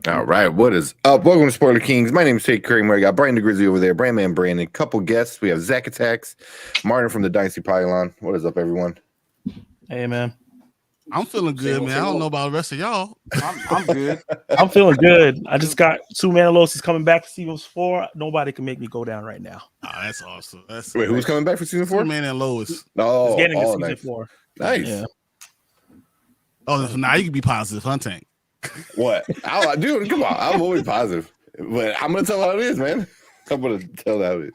All right, what is up? Welcome to Spoiler Kings. My name is Tate Kramer. I got Brian the Grizzly over there, Brandman Brandon, couple guests. We have Zach Attacks, Martin from the Dynasty Pylon. What is up, everyone? Hey, man. I'm feeling good, man. I don't know about the rest of y'all. I'm good. I'm feeling good. I just got two Manaloses coming back for season 4. Nobody can make me go down right now. Oh, that's awesome. That's Wait, who's coming back for season 4? Superman and Lois. Oh, It's getting to season nice. 4. Nice. Yeah. Oh, now you can be positive, huh, Tank? What? Dude, come on. I'm always positive. But I'm going to tell how it is, man. I'm going to tell how it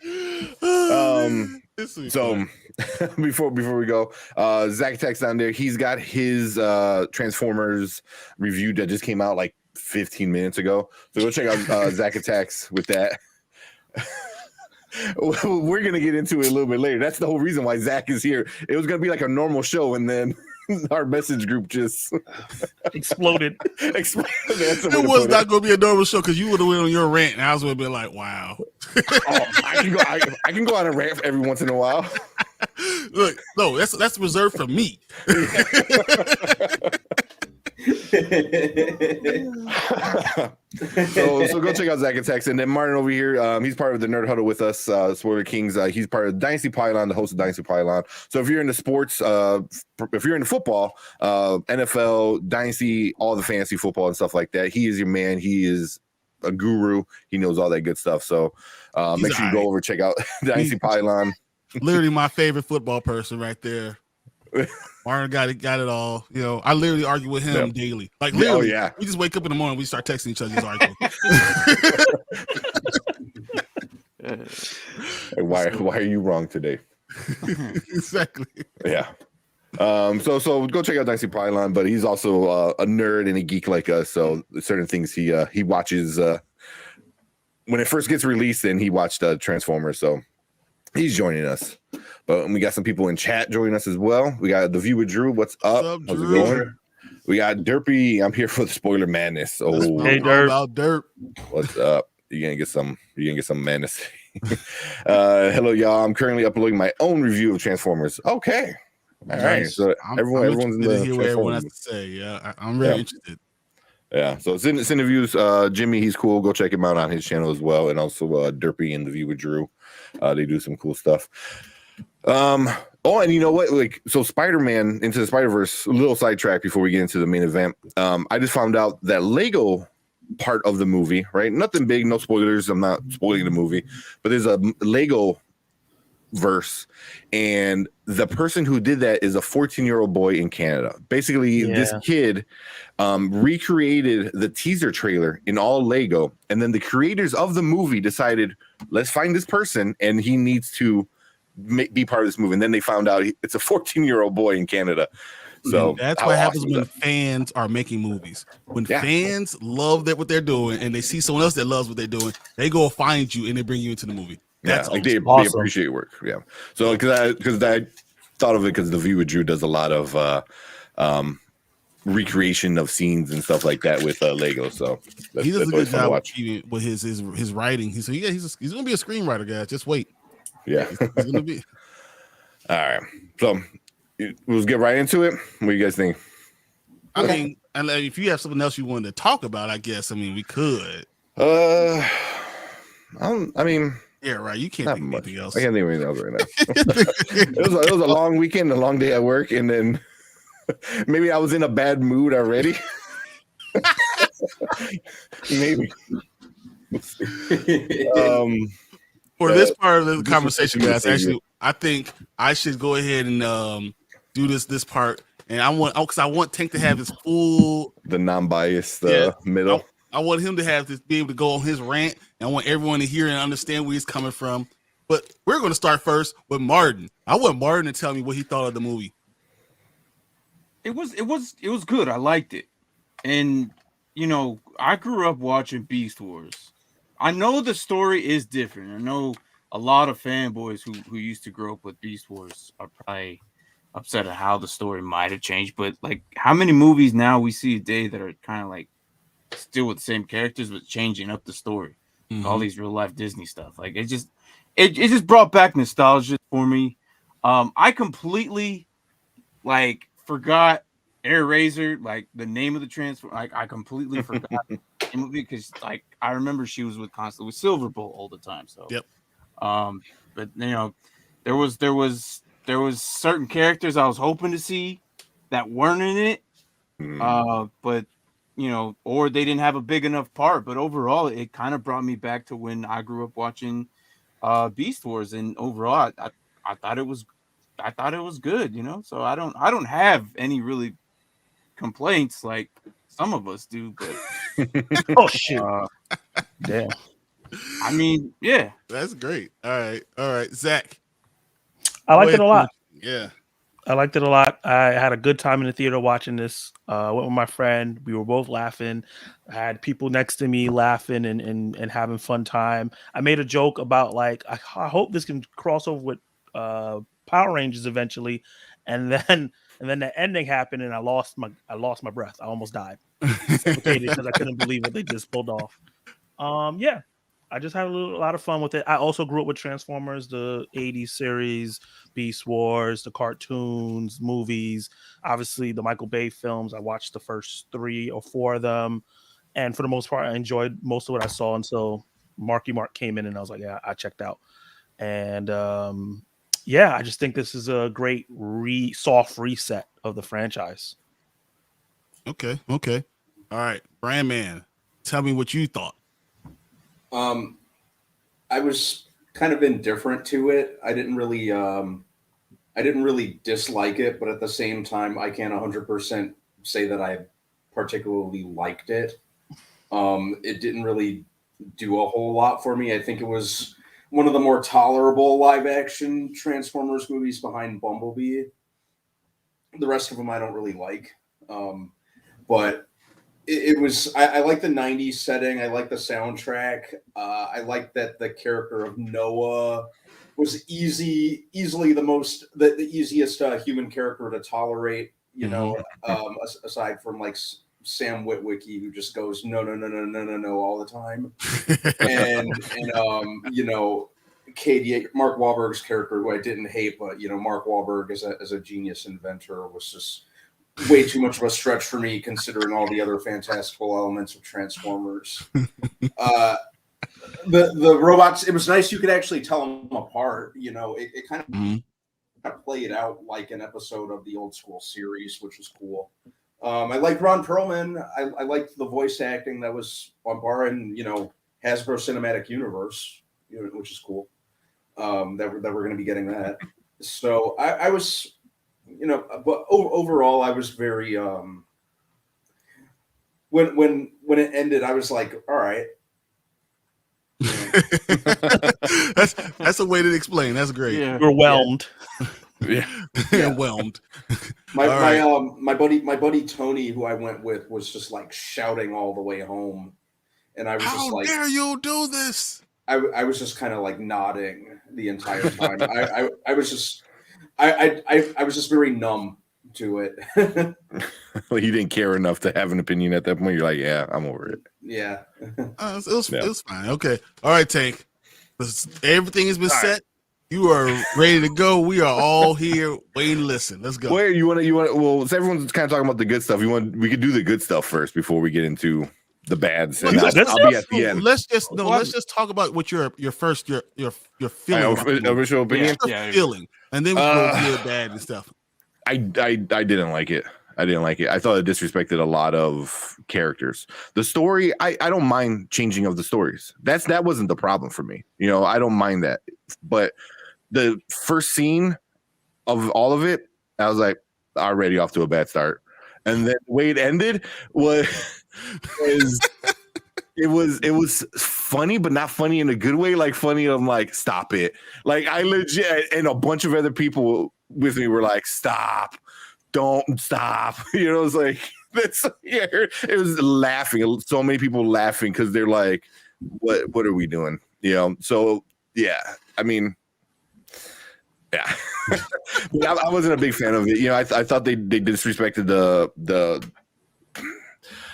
is. So before we go, Zach Attacks down there, he's got his Transformers review that just came out like 15 minutes ago. So go check out Zach Attacks with that. We're going to get into it a little bit later. That's the whole reason why Zach is here. It was going to be like a normal show, and then our message group just exploded. It was not going to be a normal show because you would have went on your rant, and I was going to be like, wow. I can go on a rant every once in a while. Look, no, that's reserved for me. so go check out Zach Attacks, and then Martin over here. He's part of the Nerd Huddle with us, Spoiler Kings. He's part of Dynasty Pylon, the host of Dynasty Pylon. So if you're into sports, if you're into football, NFL, Dynasty, all the fantasy football and stuff like that, he is your man. He is a guru. He knows all that good stuff. So make sure you go over check out Dynasty Pylon. Literally my favorite football person right there. Martin got it all. You know, I literally argue with him daily. Like literally, we just wake up in the morning, we start texting each other, arguing. Why are you wrong today? Exactly. Yeah. So go check out Dynasty Pylon, but he's also a nerd and a geek like us. So certain things he watches when it first gets released, and he watched Transformers. So he's joining us. But we got some people in chat joining us as well. We got The View with Drew. What's up? How's it going? We got Derpy. I'm here for the spoiler madness. Oh, hey, Derp. What's up? You're gonna get some madness. Hello, y'all. I'm currently uploading my own review of Transformers. Okay. All right. So everyone's in the hear what everyone has to say. Yeah, I'm really interested. Yeah, so it's interviews. Jimmy, he's cool. Go check him out on his channel as well, and also Derpy and The View with Drew. They do some cool stuff. And you know what? Like, so Spider-Man Into the Spider-Verse, a little sidetrack before we get into the main event. I just found out that Lego part of the movie, right? Nothing big, no spoilers. I'm not spoiling the movie, but there's a Lego verse, and the person who did that is a 14-year-old boy in Canada. Basically, this kid recreated the teaser trailer in all Lego, and then the creators of the movie decided, let's find this person, and he needs to be part of this movie. And then they found out it's a 14-year-old boy in Canada. So that's what happens when fans are making movies. When fans love what they're doing, and they see someone else that loves what they're doing, they go find you and they bring you into the movie. That's like they appreciate work. Yeah. So because I thought of it because The View with Drew does a lot of recreation of scenes and stuff like that with Lego. So he does a good job with his writing. He's gonna be a screenwriter, guys. Just wait. Yeah. He's gonna be. All right. So let's get right into it. What do you guys think? I mean, and if you have something else you wanted to talk about, I guess. I mean, we could. I mean. Yeah, right. You can't think of anything else. I can't think of anything else right now. it was a long weekend, a long day at work, and then maybe I was in a bad mood already. Maybe. For this part of the conversation, guys, actually, I think I should go ahead and do this part, and I want Tank to have his full, the non-biased middle. I want him to have this, be able to go on his rant, and I want everyone to hear and understand where he's coming from. But we're going to start first with Martin. I want Martin to tell me what he thought of the movie. It was good. I liked it, and you know, I grew up watching Beast Wars. I know the story is different. I know a lot of fanboys who used to grow up with Beast Wars are probably upset at how the story might have changed. But like, how many movies now we see a day that are kind of like still with the same characters but changing up the story? All these real life Disney stuff. Like it just brought back nostalgia for me. I completely forgot Air Razor, like the name of the transfer. Like I completely forgot movie because like I remember she was constantly with Silver Bolt all the time. So Yep. But there was certain characters I was hoping to see that weren't in it. But or they didn't have a big enough part. But overall, it kind of brought me back to when I grew up watching Beast Wars, and overall, I thought it was good. So I don't have any really complaints like some of us do. But Oh shit! Damn. I mean, yeah, That's great. All right, Zach. I liked it a lot. Yeah. I liked it a lot. I had a good time in the theater watching this. Went with my friend. We were both laughing. I had people next to me laughing and having fun time. I made a joke about like I hope this can cross over with Power Rangers eventually, and then the ending happened and I lost my breath. I almost died suffocated because I couldn't believe what they just pulled off. Yeah. I just had a lot of fun with it. I also grew up with Transformers, the 80s series, Beast Wars, the cartoons, movies, obviously the Michael Bay films. I watched the first 3 or 4 of them. And for the most part, I enjoyed most of what I saw until Marky Mark came in and I was like, yeah, I checked out. And yeah, I just think this is a great soft reset of the franchise. Okay. All right, Brandman, tell me what you thought. I was kind of indifferent to it. I didn't really dislike it, but at the same time, I can't 100% say that I particularly liked it. It didn't really do a whole lot for me. I think it was one of the more tolerable live action Transformers movies behind Bumblebee. The rest of them I don't really like. But it was, I like the 90s setting. I like the soundtrack. I like that the character of Noah was easily the easiest human character to tolerate, aside from like Sam Witwicky, who just goes, no, all the time. and Katie, Mark Wahlberg's character, who I didn't hate, but, Mark Wahlberg as a genius inventor was just way too much of a stretch for me, considering all the other fantastical elements of Transformers. The robots, it was nice you could actually tell them apart. It kind of played out like an episode of the old school series, which was cool. I liked Ron Perlman. I liked the voice acting that was on par in Hasbro Cinematic Universe, which is cool. That we're going to be getting that. So I was. But overall, I was very when it ended, I was like, all right. That's a way to explain. That's great. yeah. You're whelmed. Yeah. Whelmed. My buddy Tony, who I went with, was just like shouting all the way home, and I was How just like, dare you do this? I was just kind of like nodding the entire time. I was just very numb to it. Like you didn't care enough to have an opinion at that point. You're like, yeah, I'm over it. Yeah. It was fine. Okay. All right, Tank. Everything has been set. You are ready to go. We are all here waiting to listen. Let's go. Wait, you want well, so everyone's kind of talking about the good stuff. We could do the good stuff first before we get into the bads. And I'll be at the end. Let's just talk about what your feeling. Initial opinion. Feeling, and then we go good, bad, and stuff. I didn't like it. I thought it disrespected a lot of characters. The story, I don't mind changing of the stories. That wasn't the problem for me. I don't mind that. But the first scene of all of it, I was like already off to a bad start. And then the way it ended was it was funny, but not funny in a good way. Like funny, I'm like, stop it. Like I legit, and a bunch of other people with me were like, stop, don't stop. It's like it was laughing. So many people laughing because they're like, what are we doing? So yeah, I mean, yeah. I wasn't a big fan of it. I thought they disrespected the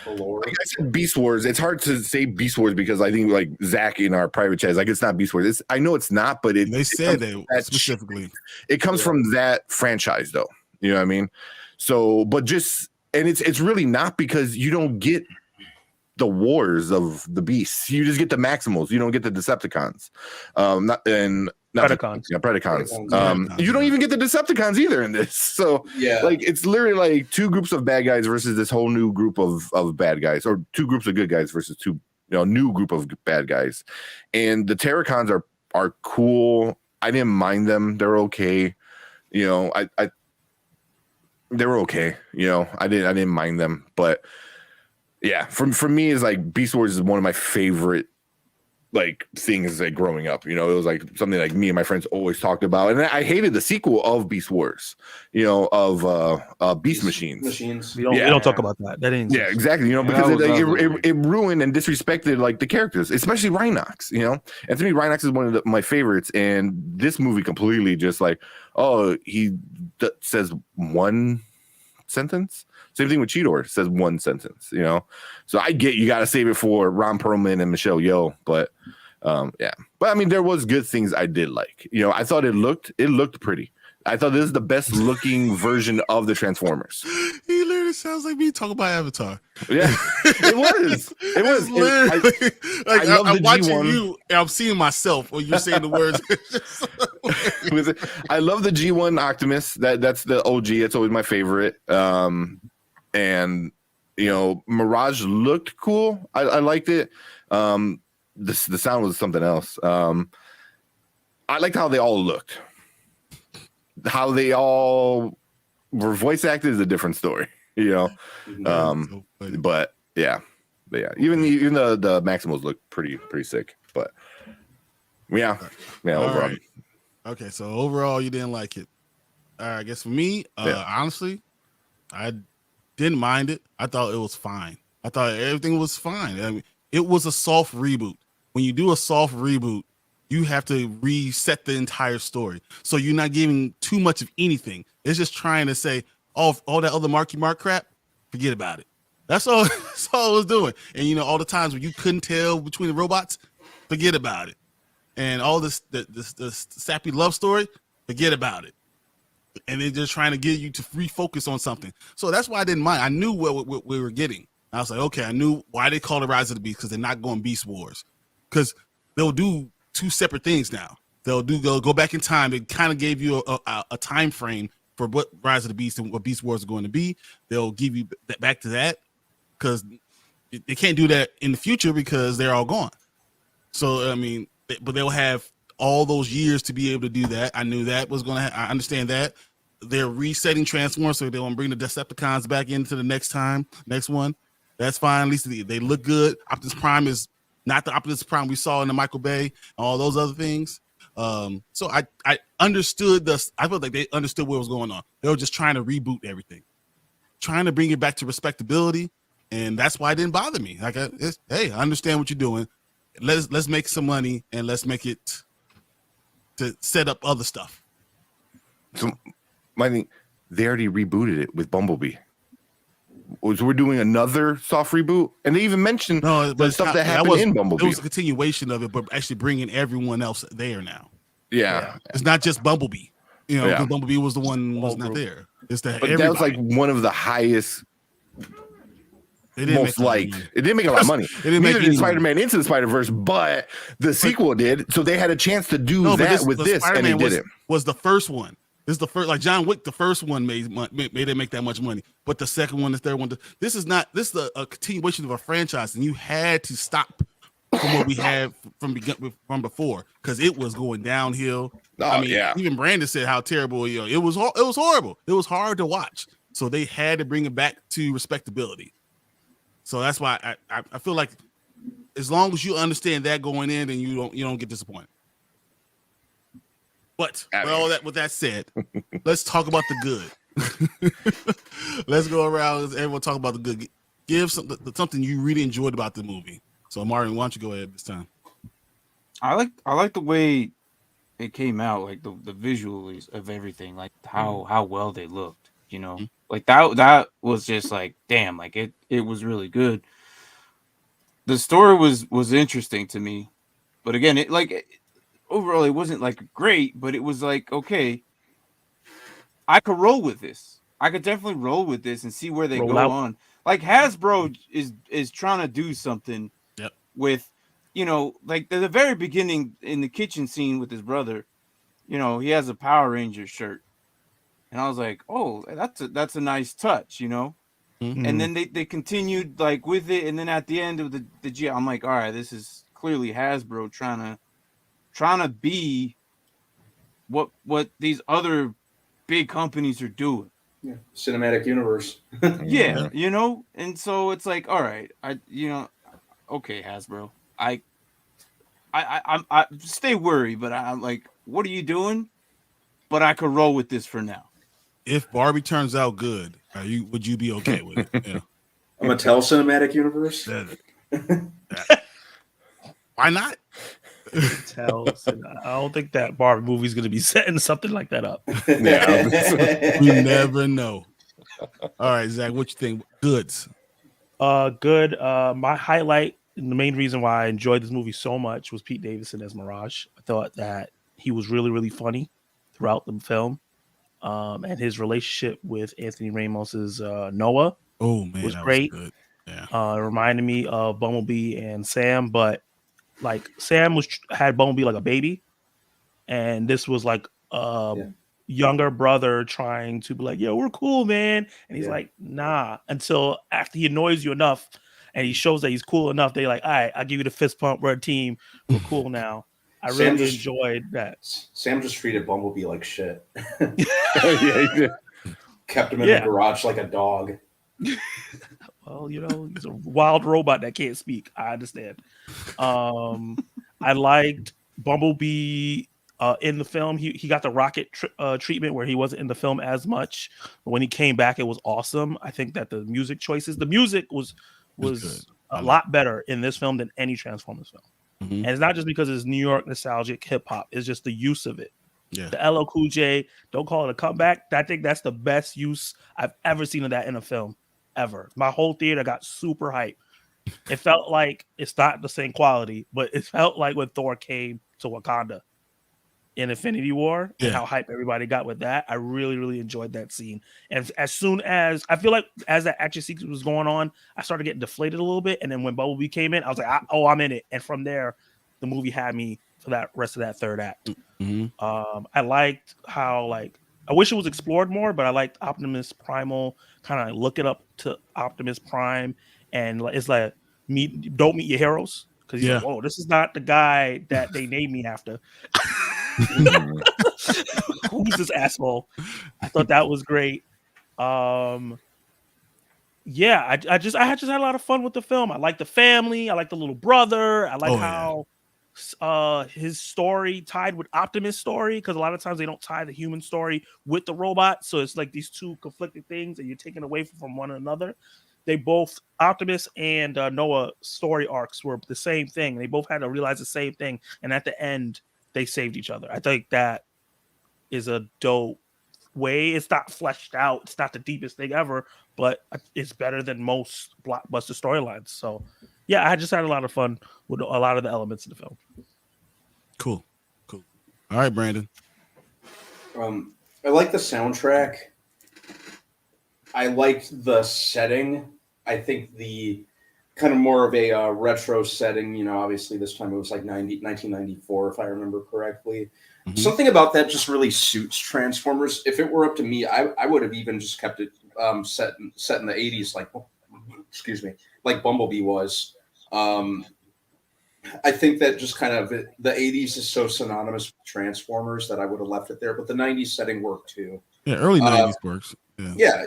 like I said, Beast Wars. It's hard to say Beast Wars because I think like Zach in our private chat is like, it's not Beast Wars. I know it's not, but they said that specifically. It comes from that franchise, though. You know what I mean? So, but just and it's really not because you don't get the wars of the beasts. You just get the Maximals. You don't get the Decepticons. Not Predacons. Yeah, Predacons. Predacons, You don't yeah. even get the Decepticons either in this. So Yeah. like it's literally like two groups of bad guys versus this whole new group of bad guys, or two groups of good guys versus two new group of bad guys. And the Terracons are cool. I didn't mind them. They're okay. I they were okay. I didn't mind them, but yeah, for me, is like Beast Wars is one of my favorite like things like growing up. It was like something like me and my friends always talked about, and I hated the sequel of Beast Wars. Of Beast Machines. We don't talk about that. That ain't. Yeah, exactly. Because it ruined and disrespected like the characters, especially Rhinox. And to me, Rhinox is one of my favorites. And this movie completely just like, he says one sentence. Same thing with Cheetor, says one sentence. So I get you got to save it for Ron Perlman and Michelle Yeoh, but yeah. But I mean, there was good things I did like. I thought it looked pretty. I thought this is the best looking version of the Transformers. He literally sounds like me talking about Avatar. Yeah, it was. It was. Literally, I'm watching G1. you and I'm seeing myself when you're saying the words. I love the G1 Optimus. That's the OG. It's always my favorite. And Mirage looked cool. I liked it. The sound was something else. I liked how they all looked. How they all were voice acted is a different story, but yeah, even the Maximals look pretty sick, but yeah, overall. Right. Okay, so overall you didn't like it. All right, I guess for me, honestly, I didn't mind it. I thought it was fine. I thought everything was fine. I mean, it was a soft reboot. When you do a soft reboot, you have to reset the entire story. So you're not giving too much of anything. It's just trying to say, all that other Marky Mark crap, forget about it. That's all it was doing. And all the times when you couldn't tell between the robots, forget about it. And all this sappy love story, forget about it. And they're just trying to get you to refocus on something. So that's why I didn't mind. I knew what we were getting. I was like, okay, I knew why they call it Rise of the Beast, because they're not going Beast Wars. Because they'll do two separate things now. They'll go back in time. It kind of gave you a time frame for what Rise of the Beast and what Beast Wars are going to be. They'll give you back to that, because they can't do that in the future because they're all gone. So I mean, but they'll have all those years to be able to do that. I knew that was going to. I understand that they're resetting Transformers, so they want to bring the Decepticons back into the next one. That's fine. At least they look good. Optimus Prime is not the Optimus Prime we saw in the Michael Bay and all those other things. So I understood this. I felt like they understood what was going on. They were just trying to reboot everything, trying to bring it back to respectability, and that's why it didn't bother me. Like, hey, I understand what you're doing. Let's make some money and let's make it to set up other stuff. So, I think they already rebooted it with Bumblebee. So we're doing another soft reboot, and they even mentioned the stuff that happened in Bumblebee. It was a continuation of it, but actually bringing everyone else there now. Yeah. It's not just Bumblebee. Because Bumblebee was the one was not there. It's that was like one of the highest, most liked. It didn't make a lot of money. It didn't make Neither any did Spider-Man Into the Spider-Verse, but the sequel did. So they had a chance to do that with this, and they didn't. Was the first one. This is the first, like John Wick. The first one made it make that much money, but the second one, the third one, this is a continuation of a franchise, and you had to stop from what we had from before, because it was going downhill. Even Brandon said how terrible it was. It was horrible. It was hard to watch. So they had to bring it back to respectability. So that's why I feel like as long as you understand that going in, then you don't get disappointed. But with that said, let's talk about the good. Let's go around. Everyone talk about the good. Give something you really enjoyed about the movie. So Martin, why don't you go ahead this time? I like the way it came out, like the visuals of everything, like how well they looked. Like that was just like, damn, like it was really good. The story was interesting to me, but again, overall, it wasn't like great, but it was like, okay, I could roll with this. I could definitely roll with this and see where they go on. like Hasbro is trying to do something Yep. with, like the very beginning in the kitchen scene with his brother, he has a Power Ranger shirt. And I was like, oh, that's a nice touch, And then they continued like with it, and then at the end of the G, I'm like, all right, this is clearly Hasbro trying to be what these other big companies are doing. Yeah. Cinematic universe. Yeah, and so it's like, all right, okay, Hasbro, I stay worried, but I'm like, what are you doing? But I could roll with this for now. If Barbie turns out good, would you be okay with it? Yeah. A Mattel Cinematic Universe. Why not? I don't think that Barbie movie is going to be setting something like that up. Yeah. We never know. All right, Zach, what you think? Goods. Good. My highlight and the main reason why I enjoyed this movie so much was Pete Davidson as Mirage. I thought that he was really, really funny throughout the film. And his relationship with Anthony Ramos's Noah Was great. good. Yeah. It reminded me of Bumblebee and Sam, but like Sam had Bumblebee like a baby, and this was like younger brother trying to be like, "Yo, we're cool, man," and he's like, "Nah." Until after he annoys you enough, and he shows that he's cool enough, they like, "All right, I'll give you the fist pump. We're a team. We're cool now." I really enjoyed that. Sam just treated Bumblebee like shit. Yeah, he did. Kept him in the garage like a dog. Well, he's a wild robot that can't speak. I understand. I liked Bumblebee in the film. He got the rocket treatment where he wasn't in the film as much. But when he came back, it was awesome. I think that the music was a lot better in this film than any Transformers film. Mm-hmm. And it's not just because it's New York nostalgic hip hop. It's just the use of it. Yeah. The LL Cool J, don't call it a comeback. I think that's the best use I've ever seen of that in a film ever. My whole theater got super hyped. It felt like it's not the same quality, but it felt like when Thor came to Wakanda in Infinity War and how hype everybody got with that. I really, really enjoyed that scene. And as soon as I feel like as that action sequence was going on, I started getting deflated a little bit. And then when Bumblebee came in, I was like, I'm in it. And from there, the movie had me for that rest of that third act. Mm-hmm. I liked how I wish it was explored more, but I liked Optimus Primal kind of looking up to Optimus Prime, and it's like don't meet your heroes, because he's like, whoa, this is not the guy that they named me after. Who's this asshole? I thought that was great. I just had a lot of fun with the film. I like the family. I like the little brother. I like how his story tied with Optimus' story, because a lot of times they don't tie the human story with the robot, so it's like these two conflicting things that you're taking away from one another. They both, Optimus and Noah story arcs were the same thing. They both had to realize the same thing, and at the end they saved each other. I think that is a dope way. It's not fleshed out, it's not the deepest thing ever, but it's better than most blockbuster storylines. So yeah, I just had a lot of fun with a lot of the elements of the film. Cool. All right, Brandon. I like the soundtrack. I liked the setting. I think the kind of more of a retro setting, obviously this time it was like 1994, if I remember correctly. Mm-hmm. Something about that just really suits Transformers. If it were up to me, I would have even just kept it set in the 80s, like Bumblebee was. I think that just kind of the 80s is so synonymous with Transformers that I would have left it there, but the 90s setting worked too. Yeah, early 90s works. Yeah,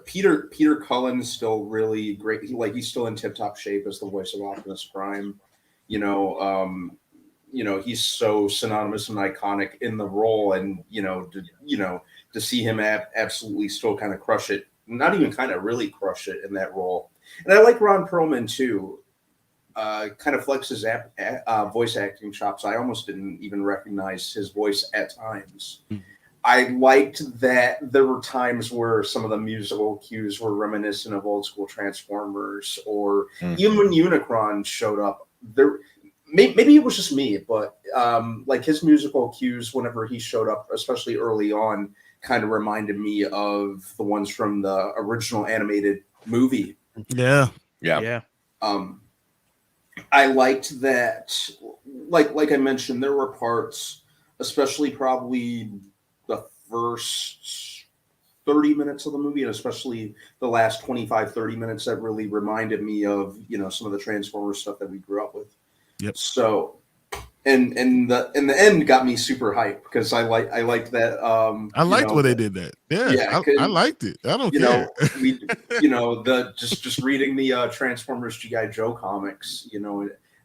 Peter Cullen is still really great. He's still in tip-top shape as the voice of Optimus Prime. He's so synonymous and iconic in the role, and to see him absolutely still kind of crush it, not even kind of really crush it in that role. And I like Ron Perlman too. Kind of flexes voice acting chops. I almost didn't even recognize his voice at times. Mm. I liked that there were times where some of the musical cues were reminiscent of old school Transformers, or even when Unicron showed up. There, maybe it was just me, but like his musical cues whenever he showed up, especially early on, kind of reminded me of the ones from the original animated movie. Yeah. Yeah. I liked that, like I mentioned, there were parts, especially probably the first 30 minutes of the movie, and especially the last 25, 30 minutes that really reminded me of, some of the Transformers stuff that we grew up with. Yep. So, and the end got me super hyped because I liked that. I liked where they did that. Yeah, I liked it. I don't care. Just reading the Transformers GI Joe comics,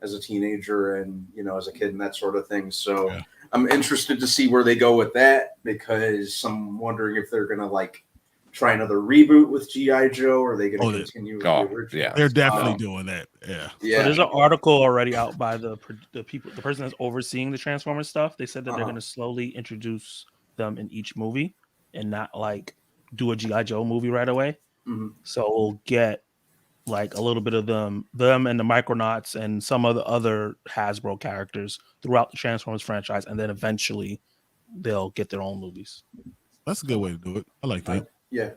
as a teenager and as a kid and that sort of thing. So yeah. I'm interested to see where they go with that because I'm wondering if they're gonna try another reboot with GI Joe, or are they gonna continue with the original? Yeah, they're definitely doing that. Yeah. So there's an article already out by the person that's overseeing the Transformers stuff. They said that they're gonna slowly introduce them in each movie and not do a GI Joe movie right away. Mm-hmm. So we'll get a little bit of them and the Micronauts and some of the other Hasbro characters throughout the Transformers franchise, and then eventually they'll get their own movies. That's a good way to do it. I like that. Yeah.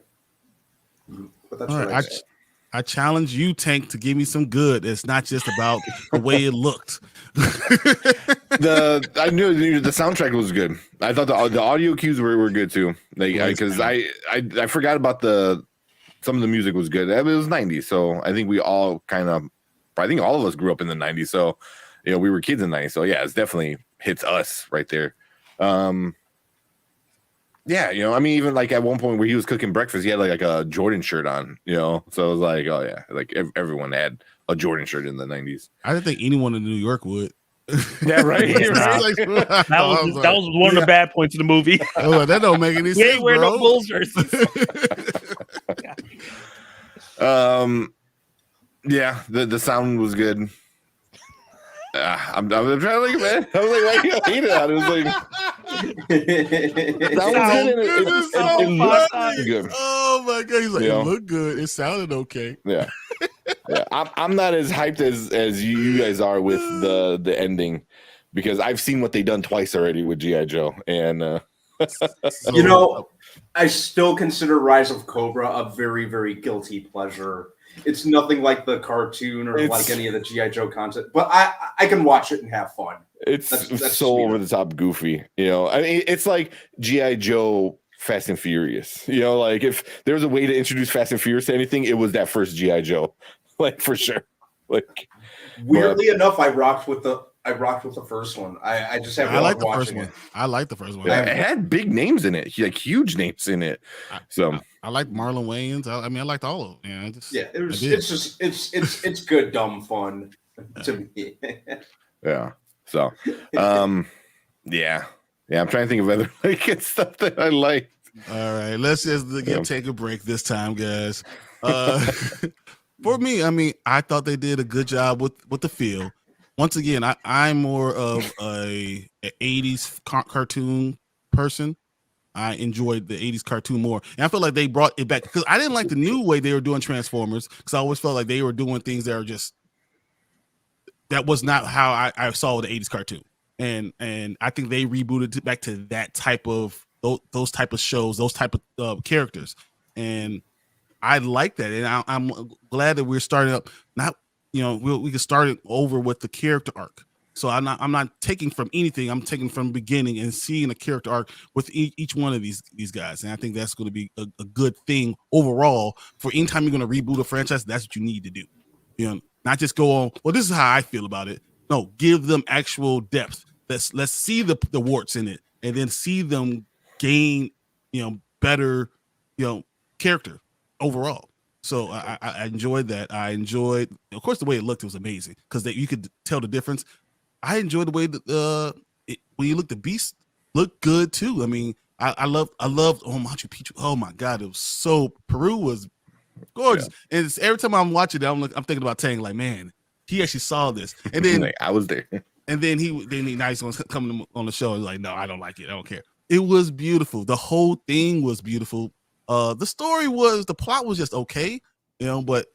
But that's all what right. I challenge you, Tank, to give me some good. It's not just about the way it looked. I knew the soundtrack was good. I thought the audio cues were good too. Because I forgot about some of the music was good. It was 90s, so I think we all I think all of us grew up in the 90s. So, we were kids in the 90s. So yeah, it's definitely hits us right there. Yeah, even at one point where he was cooking breakfast, he had a Jordan shirt on, so it was like, oh yeah, everyone had a Jordan shirt in the 90s. I didn't think anyone in New York would. Yeah, right. That was one of the bad points of the movie. That don't make any sense. We ain't wearing no Bulls jerseys. Yeah, the sound was good. I'm trying to think, man. I was like, why do you hate it? I was like, that was good. Oh my god, he's like, it looked good. It sounded okay. Yeah. I'm not as hyped as you guys are with the ending because I've seen what they've done twice already with GI Joe, and I still consider Rise of Cobra a very, very guilty pleasure. It's nothing like the cartoon or like any of the GI Joe content, but I can watch it and have fun. It's that's so over the top goofy, I mean, it's like GI Joe Fast and Furious, if there's a way to introduce Fast and Furious to anything, it was that first GI Joe, for sure. Weirdly enough, I rocked with the first one. I just have. I like the first one. I like the first one. Yeah, it had big names in it, huge names in it. I like Marlon Wayans. I liked all of them. It's good dumb fun to me. Yeah. So, yeah. I'm trying to think of other stuff that I like. All right, let's just take a break this time, guys. For me, I mean, I thought they did a good job with the feel. Once again, I'm more of a 80s cartoon person. I enjoyed the 80s cartoon more. And I feel like they brought it back because I didn't like the new way they were doing Transformers because I always felt like they were doing things that was not how I saw the 80s cartoon. And I think they rebooted it back to that type of those type of shows, those type of characters. And I like that. And I'm glad that we're starting up. We can start it over with the character arc. So I'm not taking from anything. I'm taking from the beginning and seeing a character arc with each one of these guys. And I think that's going to be a good thing overall for anytime you're going to reboot a franchise. That's what you need to do. Not just go on, well, this is how I feel about it. No, give them actual depth. Let's see the warts in it and then see them gain, better, character overall. So I enjoyed that. I enjoyed, of course, the way it looked. It was amazing because you could tell the difference. I enjoyed the way that when you look, the Beast looked good too. I mean, I loved Machu Picchu. Oh my God, it was so Peru was gorgeous. Yeah. And every time I'm watching it, I'm thinking about Tang. Like, man, he actually saw this. And then I was there. And then he's going to come on the show. He's like, no, I don't like it. I don't care. It was beautiful. The whole thing was beautiful. The plot was just okay, but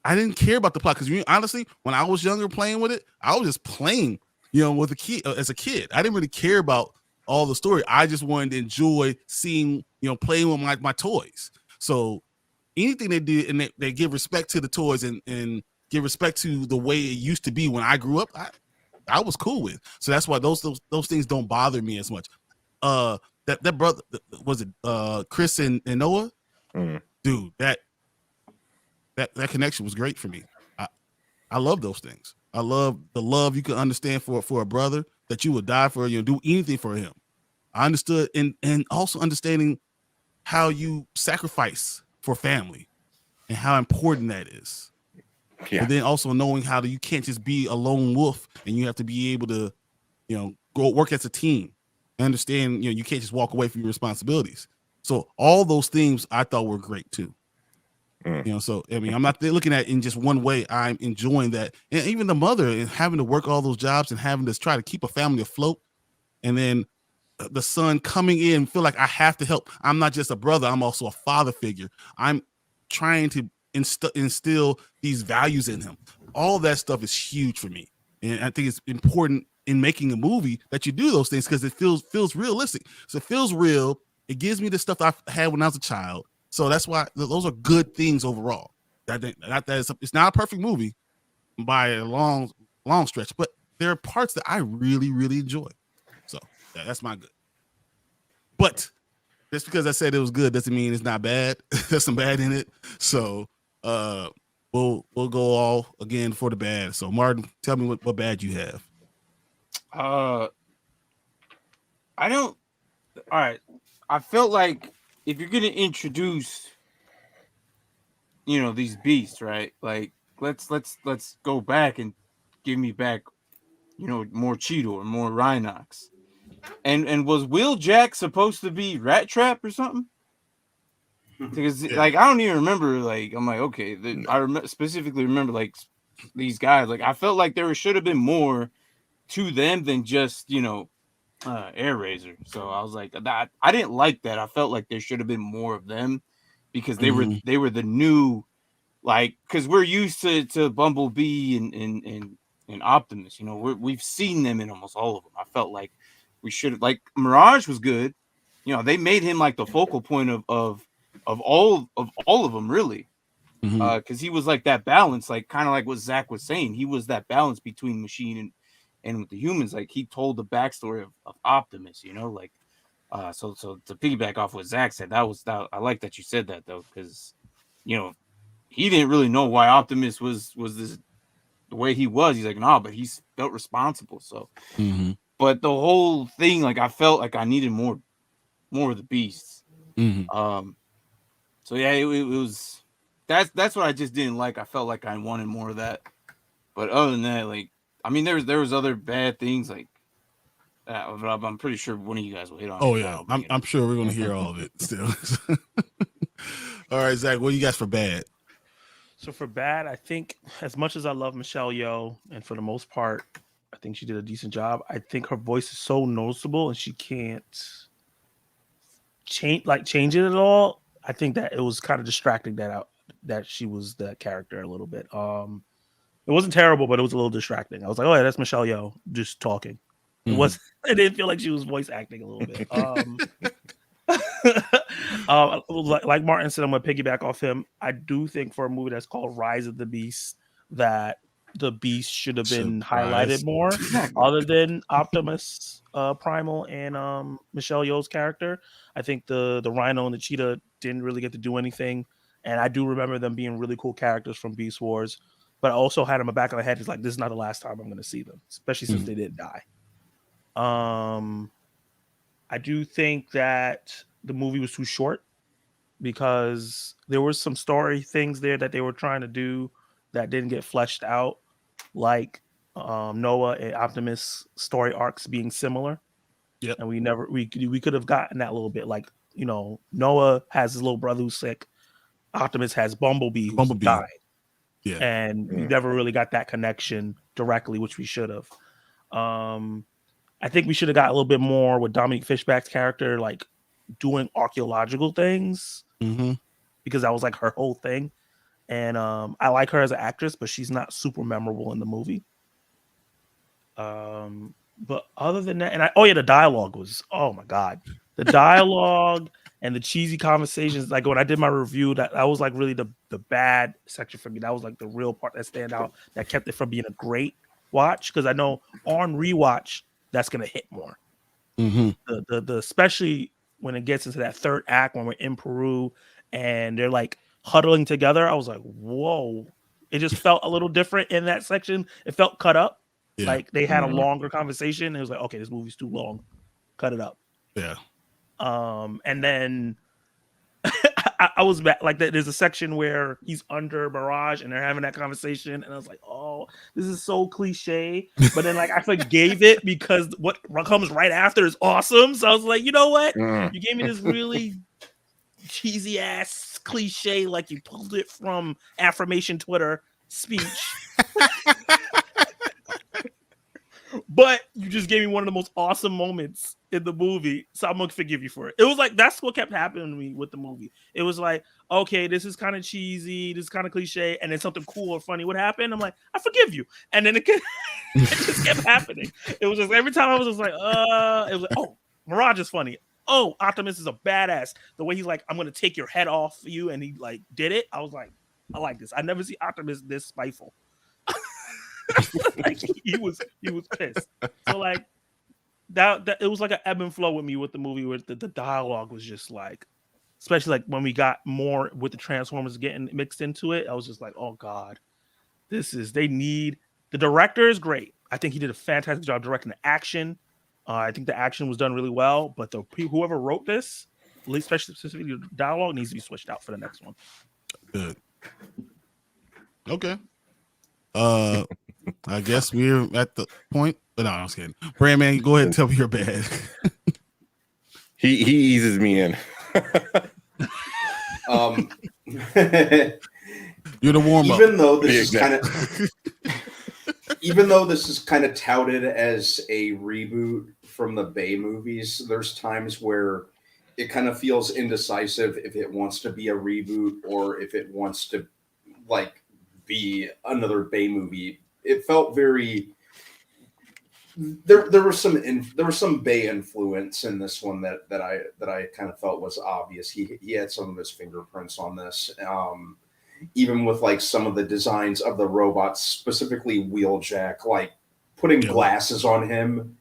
I didn't care about the plot because honestly, when I was younger playing with it, I was just playing, with a kid as a kid. I didn't really care about all the story. I just wanted to enjoy seeing, playing with my toys. So anything they did, and they give respect to the toys and give respect to the way it used to be when I grew up, I was cool with. So that's why those things don't bother me as much. That brother, was it Chris and Noah? Dude, that connection was great for me. I love those things. I love the love you can understand for a brother, that you would die for, do anything for him. I understood, and also understanding how you sacrifice for family and how important that is. Yeah. But then also knowing how you can't just be a lone wolf, and you have to be able to, go work as a team. And understand, you can't just walk away from your responsibilities. So all those things I thought were great too. So I mean, I'm not looking at it in just one way. I'm enjoying that, and even the mother and having to work all those jobs and having to try to keep a family afloat, and then the son coming in and feel like I have to help. I'm not just a brother, I'm also a father figure. I'm trying to instill these values in him. All that stuff is huge for me, and I think it's important in making a movie that you do those things, because it feels realistic. So it feels real. It gives me the stuff I had when I was a child. So that's why those are good things overall. It's not a perfect movie by a long stretch, but there are parts that I really, really enjoy. So that's my good. But just because I said it was good doesn't mean it's not bad. There's some bad in it. So we'll go all again for the bad. So Martin, tell me what bad you have. I don't. All right. I felt like if you're gonna introduce, these beasts, right? Like let's go back and give me back, more Cheetor or more Rhinox. And was Wheeljack supposed to be Rat Trap or something? Because I don't even remember. I'm like, okay, specifically remember these guys. I felt like there should have been more to them than just Air Razor. So I was like, that I didn't like that. I felt like there should have been more of them, because they were the new, because we're used to Bumblebee and Optimus. We've seen them in almost all of them. I felt like we should have, Mirage was good. They made him the focal point of all of them, really. Because he was that balance, kind of like what Zach was saying. He was that balance between machine and with the humans. He told the backstory of Optimus, so to piggyback off what Zach said, I like that you said that, though, because he didn't really know why Optimus was this the way he was. He's like, no, but he felt responsible. So but the whole thing, I felt like I needed more of the beasts. So yeah, it was that's what I just didn't like. I felt like I wanted more of that. But other than that, I mean, there was other bad things I'm pretty sure one of you guys will hit on. Oh yeah, I'm sure we're gonna hear all of it still. All right, Zach, what you got for bad? So for bad, I think as much as I love Michelle Yeoh, and for the most part, I think she did a decent job. I think her voice is so noticeable, and she can't change it at all. I think that it was kind of distracting that she was that character a little bit. It wasn't terrible, but it was a little distracting. I was like, oh yeah, that's Michelle Yeoh just talking. I didn't feel like she was voice acting a little bit. Like Martin said, I'm gonna piggyback off him. I do think for a movie that's called Rise of the Beast, that the Beast should have been highlighted more, other than Optimus Primal and Michelle Yeoh's character. I think the Rhino and the Cheetah didn't really get to do anything, and I do remember them being really cool characters from Beast Wars. But I also had in my back of my head, it's like, this is not the last time I'm going to see them, especially since they didn't die. I do think that the movie was too short, because there were some story things there that they were trying to do that didn't get fleshed out, like Noah and Optimus story arcs being similar. Yep. And we could have gotten that a little bit. Noah has his little brother who's sick. Optimus has Bumblebee who died. Yeah. And we never really got that connection directly, which we should have. I think we should have got a little bit more with Dominique Fishback's character, doing archaeological things, because that was her whole thing. And I like her as an actress, but she's not super memorable in the movie. But other than that, the dialogue was, oh my God, the dialogue and the cheesy conversations. Like when I did my review, that was like really the bad section for me. That was like the real part that stand out, that kept it from being a great watch, because I know on rewatch that's gonna hit more. Mm-hmm. The especially when it gets into that third act when we're in Peru and they're like huddling together. I was like, whoa. It just felt a little different in that section. It felt cut up. Yeah. Like they had a longer conversation. It was like, okay, this movie's too long. Cut it up. Yeah. And then I was back like that. There's a section where he's under Mirage and they're having that conversation, and I was like, "Oh, this is so cliche." But then, like, I forgave it because what comes right after is awesome. So I was like, you know what? You gave me this really cheesy ass cliche, like you pulled it from affirmation Twitter speech. But you just gave me one of the most awesome moments in the movie, so I'm gonna forgive you for it. It was like that's what kept happening to me with the movie. It was like, okay, this is kind of cheesy, this is kind of cliche, and then something cool or funny would happen. I'm like, I forgive you, and then it just kept happening. It was just every time I was just like, it was like, oh, Mirage is funny. Oh, Optimus is a badass. The way he's like, I'm gonna take your head off you, and he like did it. I was like, I like this. I never see Optimus this spiteful. Like he was pissed. So like that it was like an ebb and flow with me with the movie, where the dialogue was just like, especially like when we got more with the Transformers getting mixed into it, I was just like, oh god, the director is great. I think he did a fantastic job directing the action. I think the action was done really well, but whoever wrote this, at least specifically the dialogue, needs to be switched out for the next one. Good. Okay. I guess we're at the point. No, I'm just kidding. Brandman, go ahead and tell me you're bad. He eases me in. You're the warm up. Even though this is kind of touted as a reboot from the Bay movies, there's times where it kind of feels indecisive if it wants to be a reboot or if it wants to like be another Bay movie. It felt very there was some Bay influence in this one that I kind of felt was obvious. He had some of his fingerprints on this. Even with like some of the designs of the robots, specifically Wheeljack, like putting glasses on him,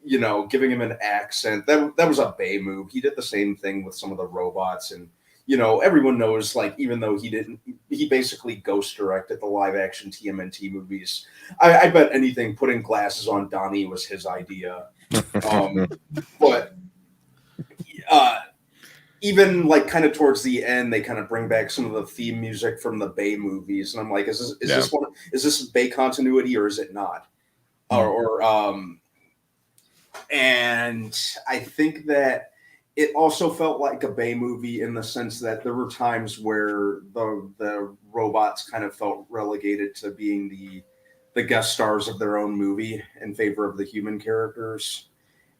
you know, giving him an accent. That was a Bay move. He did the same thing with some of the robots, and you know, everyone knows, like, even though he basically ghost directed the live action TMNT movies. I bet anything putting glasses on Donnie was his idea. But even like kind of towards the end, they kind of bring back some of the theme music from the Bay movies. And I'm like, is this Bay continuity or is it not? And I think that it also felt like a Bay movie in the sense that there were times where the robots kind of felt relegated to being the guest stars of their own movie in favor of the human characters.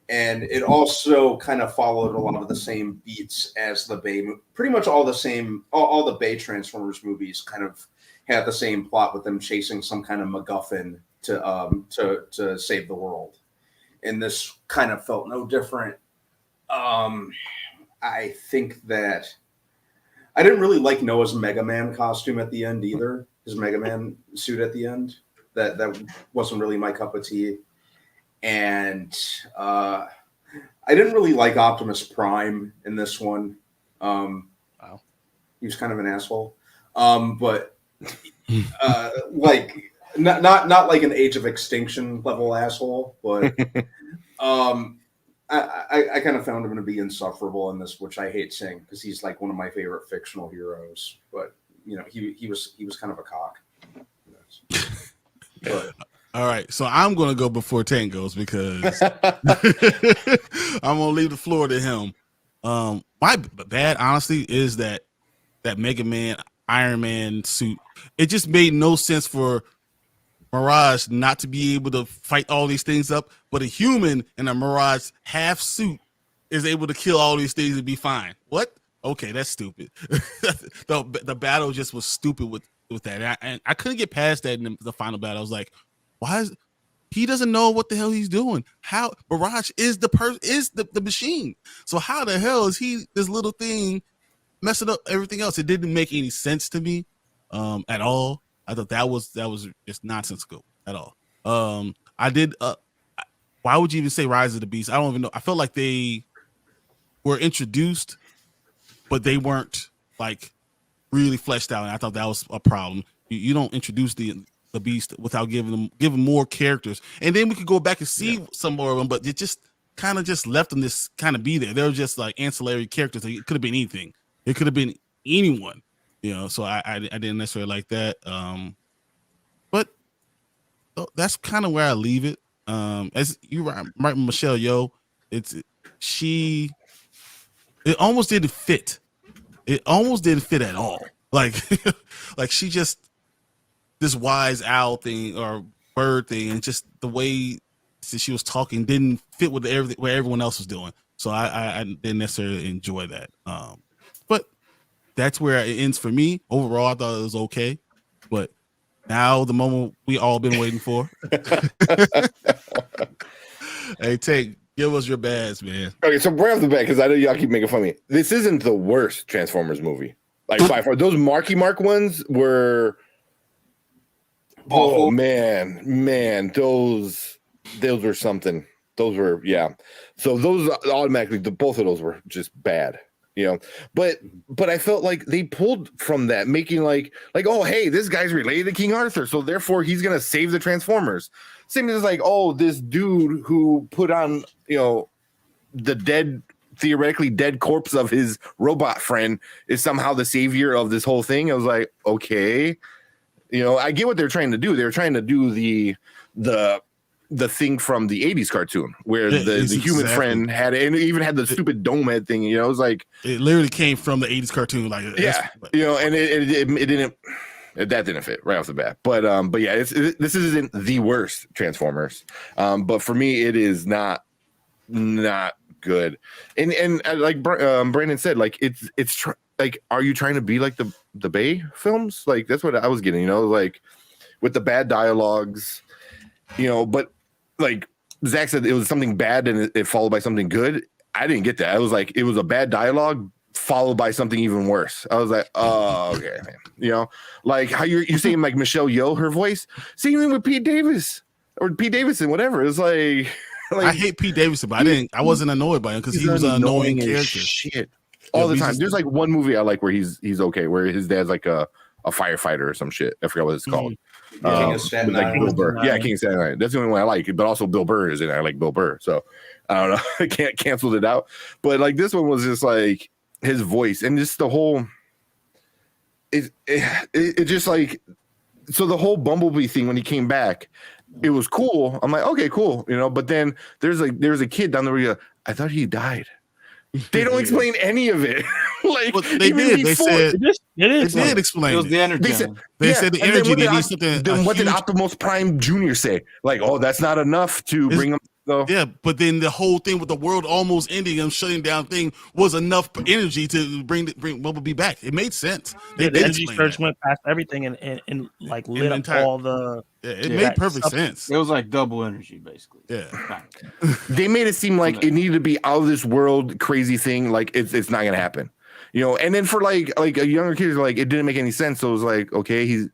And it also kind of followed a lot of the same beats as the Bay. Pretty much all the Bay Transformers movies kind of had the same plot with them chasing some kind of MacGuffin to save the world. And this kind of felt no different. I think that I didn't really like Noah's Mega Man costume at the end either. His Mega Man suit at the end. That wasn't really my cup of tea. And I didn't really like Optimus Prime in this one. Wow. He was kind of an asshole. But like not like an Age of Extinction level asshole, but I kind of found him to be insufferable in this, which I hate saying because he's like one of my favorite fictional heroes. But you know, he was kind of a cock. But, all right, so I'm gonna go before Tank goes because I'm gonna leave the floor to him. My bad, honestly, is that Mega Man Iron Man suit. It just made no sense for Mirage not to be able to fight all these things up, but a human in a Mirage half suit is able to kill all these things and be fine. What? Okay, that's stupid. The battle just was stupid with that. And I couldn't get past that in the final battle. I was like, why is He doesn't know what the hell he's doing. How Barrage is the machine. So how the hell is he this little thing messing up everything else? It didn't make any sense to me at all. I thought that was just nonsensical at all. I did. Why would you even say Rise of the Beast? I don't even know. I felt like they were introduced, but they weren't like really fleshed out, and I thought that was a problem. You don't introduce the Beast without giving more characters, and then we could go back and see some more of them. But it just kind of just left them this kind of be there. They were just like ancillary characters. It could have been anything. It could have been anyone, So I didn't necessarily like that. But that's kind of where I leave it. As you right, Michelle Yeoh, it almost didn't fit. It almost didn't fit at all. Like she just this wise owl thing or bird thing, and just the way that she was talking didn't fit with what everyone else was doing. So I didn't necessarily enjoy that. But that's where it ends for me. Overall, I thought it was okay. But now the moment we all been waiting for. Hey, give us your bads, man. Okay, so right off the bat, because I know y'all keep making fun of me. This isn't the worst Transformers movie. Like by far, those Marky Mark ones were. Awful. Oh man, those were something. Those were So those automatically, both of those were just bad. But I felt like they pulled from that, making like oh hey, this guy's related to King Arthur, so therefore he's gonna save the Transformers. Same as like, oh, this dude who put on the theoretically dead corpse of his robot friend is somehow the savior of this whole thing. I was like, okay, I get what they're trying to do. They're trying to do the thing from the 80s cartoon where the human friend had it, and it even had the stupid dome head thing. It was like it literally came from the 80s cartoon. Like and it didn't. That didn't fit right off the bat, but yeah, this isn't the worst Transformers, but for me, it is not good. And like Brandon said, like it's like, are you trying to be like the Bay films? Like that's what I was getting, like with the bad dialogues, but like Zach said, it was something bad and it followed by something good. I didn't get that. I was like, it was a bad dialogue followed by something even worse. I was like, oh, okay, man. Like how you're saying like Michelle Yeoh, her voice, same thing with Pete Davidson, whatever. It's like I hate Pete Davidson, but I wasn't annoyed by him because he was an annoying character. Shit. All the time. There's like one movie I like where he's okay, where his dad's like a firefighter or some shit. I forgot what it's called. King of Staten like Island. Bill Burr. Yeah, King of Staten Island. That's the only one I like. But also Bill Burr is in it. I like Bill Burr. So I don't know. I can't cancel it out. But like this one was just like his voice and just the whole. It just like, so the whole Bumblebee thing when he came back, it was cool. I'm like, okay, cool, But then there's a kid down the road. I thought he died. They don't explain any of it. Like they did. They said they did explain. It was the energy. They said the energy. They need something. Then what did Optimus Prime Jr. say? Like, oh, that's not enough to bring him. So. Yeah, but then the whole thing with the world almost ending and shutting down thing was enough energy to bring Bumblebee back. It made sense. The energy surge went past everything and like lit up all the. Yeah, it made perfect sense. It was like double energy, basically. Yeah, they made it seem like it needed to be out of this world crazy thing. Like it's not gonna happen, And then for like a younger kid, like it didn't make any sense. So it was like, okay, he's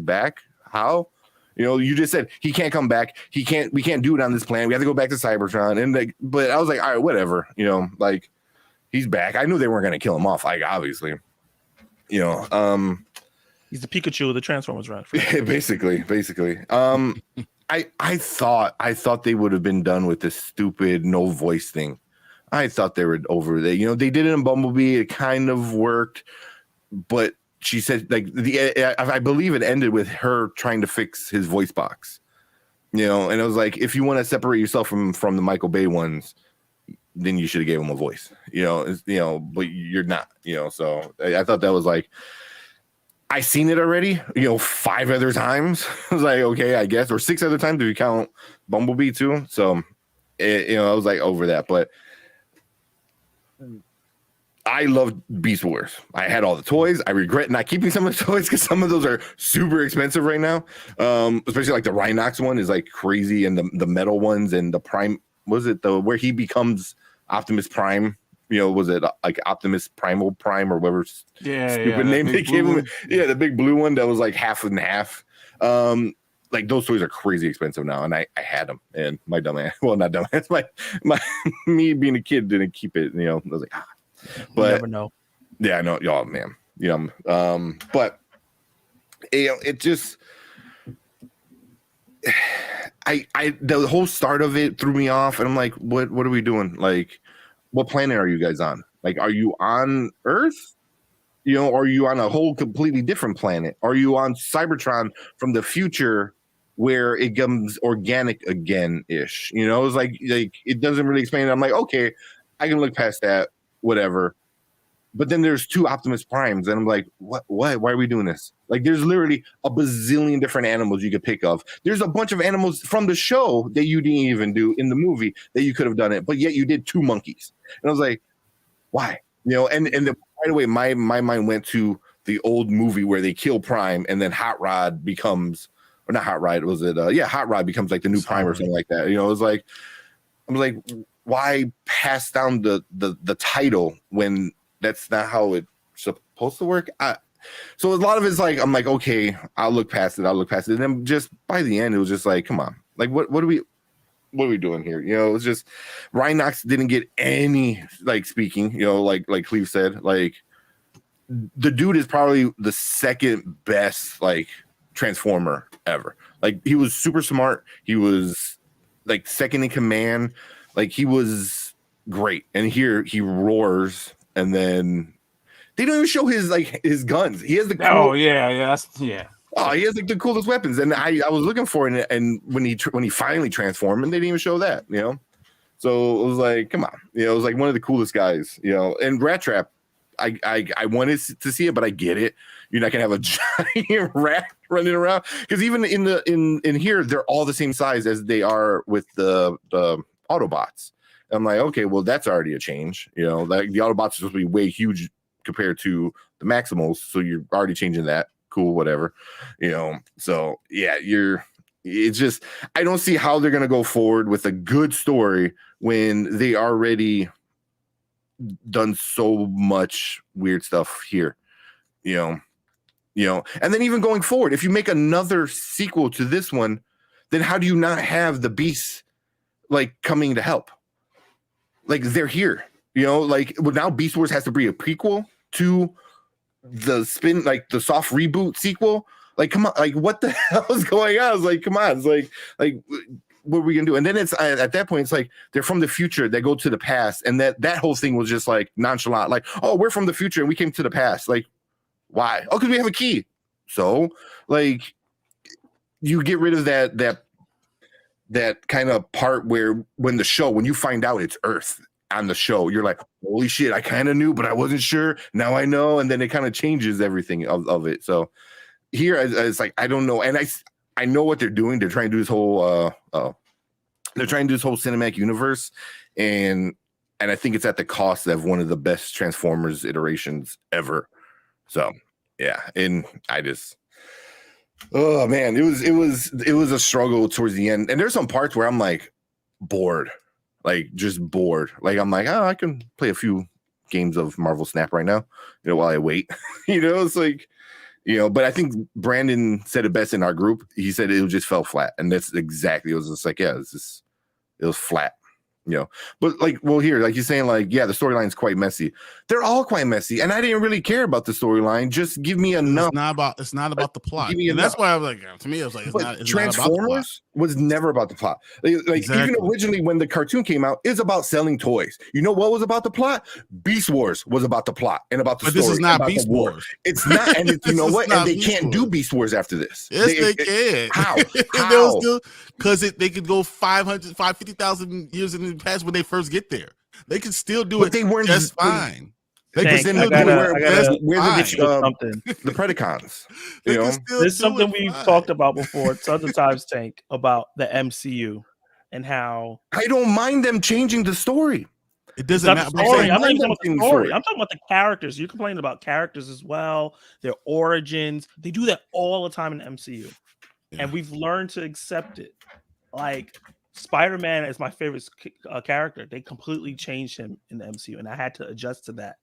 back. How? You just said he can't come back. We can't do it on this planet. We have to go back to Cybertron. And but I was like, all right, whatever. Like he's back. I knew they weren't going to kill him off. Like obviously, he's the Pikachu of the Transformers, right? basically. I thought they would have been done with this stupid no voice thing. I thought they were over there. They did it in Bumblebee. It kind of worked, but she said like I believe it ended with her trying to fix his voice box, and it was like, if you want to separate yourself from the Michael Bay ones, then you should have gave him a voice, but you're not, so I thought that was like, I seen it already, 5 other times. I was like, okay, I guess, or 6 other times if you count Bumblebee too. So, I was like over that, but I loved Beast Wars. I had all the toys. I regret not keeping some of the toys because some of those are super expensive right now. Especially like the Rhinox one is like crazy, and the metal ones and the Prime. Was it the where he becomes Optimus Prime? You know, was it like Optimus Primal Prime or whatever stupid name they gave him? Yeah, the big blue one that was like half and half. Like those toys are crazy expensive now, and I had them, and my dumbass, well, not dumbass, my me being a kid didn't keep it. You know, I was like, but you never know. Yeah, I know, y'all, man. Yeah, but you know, it just, I the whole start of it threw me off, and I'm like, what are we doing? Like, what planet are you guys on? Like, are you on Earth? You know, are you on a whole completely different planet? Are you on Cybertron from the future where it becomes organic again ish? You know, it's like it doesn't really explain it. I'm like, okay, I can look past that, whatever. But then there's 2 Optimus Primes, and I'm like, what? Why are we doing this? Like, there's literally a bazillion different animals you could pick of. There's a bunch of animals from the show that you didn't even do in the movie that you could have done it, but yet you did 2 monkeys. And I was like, why? You know, and right away, my mind went to the old movie where they kill Prime, and then Hot Rod becomes, or not Hot Rod, was it? Hot Rod becomes like the new Prime or something like that. You know, it was like, I was like, why pass down the title when that's not how it's supposed to work? So a lot of it's like, I'm like, okay, I'll look past it. And then just by the end, it was just like, come on, like what are we doing here? You know, it's just Rhinox didn't get any like speaking, you know, like Cleve said, like the dude is probably the second best like Transformer ever. Like he was super smart. He was like second in command. Like he was great. And here he roars, and then they don't even show his guns. He has the Oh cool, yeah. Oh, he has like the coolest weapons, and I was looking for it, and when he finally transformed, and they didn't even show that, you know. So it was like, come on, you know, it was like one of the coolest guys, you know. And Rat Trap, I wanted to see it, but I get it. You're not gonna have a giant rat running around, because even in here, they're all the same size as they are with the Autobots. I'm like, okay, well, that's already a change, you know. Like the Autobots are supposed to be way huge compared to the Maximals, so you're already changing that. Cool, whatever, you know. So yeah, it's just, I don't see how they're gonna go forward with a good story when they already done so much weird stuff here, you know. And then even going forward, if you make another sequel to this one, then how do you not have the Beasts like coming to help? Like they're here, you know. Like, well, now Beast Wars has to be a prequel to the spin, like the soft reboot sequel. Like, come on, like what the hell is going on? I was like, come on, it's like what are we gonna do? And then it's at that point, it's like they're from the future, they go to the past, and that whole thing was just like nonchalant, like, oh, we're from the future and we came to the past. Like, why? Oh, because we have a key. So like you get rid of that kind of part where when you find out it's Earth on the show, you're like, holy shit, I kind of knew, but I wasn't sure. Now I know. And then it kind of changes everything of it. So here it's like, I don't know. And I know what they're doing. They're trying to do this whole cinematic universe. And I think it's at the cost of one of the best Transformers iterations ever. So yeah. And I just, oh man, it was a struggle towards the end. And there's some parts where I'm like bored. Like just bored. Like I'm like, oh, I can play a few games of Marvel Snap right now, you know, while I wait. You know, it's like, you know, but I think Brandon said it best in our group. He said it just fell flat. And that's exactly, it was just like, yeah, it was flat. You know, but like, well, here, like you're saying, like, yeah, the storyline's quite messy. They're all quite messy, and I didn't really care about the storyline. Just give me enough. It's not about the plot, and that's why I was like, to me, it was like, it's Transformers was never about the plot. Like exactly. Even originally when the cartoon came out, it's about selling toys. You know what was about the plot? Beast Wars was about the plot and about the story. This is not Beast Wars. It's not, and you know what? And they can't do Beast Wars after this. Yes, they can. How? Because they could go 550,000 years in the past when they first get there. They can still do it. They weren't just fine. They can still do it. Where the Predacons. You know, there's something we've talked about before, other times, Tank, about the MCU and how I don't mind them changing the story. It It's doesn't not matter. the But I'm story. saying, I'm not even talking about Same the story. story. I'm talking about the characters. You're complaining about characters as well, their origins. They do that all the time in the MCU, Yeah. and we've learned to accept it. Like Spider-Man is my favorite character. They completely changed him in the MCU, and I had to adjust to that.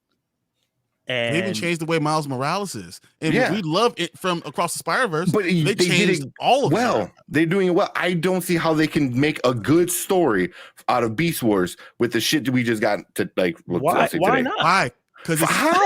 they even And changed the way Miles Morales is, and Yeah. we love it from Across the Spider-Verse. But They they did changed it all of well. it. They're doing it well. I don't see how they can make a good story out of Beast Wars with the shit that we just got to like. why today. not? Why? Because How?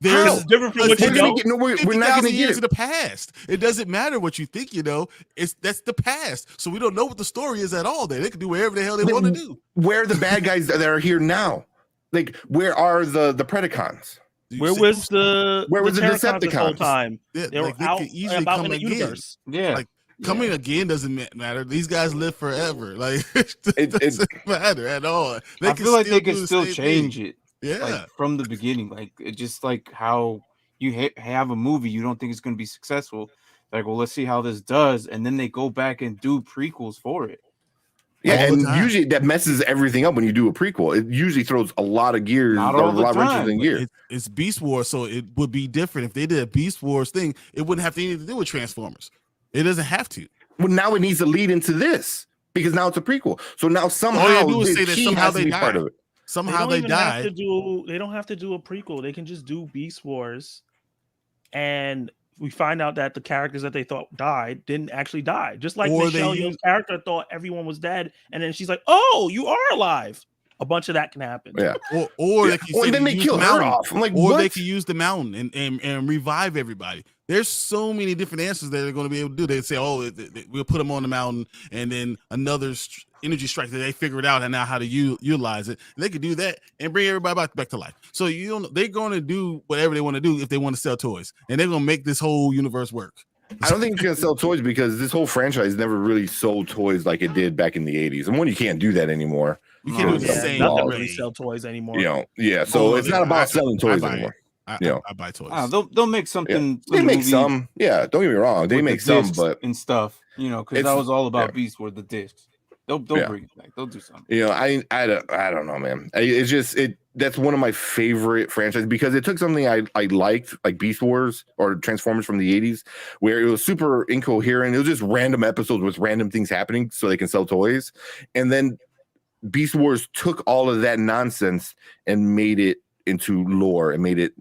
there's It's different from what We're you We're, know. gonna get, no, we're not 50,000 going to get years it. in the past. It doesn't matter what you think, that's the past. So we don't know what the story is at all. They can do whatever the hell they want to do. Where are the bad guys that are here now? Like, where are the Predacons? Where was the Terracons this whole Decepticons? time? Yeah, They were like, they out could easily about come in the again. universe. Yeah. Like, coming again doesn't matter. These guys live forever. Like It- doesn't matter at all. I feel like they can do the still same change thing. it. Yeah. Like from the beginning, like it just like how you have a movie you don't think it's going to be successful, like, well, let's see how this does, and then they go back and do prequels for it. Yeah, All the and time. usually that messes everything up when you do a prequel. It usually throws a lot of gears, Not or all a the lot of wrenches time, in but gears. It's Beast Wars, so it would be different if they did a Beast Wars thing. It wouldn't have anything to do with Transformers. It doesn't have to. Well, now it needs to lead into this because now it's a prequel. So now somehow All you do is say that he somehow has to they be die. part of it. Somehow don't they even have die. to do. They don't have to do a prequel. They can just do Beast Wars, and we find out that the characters that they thought died didn't actually die. Just like Or they Michelle Yeoh's character thought everyone was dead, and then she's like, "Oh, you are alive." A bunch of that can happen. Yeah. Or Yeah. they can Well, say and then to they use kill the her mountain. off. I'm like, Or what? they can use the mountain and revive everybody. There's so many different answers that they're going to be able to do. They say, "Oh, we'll put them on the mountain," and then another energy strike that they figure it out and now how to utilize it. And they could do that and bring everybody back to life. So they're going to do whatever they want to do if they want to sell toys, and they're going to make this whole universe work. I don't think it's gonna sell toys because this whole franchise never really sold toys like it did back in the 80s. And one, you can't do that anymore. You can't do the Yeah, same. Nothing laws. really sell toys anymore. You know, yeah. So Oh, it's not about selling toys buy it. anymore. I Yeah. buy toys. They'll make something. They some make movie some, yeah. Don't get me wrong, they with the make some, discs but and stuff, because that It's- was all about yeah. Beast Wars, the discs. They'll Yeah. bring it back. They'll do something. you know, I don't know, man. It's just that's one of my favorite franchises because it took something I liked, like Beast Wars or Transformers from the 80s, where it was super incoherent. It was just random episodes with random things happening so they can sell toys. And then Beast Wars took all of that nonsense and made it into lore and made it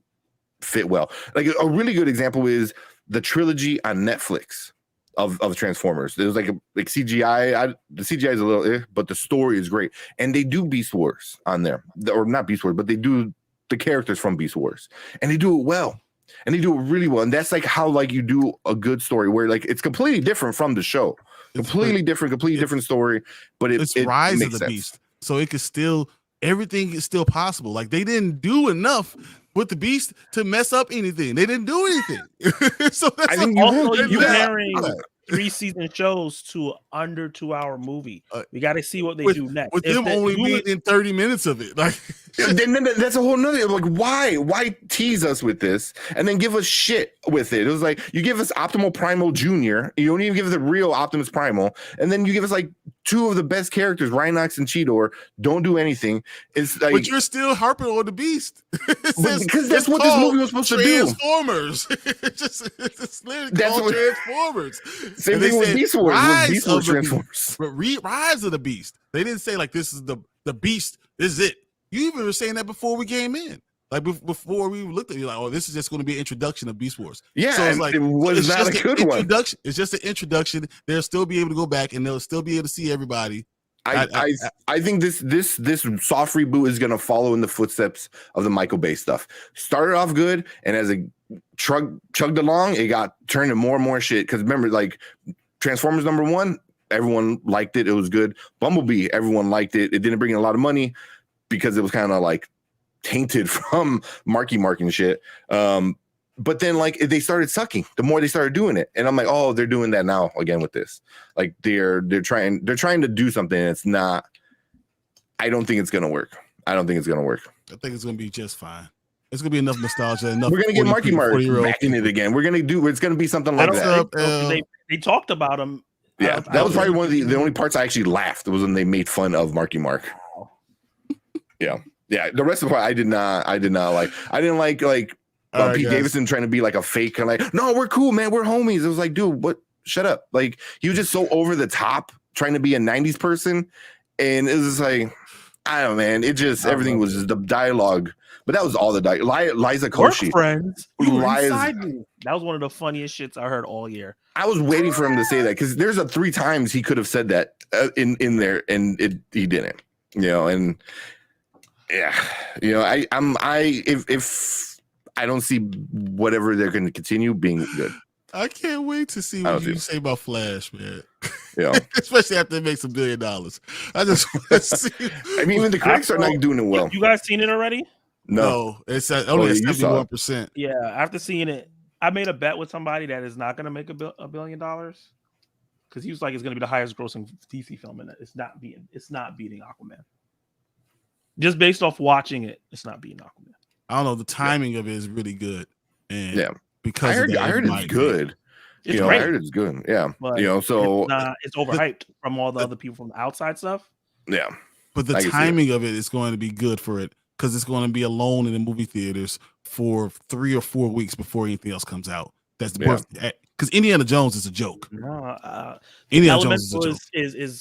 fit well. Like a really good example is the trilogy on Netflix of Transformers. It was like CGI. The CGI is a little, but the story is great. And they do Beast Wars on there, or not Beast Wars, but they do the characters from Beast Wars, and they do it well, and they do it really well. And that's like how like you do a good story where like it's completely different from the show, completely different story, but It's it Rise of makes the sense. Beast, so it could still everything is still possible. Like they didn't do enough with the Beast to mess up anything. They didn't do anything. So that's I think Also, you you yeah. comparing 3-season shows to an under 2-hour movie. We got to see what they with, do next. with If them they- only you- being in 30 minutes of it. Like then that's a whole nother like why tease us with this and then give us shit with it. It was like you give us Optimal Primal Jr., you don't even give us the real Optimus Primal, and then you give us like two of the best characters, Rhinox and Cheetor, don't do anything. It's like but you're still harping on the Beast. because that's what this movie was supposed to do. Transformers. It's literally That's called what- Transformers. Same And they thing with said, Beast Wars. Rise Beast of Wars the Transformers. But Rise of the Beast. They didn't say like this is the Beast. This is it. You even were saying that before we came in. Like before we looked at you, like, oh, this is just going to be an introduction of Beast Wars. Yeah, So it's and like it was it's not just a an good one. introduction. It's just an introduction. They'll still be able to go back and they'll still be able to see everybody. I think this soft reboot is gonna follow in the footsteps of the Michael Bay stuff. Started off good, and as it chugged along, it got turned to more and more shit. Because remember, like Transformers #1, everyone liked it. It was good. Bumblebee, everyone liked it. It didn't bring in a lot of money because it was kind of like tainted from Marky Mark and shit. But then like they started sucking the more they started doing it. And I'm like, oh, they're doing that now again with this. Like they're trying to do something. And it's not, I don't think it's gonna work. I think it's gonna be just fine. It's gonna be enough nostalgia. Enough. We're gonna get 40 Marky Mark 40-year-old back in it again. It's gonna be something I like don't that. think so, 'cause they talked about him. Yeah, that was probably one of the only parts I actually laughed was when they made fun of Marky Mark. Yeah. The rest of the part I did not like. I didn't like All right, Pete guys. Davidson trying to be like a fake kind of like, no, we're cool, man, we're homies. It was like, dude, what? Shut up. Like he was just so over the top trying to be a 90s person, and it was just like, I don't know, man. It just everything was just the dialogue, but that was all the dialogue. Liza Work Koshy. friends. You were Lies- inside me. That was one of the funniest shits I heard all year. I was waiting for him to say that because there's 3 times he could have said that in there, and he didn't. And yeah, if I don't see whatever they're going to continue being good. I can't wait to see what you say about Flash, man. Yeah, especially after it makes $1 billion. I just want to see. I mean, even the critics are not doing it well. You guys seen it already? No, it's only at 71%. Yeah, after seeing it, I made a bet with somebody that is not going to make $1 billion because he was like, it's going to be the highest grossing DC film, and it's not beating Aquaman. Just based off watching it, it's not beating Aquaman. I don't know. The timing of it is really good, and because I heard it's good. It's I great. heard it's good. Yeah, But so it's overhyped from all the other people from the outside stuff. Yeah, but the timing of it is going to be good for it because it's going to be alone in the movie theaters for 3 or 4 weeks before anything else comes out. That's the because Indiana Jones is a joke. No, Indiana Jones is a joke.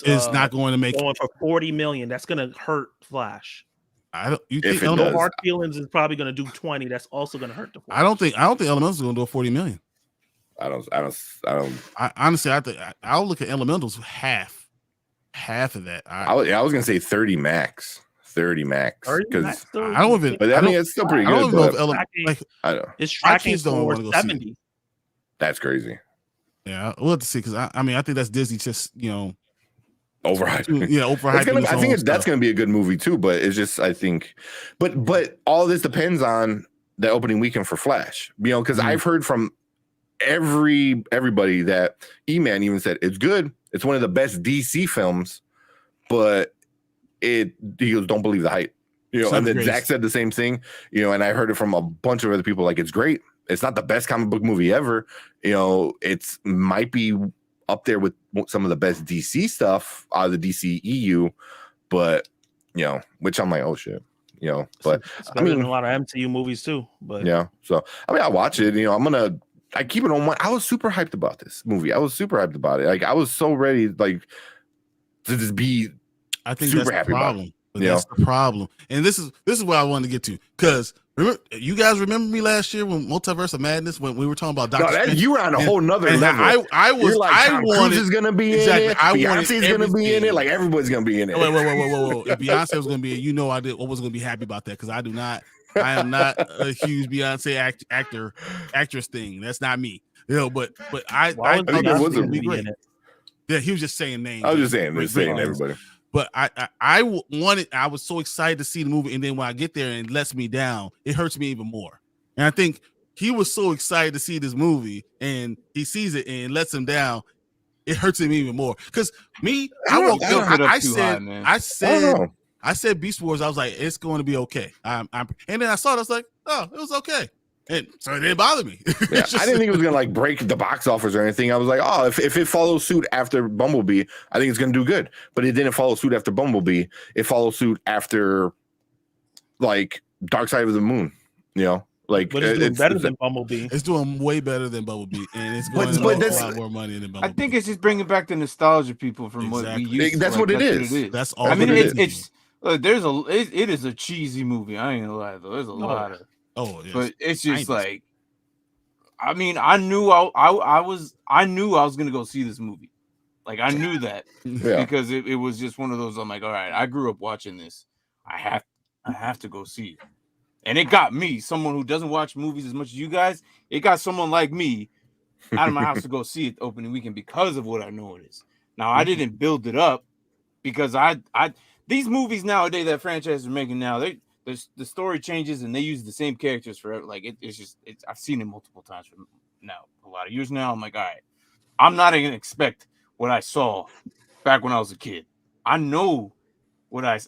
Is not going to make going for $40 million. That's going to hurt Flash. I don't. You If think it does. Hard Feelings is probably going to do 20. That's also going to hurt the Flash. I don't think Elementals is going to do a $40 million. I don't. Honestly, I'll look at Elementals half of that. I was gonna say 30 max. 30 max. 30 Because max still- I don't even. but I mean it's still pretty I don't good. even know But if like I don't know. It's My tracking kids don't for wanna go see it. 70. That's crazy. yeah, we'll have to see because I mean I think that's Disney just Overhyped. overhyping. I think that's gonna be a good movie too, but it's just I think but all this depends on the opening weekend for Flash. Because I've heard from everybody that E-Man even said it's good. It's one of the best DC films, but he goes, don't believe the hype. And then Zach said the same thing, and I heard it from a bunch of other people, like it's great. It's not the best comic book movie ever. It's might be up there with some of the best DC stuff out of the DC EU, but which I'm like, oh shit. But It's better than a lot of MCU movies too. But yeah, so I mean, I watch it. I keep it on my. I was super hyped about this movie. I was super hyped about it. Like I was so ready, like to just be. I think super that's happy the about problem. But that's the problem, and this is what I wanted to get to because you guys remember me last year when Multiverse of Madness when we were talking about Doctor Strange? You were on a whole nother level. I was like, I Tom wanted Cruise is gonna be in it. Beyonce's gonna be in it. Like everybody's gonna be in it. Whoa. If Beyonce was gonna be, I wasn't gonna be happy about that because I am not a huge Beyonce actress thing. That's not me. But I think thought this was a- gonna be great. Yeah, he was just saying names. I was just saying everybody. But I was so excited to see the movie, and then when I get there and it lets me down, it hurts me even more. And I think he was so excited to see this movie, and he sees it and it lets him down. It hurts him even more because me, I said Beast Wars. I was like, it's going to be okay. And then I saw it. I was like, oh, it was okay. And so it didn't bother me. Yeah, I didn't think it was gonna like break the box office or anything. I was like, oh, if it follows suit after Bumblebee, I think it's gonna do good. But it didn't follow suit after Bumblebee. It followed suit after like Dark Side of the Moon. But it's doing better than Bumblebee. It's doing way better than Bumblebee, and it's going to make a lot more money than Bumblebee. I think it's just bringing back the nostalgia people from what we used to. That's what it is. That's all. I mean, it it's look, it is a cheesy movie. I ain't gonna lie though. There's a lot of. Oh, yes. But it's just like, I mean, I knew I was gonna go see this movie, like I knew that because it was just one of those. I'm like, all right, I grew up watching this. I have to go see it, and it got me, someone who doesn't watch movies as much as you guys. It got someone like me out of my house to go see it opening weekend because of what I know it is. Now I didn't build it up because I these movies nowadays that franchises are making now the story changes and they use the same characters forever. Like it's I've seen it multiple times from now a lot of years now. I'm like, all right, I'm not gonna expect what I saw back when I was a kid. I know what I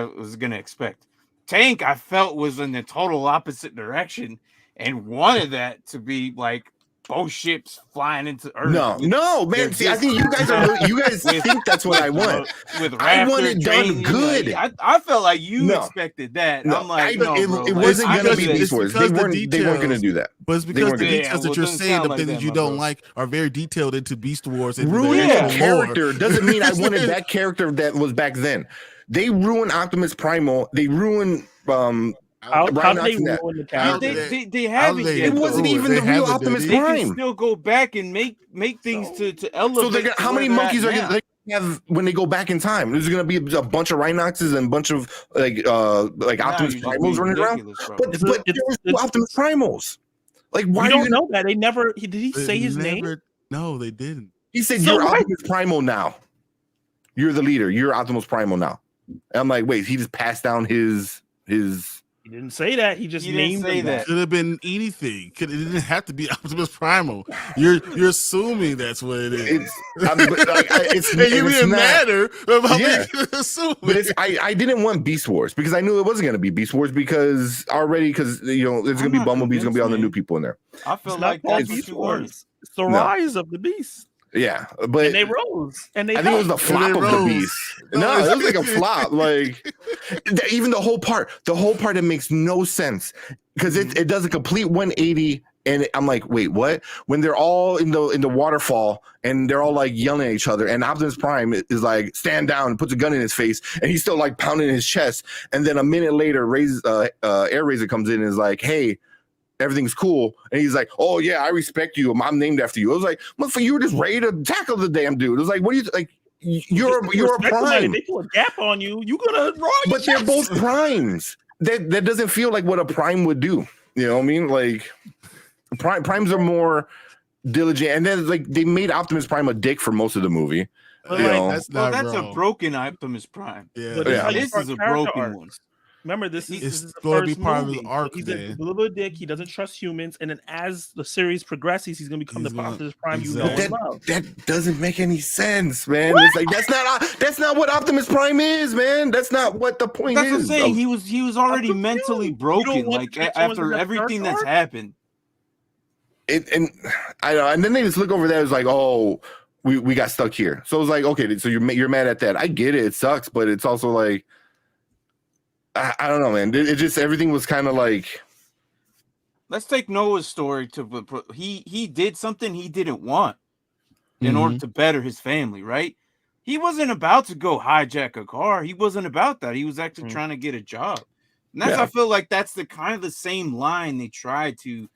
was gonna expect. Tank I felt was in the total opposite direction and wanted that to be like both ships flying into Earth. No, man. they're See, I think just- you guys think that's what I want. With I want Raptor it done training, good. like, I felt like you No. expected that. No, I'm like, it bro, wasn't like, gonna I be could've- Beast Wars. They because the weren't going to details- do that. But it's They because weren't the gonna- details Yeah, that well, you're it doesn't saying, sound the like things that, that you my don't bro. like, are very detailed into Beast Wars. And Ruining the the actual lore. character doesn't mean I wanted that character that was back then. They ruined Optimus Primal. They ruined How Ryan did they Johnson that. ruin the How character? did They How haven't they yet. It wasn't do it? even They the real haven't, Optimus did They they? Prime. can still go back and make things to elevate. So they're to how many where they're monkeys at are now. they have when they go back in time? There's going to be a bunch of Rhinoxes and a bunch of like Now Optimus you're just Primals being running around. ridiculous, bro. But It's a- but it's- there was it's- Optimus Primals. Like why? We are you don't gonna- know that. They never. Did he They say his name? never- No, they didn't. He said So you're what? Optimus Primal now. You're the leader. You're Optimus Primal now. And I'm like, wait, he just passed down his. He didn't say that. He just He didn't named say him that. Could have been anything. It didn't have to be Optimus Primal. You're assuming that's what it is. It's it's, and you and it's didn't not. matter about Yeah. me assuming. But it's, I didn't want Beast Wars because I knew it wasn't going to be Beast Wars because there's going to I'm be not Bumblebee's going to be all the convinced, new man. people in there. I It's feel not like called that's what Beast you wanted. Wars. It's the rise of the beast. Yeah, but And they rose. And they I think it was the fell. flop they of the rose. beast. No, it was like a flop. Like even the whole part that makes no sense because it does a complete 180. And I'm like, wait, what? When they're all in the waterfall and they're all like yelling at each other, and Optimus Prime is like, stand down, and puts a gun in his face, and he's still like pounding his chest. And then a minute later, Air Razor comes in and is like, hey, everything's cool. And he's like, oh yeah, I respect you. I'm named after you. I was like, motherfucker, you were just ready to tackle the damn dude. It was like, what do you like? You're a Respect somebody, prime, They pull a gap on you. You gonna run. but they're both primes. That doesn't feel like what a prime would do. You know what I mean? Like primes are more diligent, and then like they made Optimus Prime a dick for most of the movie. But, You like, know? That's Well, not that's wrong. a broken Optimus Prime. Yeah, But Yeah. This is a broken one. Remember, this It's is the gonna be first part of his movie. arc, He's man. a little dick. He doesn't trust humans, and then as the series progresses, he's gonna become He's the gonna- Optimus Prime you know exactly. and love. That doesn't make any sense, man. It's like that's not what Optimus Prime is, man. That's not what the point That's is. what I'm saying. He was already confused. mentally You don't broken, want like to take someone to after that everything dark that's arc? happened. And I know, and then they just look over there. It's like, oh, we got stuck here. So it's like, okay, so you're mad at that. I get it. It sucks, but it's also like, I don't know, man. It just everything was kind of like, Let's take Noah's story he did something he didn't want in order to better his family, right? He wasn't about to go hijack a car. He wasn't about that. He was actually trying to get a job. And that's Yeah. I feel like that's the kind of the same line they tried to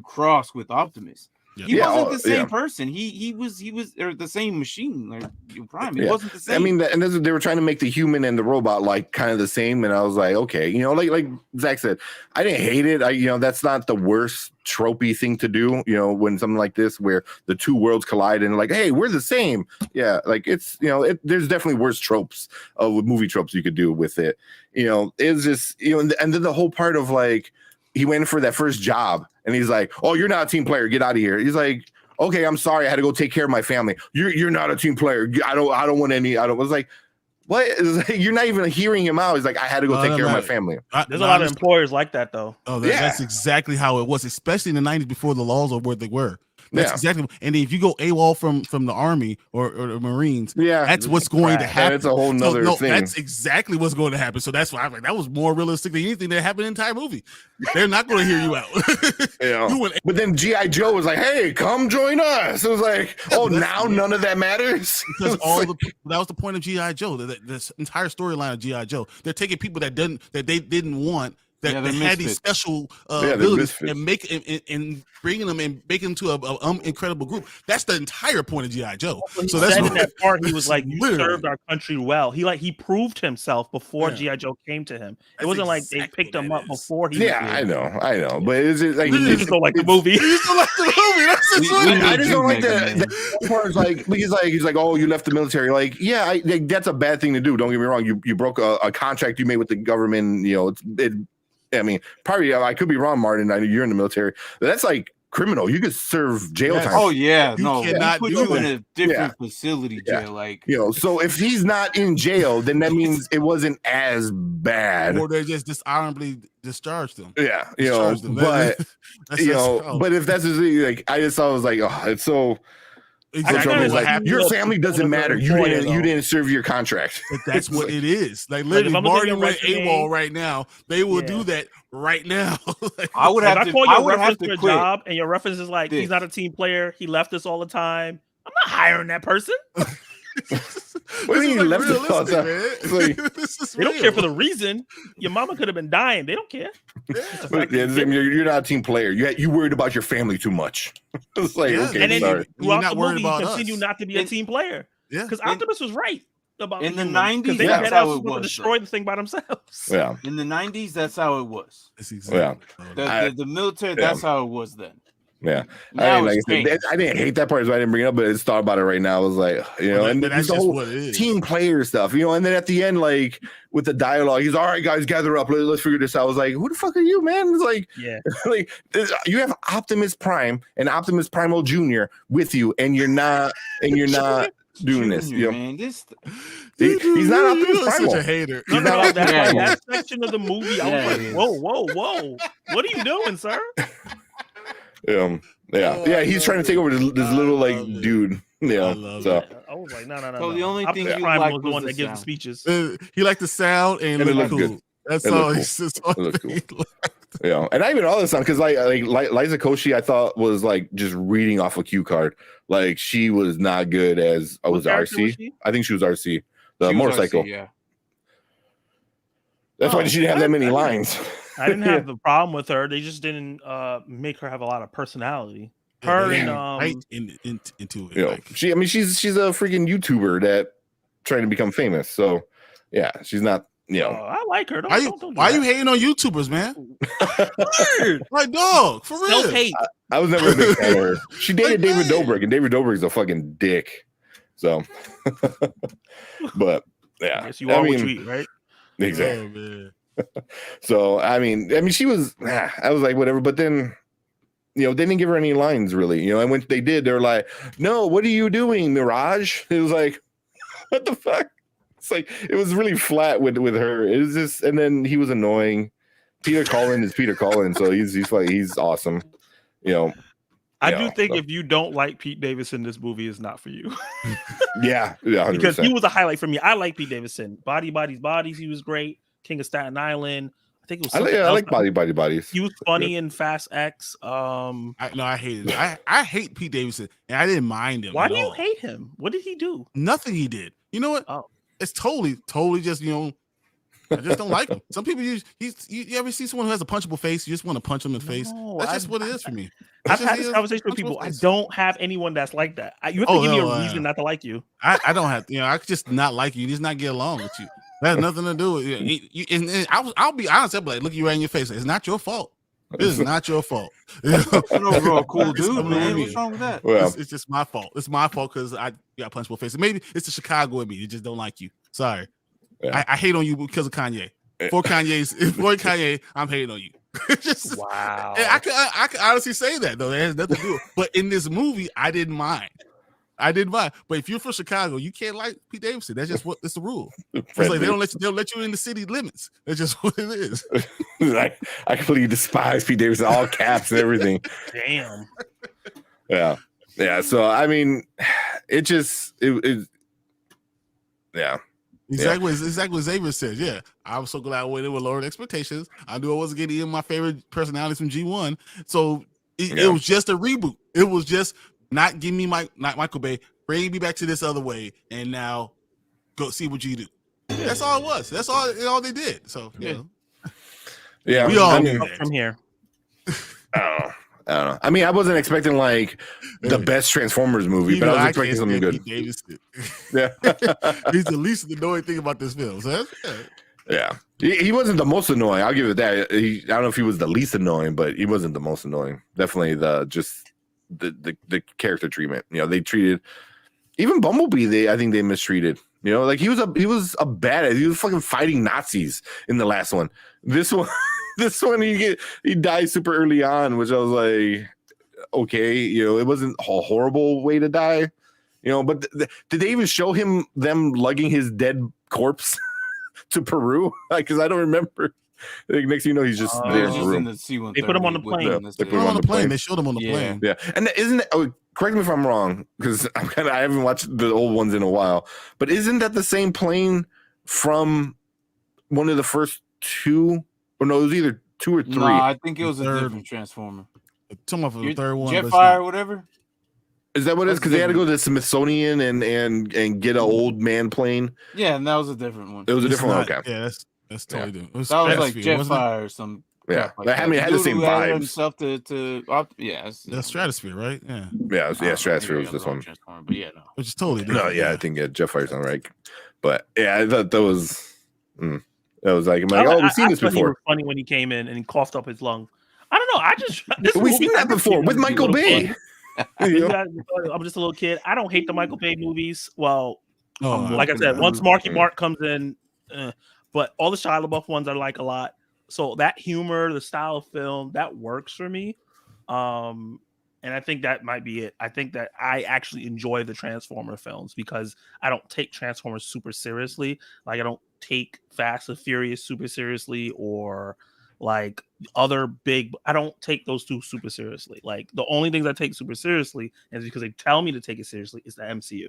cross with Optimus. Yeah. He Yeah, wasn't oh, the same yeah. person. He was or the same machine, like Prime. He Yeah. wasn't the same. I mean, they were trying to make the human and the robot like kind of the same, and I was like, okay, like Zach said, I didn't hate it. That's not the worst tropey thing to do. When something like this where the two worlds collide and like, hey, we're the same. Yeah, like it's there's definitely worse tropes with movie tropes you could do with it. It's just and then the whole part of like he went for that first job and he's like, oh, you're not a team player, get out of here. He's like, okay, I'm sorry, I had to go take care of my family. You're not a team player. I don't want any. I was like, what? It's like, you're not even hearing him out. He's like, I had to go take care of my family. There's a lot of employers like that, though. Oh, Yeah. that's exactly how it was, especially in the 90s before the laws are where they were. That's Yeah. exactly. And if you go AWOL from the Army or the Marines, Yeah, that's what's going to Right. happen. That's a whole nother thing. That's exactly what's going to happen. So that's why I'm like, that was more realistic than anything that happened in the entire movie. They're not going to hear you out. You went- But then G.I. Joe was like, hey, come join us. It was like, oh, that's- now none of that matters. because that was the point of G.I. Joe. This entire storyline of G.I. Joe. They're taking people that they didn't want. Yeah, That they're had these misfits. special they're abilities misfits. and bringing them and making them to a incredible group. That's the entire point of G.I. Joe. He So that's said what- in that part, he was like, "You Literally. served our country well." He proved himself before Yeah. GI Joe came to him. It That's wasn't like they exactly picked what him that up is. before he. Yeah, was I know. But it's just like, You just don't like the movie. You just don't like the movie. That's just We what need I just you, don't like Mega Man. the part is like he's like, oh, you left the military. Like, yeah, that's a bad thing to do. Don't get me wrong. You broke a contract you made with the government. I mean, probably I could be wrong, Martin. I know you're in the military. But that's like criminal. You could serve jail Yes. time. Oh yeah, You no, cannot we put do you in that. a different facility jail. Like You know, so if he's not in jail, then that means it wasn't as bad. Or they just dishonorably discharged them. Yeah, you know, Discharged them. but That's- you know, oh, but if that's his, like, I just thought it was like, oh, it's so. exactly I what kinda like, happened. your look family doesn't for the matter. You employer, didn't. You though. didn't serve your contract. But that's what it is. Like if literally, I'm looking Marty at went resume- AWOL right now. They will Yeah. do that right now. Like, I would If have I to. call I your would have reference to for a quit. job and your reference is like, This. he's not a team player, he left us all the time, I'm not hiring that person. What do you mean left us all the time? realistic, It's man. like- This is They don't care for real. the reason. Your mama could have been dying. They don't care. It's the But, fact yeah, that you you're not a team player. You worried about your family too much. It's like, Yeah, okay, and then sorry. You're throughout not the worried movie, he about continued us. not to be a In- team player. Yeah. Because In- Optimus was right about in the humans, 90s, 'cause they that's dead how ass it was going to was, destroy though. the thing by themselves. Yeah, In the 90s, that's how it was. That's exactly. The military, that's how it was then. yeah. Now I mean, like it's I said, changed. I didn't hate that part, so I didn't bring it up. But I just thought about it right now. I was like, you know, and But that's the just whole what it is. team player stuff, you know. And then at the end, like with the dialogue, he's all right, guys, gather up. Let's figure this out. I was like, who the fuck are you, man? It's like, Yeah. like you have Optimus Prime and Optimus Primal Jr. with you, and you're not doing this. Junior, You know, man, this he's not Optimus You're such Primal. a hater. No, no, no. That's Yeah, why yeah. that section of the movie, I Yeah, was it like, is. whoa. What are you doing, sir? Yeah, Oh, yeah. I He's love trying to take it. over this I little like love it. dude. I Yeah, love so it. I was like, no. So the only thing Optimus you Prime liked was the was one the that gives the sound. speeches. He liked the sound and And it it looked looked cool. good. That's It all. looked He's just all looked he liked. yeah, and I even all this on because like Liza Koshy, I thought was like just reading off a cue card. Like she was not good as I was character was RC. she? I think she was RC, the She was motorcycle. RC, yeah. That's why Oh, she didn't have that many I didn't- lines. I didn't have the problem with her. They just didn't make her have a lot of personality. Her Yeah, and right into it. You know, Like, she's a freaking YouTuber that trying to become famous. So yeah, she's not. You know, I like her. Don't, why you don't do why you that. hating on YouTubers, man? Word. Like dog, for real. Self-hate. I was never a big fan of her. She dated Like, David man. Dobrik, and David Dobrik's a fucking dick. So, but yeah, Yes, you are what you eat, right? exactly. Oh, man. So I mean, she was. I was like, whatever. But then, you know, they didn't give her any lines really. You know, and when they did, they're like, "No, what are you doing, Mirage?" It was like, what the fuck? It's like it was really flat with her. It was just, and then he was annoying. Peter Cullen is Peter Cullen, so he's awesome. You know, I Yeah, do think so- if you don't like Pete Davidson, this movie is not for you. yeah, 100%. Because he was a highlight for me. I like Pete Davidson. Bodies. He was great. King of Staten Island. I think it was. I something like else. bodies. He was funny in Fast X. I hated it. I hate Pete Davidson, and I didn't mind him. Why at do you all. hate him? What did he do? Nothing he did. You know what? Oh. It's totally just, you know, I just don't like him. Some people you ever see someone who has a punchable face, you just want to punch them in the face. No, That's just I've- what it is for me. I've It's just- had this he has conversation with punchable people. I face. don't have anyone that's like that. You have to Oh, give me no, a reason not to like you. I don't have, you know, I could just not like you, just not get along with you. That has nothing to do with you. And I'll be honest, I'll be like, look you right in your face. It's not your fault. This is not your fault. You're an overall cool It's dude, something man. with What's me. wrong with that? Well, It's just my fault. It's my fault because I got punchable face. Maybe it's the Chicago in me. You just don't like you. Sorry. Yeah. I hate on you because of Kanye. For Kanye, I'm hating on you. Just, Wow. and I can honestly say that though. It has nothing to do. But in this movie, I didn't mind. But if you're from Chicago, you can't like Pete Davidson. That's just it's the rule. It's like they don't let you in the city limits. That's just what it is. I completely despise Pete Davidson, all caps and everything. Damn. Yeah. So I mean, it yeah. Exactly what Xavier said. Yeah, I was so glad I went in with lowered expectations. I knew I wasn't getting in my favorite personalities from G1, so it was just a reboot. It was just not give me not Michael Bay, bring me back to this other way, and now go see what you do. That's all it was. That's all they did. So Yeah. Yeah. We all I knew mean, From here. I don't know. I mean, I wasn't expecting like the best Transformers movie, but I was expecting something good. Pete Davidson. Yeah. He's the least annoying thing about this film. So that's good. Yeah. He wasn't the most annoying. I'll give it that. I don't know if he was the least annoying, but he wasn't the most annoying. Definitely the character treatment. You know, they treated even Bumblebee. I think they mistreated. You know, like he was a badass. He was fucking fighting Nazis in the last one. This one, he died super early on, which I was like, okay. You know, it wasn't a horrible way to die. You know, but did they even show them lugging his dead corpse to Peru? Like, because I don't remember. Like, next thing you know, he's just He there was in just Peru. in the C-130. They put him on the plane. Yeah, They put him on the plane. They showed him on the plane. Yeah, and isn't that? Oh, correct me if I'm wrong, because I haven't watched the old ones in a while. But isn't that the same plane from one of the first two? Or no, it was either 2 or 3. No, I think it was a Third. different Transformer. Talking about the third one. but it's Jetfire not. or whatever. Is that what it is? That's Because they had to go different. to the Smithsonian and get an old man plane. Yeah, and that was a different one. It was a It's different one. not- Okay. Yeah, that's totally different. It That was like Stratosphere, wasn't it? Jetfire or some. Yeah, crap like I mean, it had the Dude same who added vibes. himself yeah, That's Stratosphere, right? Yeah, Yeah, I don't know, Stratosphere maybe was I'm this wrong, one. Transformer, but yeah, no. which is totally No, different. yeah, I think Jetfire's on right. But yeah, I thought that was that was like, I'm like, I we've seen this thought he before. was funny when he came in and he coughed up his lung. I don't know. I just this We've movie, seen that before with Michael Bay. You know? I'm just a little kid. I don't hate the Michael Bay movies. Well, Oh, like I said, once Marky Mark comes in, but all the Shia LaBeouf ones I like a lot. So that humor, the style of film, that works for me. And I think that might be it. I think that I actually enjoy the Transformer films because I don't take Transformers super seriously. Like I don't take Fast and Furious super seriously or like other big. I don't take those two super seriously. Like the only things I take super seriously is because they tell me to take it seriously is the MCU.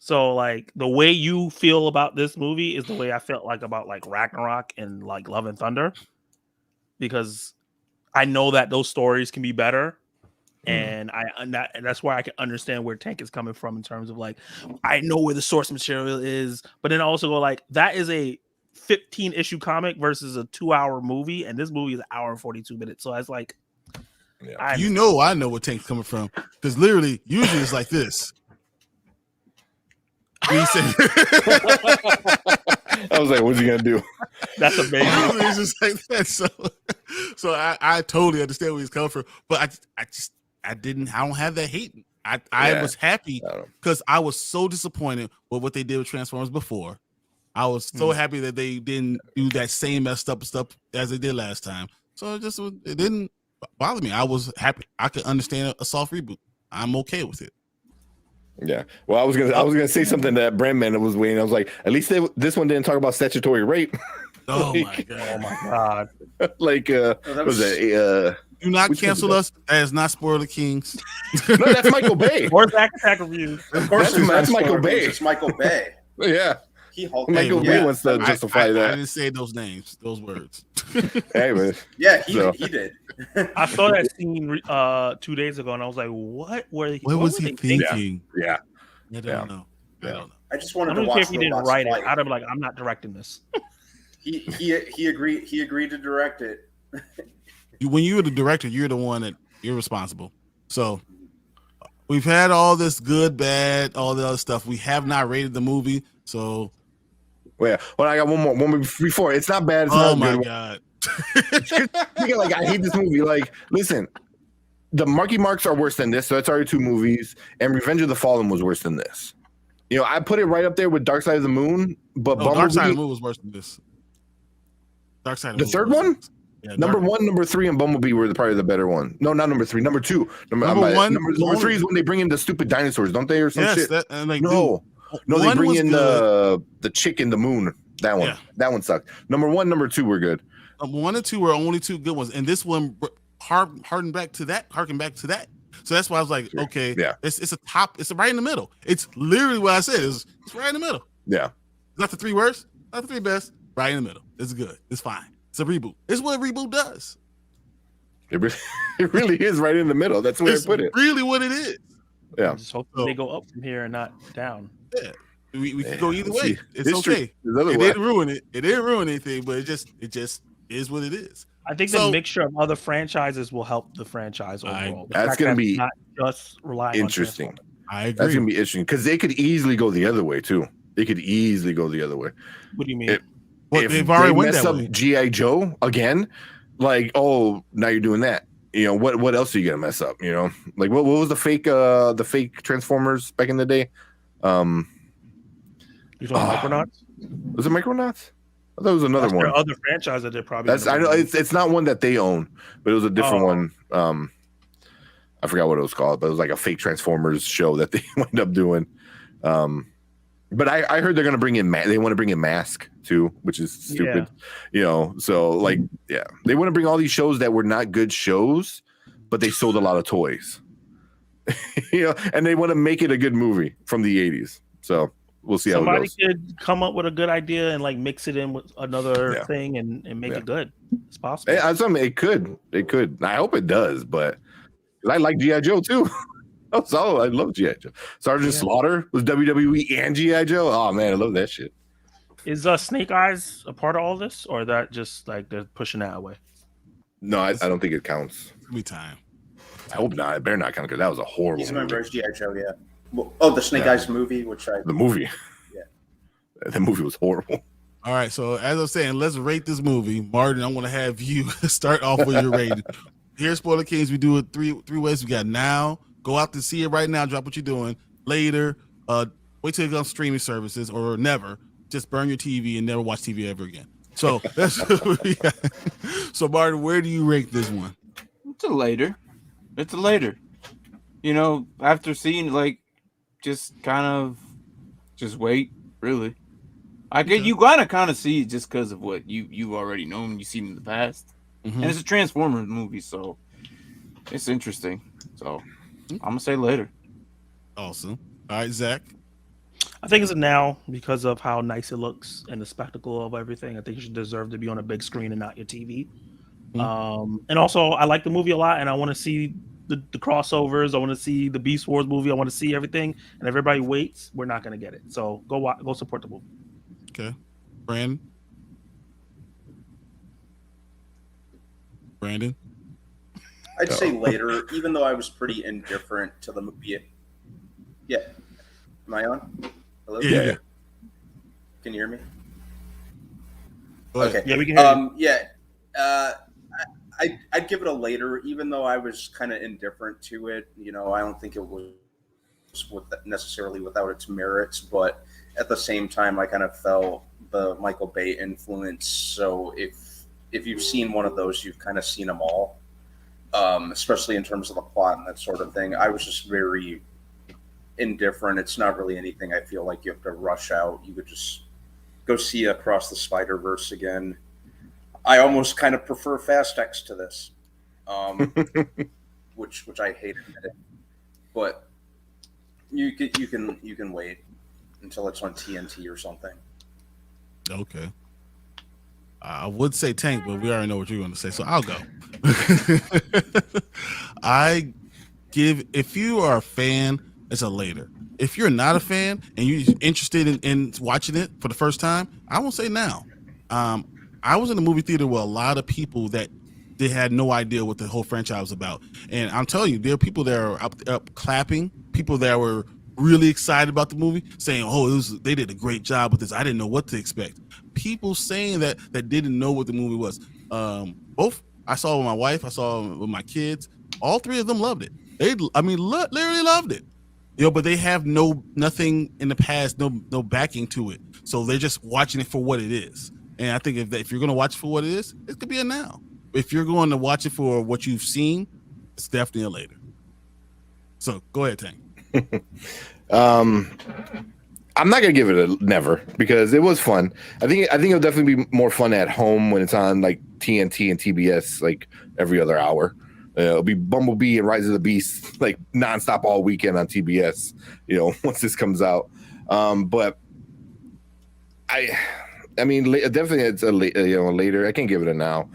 So like the way you feel about this movie is the way I felt like about like Ragnarok and like Love and Thunder, because I know that those stories can be better, and that's why I can understand where Tank is coming from in terms of like I know where the source material is, but then also go like that is a 15 issue comic versus a 2-hour movie, and this movie is 1 hour and 42 minutes. So I was like, Yeah. You know, I know where Tank's coming from because literally, usually it's like this. He said, I was like, what's he gonna do? that's amazing. usually it's just like that. So I totally understand where he's coming from, but I don't have that hate. I Yeah. was happy I don't know. because I was so disappointed with what they did with Transformers before. I was so happy that they didn't do that same messed up stuff as they did last time. So it didn't bother me. I was happy. I could understand a soft reboot. I'm okay with it. Yeah. Well, I was gonna say something that Brandman was waiting. I was like, at least this one didn't talk about statutory rape. Oh my Like- god! Oh my god. Like that was was- it Do not Which cancel one's us. That is not Spoiler Kings. no, that's Michael Bay. Where's Attack Reviews? Of course, That's Michael Bay. It's Michael Bay. Yeah. He hulked. Michael Bay wants to justify I that. didn't say those names, those words. Hey, man. Yeah, So- he did. I saw that scene 2 days ago, and I was like, "What were they? What was were he they thinking?" thinking? Yeah. I don't Yeah. know. I Yeah. don't know. I just I wanted don't to even care watch if he didn't Robots write it. Flight. I'd be like, "I'm not directing this." He agreed. He agreed to direct it. When you're the director, you're the one that you're responsible. So we've had all this good, bad, all the other stuff. We have not rated the movie. So Well, yeah. Well, I got one more before. It's not bad. It's oh not my good. god. Like I hate this movie. Like, listen, the Marky Marks are worse than this. So that's already 2 movies, and Revenge of the Fallen was worse than this. You know, I put it right up there with Dark Side of the Moon, but No, Dark Side of Bumblebee, the Moon was worse than this. Dark Side of the Moon third was worse one, than this. Yeah, number Dark- 1, number 3, and Bumblebee were probably the better one. No, not number 3, number 2. Number I'm like, one- number 3 is when they bring in the stupid dinosaurs, don't they, or some Yes, shit? that and like No, dude, no, they one bring was in good. the chick in the moon. That one, Yeah. that one sucked. Number 1, number 2 were good. 1 and 2 were only 2 good ones, and this one harkened back to that. So that's why I was like, okay, Yeah. it's a top. It's right in the middle. It's literally what I said. It's right in the middle. Yeah, Not the 3 worst, not the 3 best. Right in the middle. It's good. It's fine. It's a reboot. It's what a reboot does. it really is right in the middle. That's where I It's put it. really what it is. Yeah. Just hope they go up from here and not down. Yeah. We could go either let's way. see. It's History okay. is otherwise. It didn't ruin it. It didn't ruin anything, but it just is what it is. I think So- the mixture of other franchises will help the franchise overall. The That's fact gonna that be it's not just relying on interesting. Transformers. I agree. That's gonna be interesting because they could easily go the other way too. They could easily go the other way. What do you mean? It- Well, if they've already they went mess that up way. GI Joe again, like, oh, now you're doing that. You know what else are you gonna mess up? You know, like what was the fake Transformers back in the day? You talking Micronauts? Was it Micronauts? I thought it was another That's one. their other franchise that they're probably. That's gonna I know bring. it's not one that they own, but it was a different Oh. one. I forgot what it was called, but it was like a fake Transformers show that they wound up doing. But I heard they're gonna bring in they want to bring in Mask too, which is stupid. So like they want to bring all these shows that were not good shows, but they sold a lot of toys. And they want to make it a good movie from the 80s. So we'll see how it Somebody goes. could come up with a good idea and like mix it in with another thing and make it good. It's possible. It could. I hope it does, but I like G.I. Joe too. I love G.I. Joe. Sergeant Slaughter was WWE and G.I. Joe. Oh man, I love that shit. Is Snake Eyes a part of all this, or is that just like they're pushing that away? No, I don't think it counts. It'll be time. I hope not. It better not count because that was a horrible He's movie. remembers G.I. Joe, yeah. Well, the Snake Eyes movie, The movie. Yeah. The movie was horrible. All right, so as I was saying, let's rate this movie. Martin, I want to have you start off with your rating. Here, Spoiler Kings, we do it three ways. We got now. Go out to see it right now. Drop what you're doing. Later, wait till it goes on streaming services, or never. Just burn your TV and never watch TV ever again. So that's what we got. So Martin, where do you rank this one? It's a later. After seeing just wait. Really, I get you gotta kind of see it just because of what you already know and you seen in the past, and it's a Transformers movie, so it's interesting. So I'm gonna say later. Awesome. All right, Zach. I think it's a now because of how nice it looks and the spectacle of everything. I think you should deserve to be on a big screen and not your TV. And also, I like the movie a lot, and I want to see the crossovers. I want to see the Beast Wars movie. I want to see everything. And if everybody waits, we're not going to get it. So go support the movie. Okay, Brandon. I'd say later, even though I was pretty indifferent to the movie. Yeah. Am I on? Hello? Yeah. Can you hear me? Go ahead. Okay. Yeah, we can hear you. I'd give it a later, even though I was kind of indifferent to it. I don't think it was necessarily without its merits, but at the same time, I kind of felt the Michael Bay influence. So if you've seen one of those, you've kind of seen them all, especially in terms of the plot and that sort of thing. I was just very indifferent. It's not really anything I feel like you have to rush out. You could just go see Across the Spider-Verse again. I almost kind of prefer Fast X to this, which I hate admitting, but you can wait until it's on TNT or something. Okay. I would say Tank, but we already know what you're going to say, so I'll go. If you are a fan, it's a later. If you're not a fan and you're interested in watching it for the first time, I won't say now. I was in the movie theater with a lot of people that they had no idea what the whole franchise was about. And I'm telling you, there are people that are up clapping, people that were really excited about the movie, saying, they did a great job with this. I didn't know what to expect. People saying that didn't know what the movie was. Both I saw with my wife, I saw with my kids. All three of them loved it. Literally loved it. But they have nothing in the past, no backing to it. So they're just watching it for what it is. And I think if you're going to watch it for what it is, it could be a now. If you're going to watch it for what you've seen, it's definitely a later. So go ahead, Tank. I'm not gonna give it a never because it was fun. I think it'll definitely be more fun at home when it's on like TNT and TBS like every other hour. It'll be Bumblebee and Rise of the Beast like nonstop all weekend on TBS. Once this comes out, but I mean, definitely it's a later. I can't give it a now.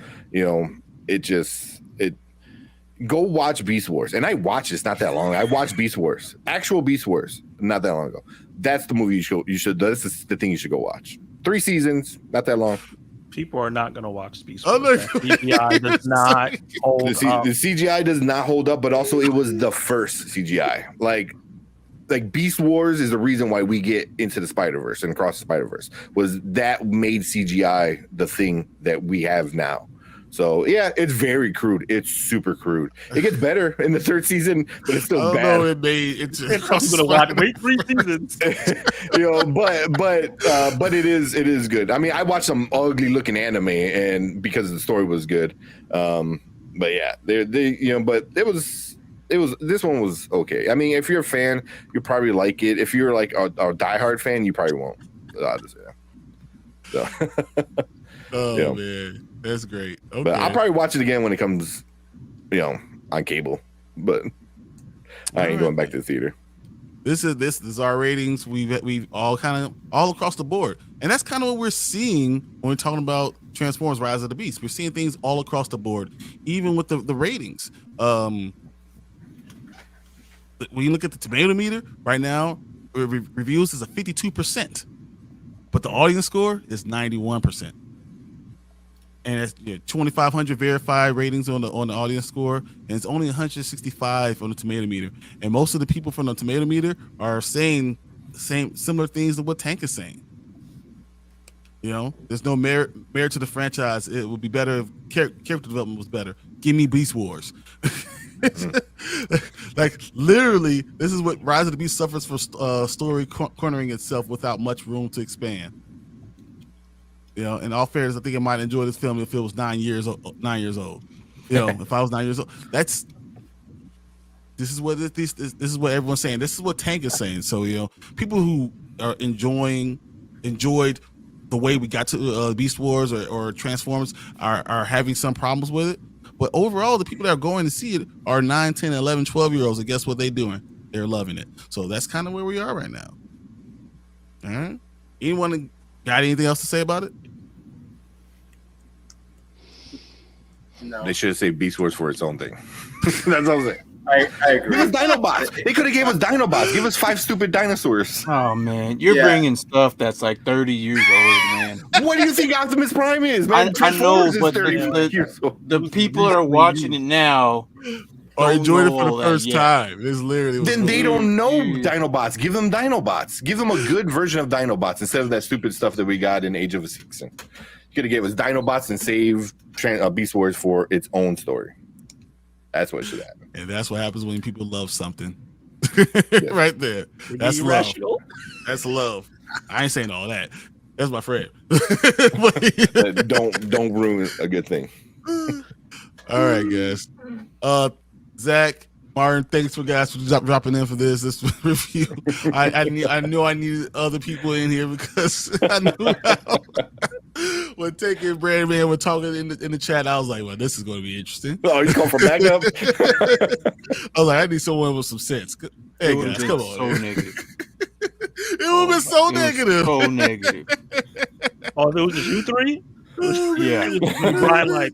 Go watch Beast Wars, and I watched this not that long ago. I watched Beast Wars, actual Beast Wars, not that long ago. That's the movie you should. This is the thing you should go watch. 3 seasons, not that long. People are not going to watch Beast Wars. CGI does not hold up. The CGI does not hold up, but also it was the first CGI. Like Beast Wars is the reason why we get into the Spider-Verse and Across the Spider-Verse was that made CGI the thing that we have now. So yeah, it's very crude. It's super crude. It gets better in the 3rd season, but it's still bad. It's gonna watch. Wait 3 seasons. But it is good. I mean, I watched some ugly looking anime, and because the story was good. But yeah, but it This one was okay. I mean, if you're a fan, you probably like it. If you're like a diehard fan, you probably won't. So, Oh man, that's great. Okay. but I'll probably watch it again when it comes, on cable. But I ain't going back to the theater. This is our ratings. We've all kind of all across the board, and that's kind of what we're seeing when we're talking about Transformers: Rise of the Beast. We're seeing things all across the board, even with the ratings. When you look at the tomato meter right now, reviews is a 52%, but the audience score is 91%. And it's 2,500 verified ratings on the audience score, and it's only 165 on the tomato meter. And most of the people from the tomato meter are saying similar things to what Tank is saying. There's no merit to the franchise. It would be better if character development was better. Give me Beast Wars. Like literally, this is what Rise of the Beast suffers for story cornering itself without much room to expand. In all fairness, I think I might enjoy this film if it was 9 years old. If I was 9 years old, this is what this is what everyone's saying. This is what Tank is saying. So people who are enjoyed the way we got to Beast Wars or Transformers are having some problems with it. But overall, the people that are going to see it are 9, 10, 11, 12-year-olds. And guess what they're doing? They're loving it. So that's kind of where we are right now. All right. Anyone got anything else to say about it? No, They should have saved Beast Wars for its own thing. That's what I'm saying. I agree. Give us Dinobots. They could have gave us Dinobots. Give us 5 stupid dinosaurs. Oh man, you're Yeah. bringing stuff that's like 30 years old, man. What do you think Optimus Prime is, man? I know, Transformers is but 30 years old. the people that are watching it now Or don't enjoyed it know for all the that first yet. time. It's literally Then they don't know Dude. Dinobots. Give them Dinobots. Give them a good version of Dinobots instead of that stupid stuff that we got in Age of Extinction. You could have gave us Dinobots and save Beast Wars for its own story. That's what should happen. And that's what happens when people love something. Right there. That's love. Irrational. That's love. I ain't saying all that. That's my friend. Don't ruin a good thing. All right, guys. Zach, Martin, thanks for dropping in for this review. I knew I needed other people in here because I knew how when Tank and Brandman were talking in the chat, I was like, well, this is going to be interesting. Oh, you come for backup? I was like, I need someone with some sense. Hey, It would've guys, been come on. so man. negative. It would have been so It was negative. So negative. Oh, there was just you three? Yeah. Brian, like,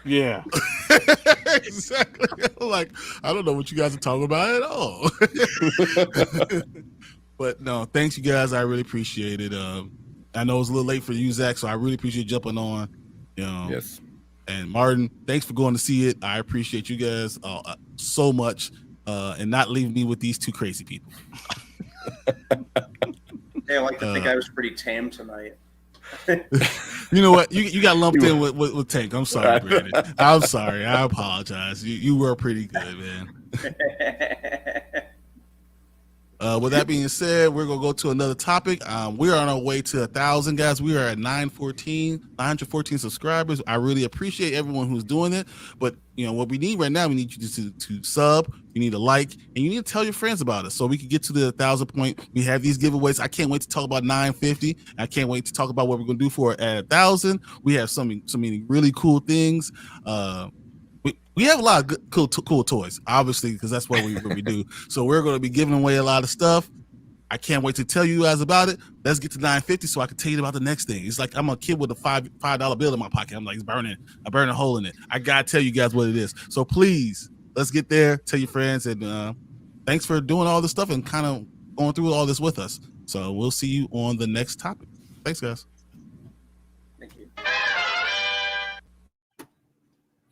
Yeah. Exactly. I'm like, I don't know what you guys are talking about at all. But no, thanks you guys. I really appreciate it. I know it's a little late for you, Zach, so I really appreciate you jumping on. Yes. And Martin, thanks for going to see it. I appreciate you guys so much, and not leaving me with these two crazy people. Hey, I like to think I was pretty tame tonight. You know what? You got lumped in with Tank. I'm sorry, Brandon. I'm sorry. I apologize. You were pretty good, man. With that being said, we're gonna go to another topic. We are on our way to 1,000, guys. We are at 914 subscribers. I really appreciate everyone who's doing it. But what we need right now, we need you to sub. You need to like, and you need to tell your friends about us so we can get to the 1,000 point. We have these giveaways. I can't wait to talk about 950. I can't wait to talk about what we're gonna do for it at 1,000. We have so many really cool things. We have a lot of good, cool toys, obviously, because that's what we do. So we're going to be giving away a lot of stuff. I can't wait to tell you guys about it. Let's get to 950 so I can tell you about the next thing. It's like I'm a kid with a $5 bill in my pocket. I'm like, it's burning. I burn a hole in it. I got to tell you guys what it is. So please, let's get there. Tell your friends. And thanks for doing all this stuff and kind of going through all this with us. So we'll see you on the next topic. Thanks, guys. Thank you.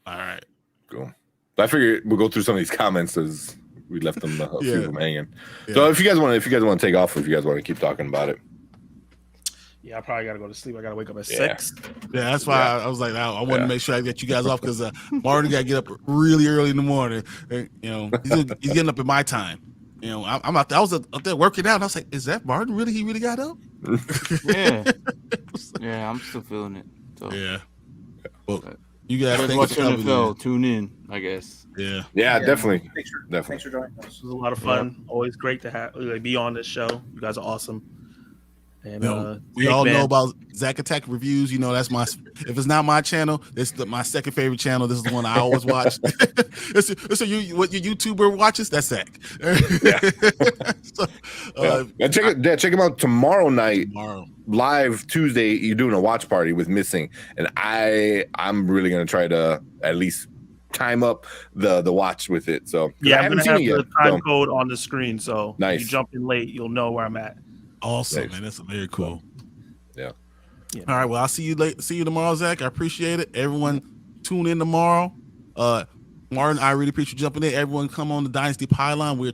All right. Cool. I figured we'll go through some of these comments as we left them a few of them hanging. Yeah. So if you guys want to take off, or if you guys want to keep talking about it, yeah, I probably got to go to sleep. I got to wake up at Yeah. 6. Yeah, that's why I was like, I wanted Yeah. to make sure I get you guys off because Martin got to get up really early in the morning. And, he's getting up at my time. I'm out there. I was up there working out. And I was like, is that Martin really? He really got up? Yeah. Yeah, I'm still feeling it. So Yeah. Well, You guys, Guys thanks watch for coming NFL. Tune in, I guess. in. Yeah, definitely. Thanks for joining us. This was a lot of fun. Always great to have be on this show. You guys are awesome. And We Jake, all man, know about Zach Attack reviews. You know, that's my. If it's not my channel, this is my second favorite channel. This is the one I always watch. What your YouTuber watches? That's Zach. Check him out tomorrow night. Tomorrow. Live Tuesday. You're doing a watch party with Missing, and I'm really gonna try to at least time up the watch with it. So yeah, I I'm haven't gonna seen have it the yet. time code on the screen. So Nice. if you jump in late, you'll know where I'm at. Awesome, Nice. man. That's very cool. Yeah. Yeah. All right. Well, I'll see you late. See you tomorrow, Zach. I appreciate it. Everyone, tune in tomorrow. Martin, I really appreciate you jumping in. Everyone, come on the Dynasty Pylon. We're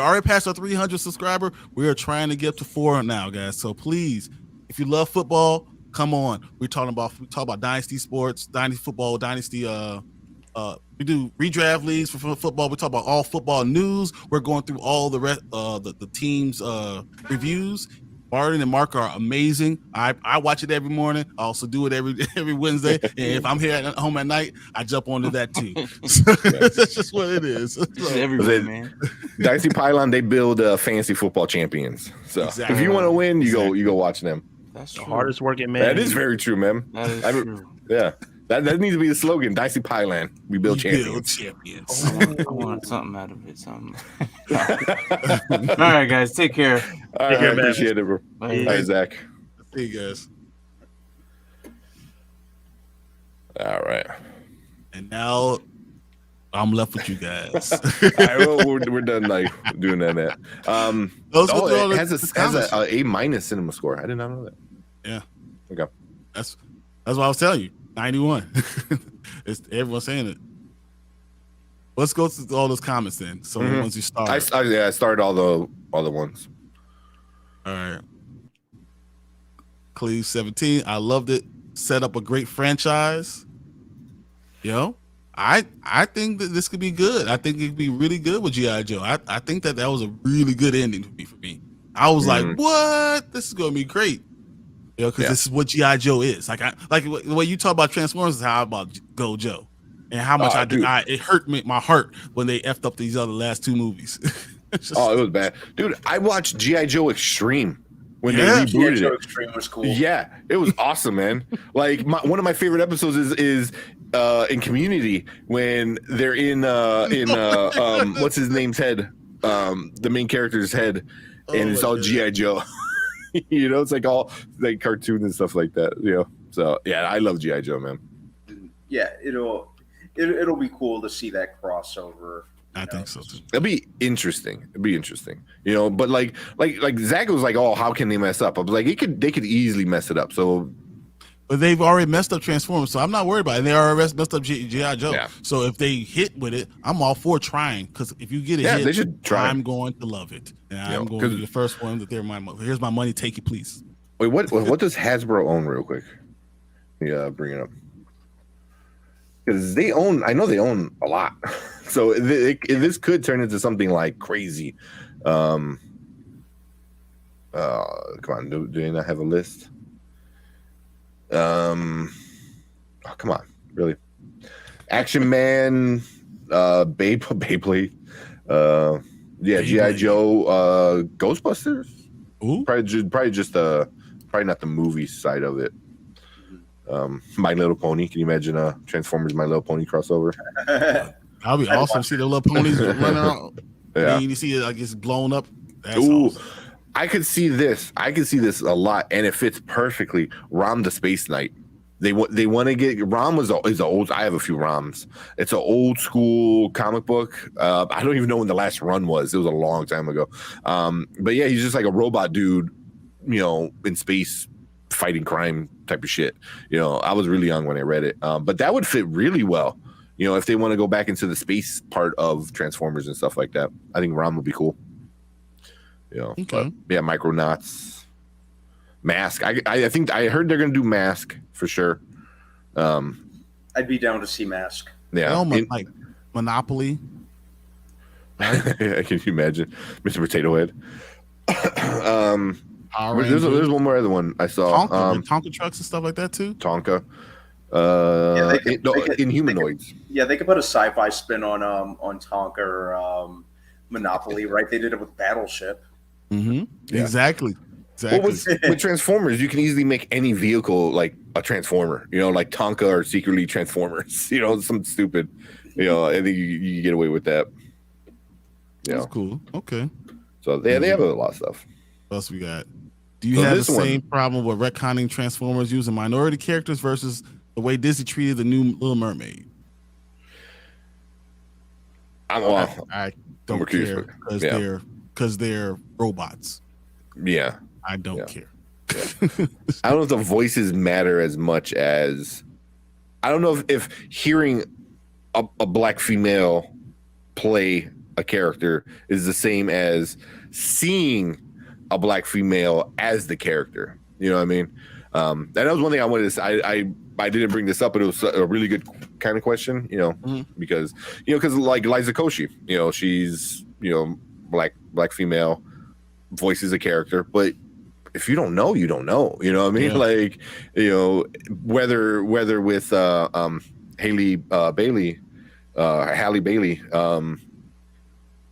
already past our 300 subscriber. We are trying to get up to 400 now, guys. So please, if you love football, come on. We talk about Dynasty sports, Dynasty football, Dynasty. We do redraft leagues for football. We talk about all football news. We're going through all the rest, the teams' reviews. Martin and Mark are amazing. I watch it every morning. I also do it every Wednesday. And if I'm here at home at night, I jump onto that too. So, that's just what it is. It's So, everywhere, man. Dynasty Pylon, they build fantasy football champions. So Exactly. if you want to win, you go watch them. That's The true. hardest working man. That is very true, man. That is I mean, true. Yeah, that needs to be the slogan. Dynasty Pylon, we build we build champions. champions. I want something out of it. Something. All right, guys. Take care. All right, care, I man. appreciate it, bro. Bye. All right, Zach. See you guys. All right. And now I'm left with you guys. All right, well, we're done like doing that. Let's go through all It the has comments. a A- cinema score. I did not know that. Yeah. Okay. That's what I was telling you. 91. Everyone's saying it. Let's go through all those comments then. So Mhm. once you start, I started all the ones. all right. Cleve 17. I loved it. Set up a great franchise. I think that this could be good. I think it could be really good with G.I. Joe. I think that was a really good ending for me. I was like, what? This is gonna be great. Because this is what G.I. Joe is. Like the way you talk about Transformers is how about Go Joe. And how much it hurt my heart when they effed up these other last two movies. It was bad, dude. I watched G.I. Joe Extreme when they Yeah. rebooted Joe it. Extreme was cool. Yeah, it was awesome, man. Like one of my favorite episodes is in Community when they're in what's his name's head, the main character's head, and it's all G.I. Joe. It's like all like cartoons and stuff like that. So yeah, I love G.I. Joe, man. Yeah, it'll be cool to see that crossover. I think so too. It'll be interesting. But like Zach was like, oh, how can they mess up? I was like, they could easily mess it up. So, But they've already messed up Transformers, so I'm not worried about it. And they already messed up G.I. Joe. Yeah. So if they hit with it, I'm all for trying. Because if you get a hit, they should try. I'm going to love it. And I'm going to be the first one that here's my money, take it, please. Wait, what does Hasbro own, real quick? Yeah, bring it up. Because I know they own a lot. So this could turn into something like crazy. Come on, do they not have a list? Oh, come on, really? Action Man, Beyblade, G.I. Joe, Ghostbusters. Ooh. Probably just probably not the movie side of it. My Little Pony. Can you imagine a Transformers My Little Pony crossover? That'll be awesome. See the little ponies running around. Yeah. And you see it like it's blown up. That's Ooh, awesome. I could see this. A lot, and it fits perfectly. Rom the Space Knight. They want to get Rom is an old. I have a few Roms. It's an old school comic book. I don't even know when the last run was. It was a long time ago. But yeah, he's just like a robot dude, in space fighting crime type of shit. I was really young when I read it. But that would fit really well. If they want to go back into the space part of Transformers and stuff like that, I think Rom would be cool. Okay. But, yeah, Micronauts, Mask. I think I heard they're gonna do Mask for sure. I'd be down to see Mask. Yeah, Like Monopoly. Can you imagine, Mr. Potato Head? Power There's Rangers, one more other one I saw. Tonka trucks and stuff like that too. Tonka. they could- Inhumanoids. Yeah, they could put a sci-fi spin on Tonka or Monopoly, right? They did it with Battleship. Mm-hmm. Yeah. Exactly. Well, with Transformers, you can easily make any vehicle like a Transformer, like Tonka or secretly Transformers, something stupid, I think you get away with that. That's cool. Okay. So they have a lot of stuff. What else we got? Do you So have the this one- same problem with retconning Transformers using minority characters versus the way Disney treated the new Little Mermaid? I'm I don't more curious, care but- because they're robots. yeah. I don't Yeah. care. I don't know if the voices matter as much as I don't know if hearing a black female play a character is the same as seeing a black female as the character. You know what I mean? And that was one thing I wanted to say. I didn't bring this up, but it was a really good kind of question, because like Liza Koshy, she's black female, voices a character, but if you don't know, you don't know. You know what I mean? Yeah. Like, whether with Halle Bailey,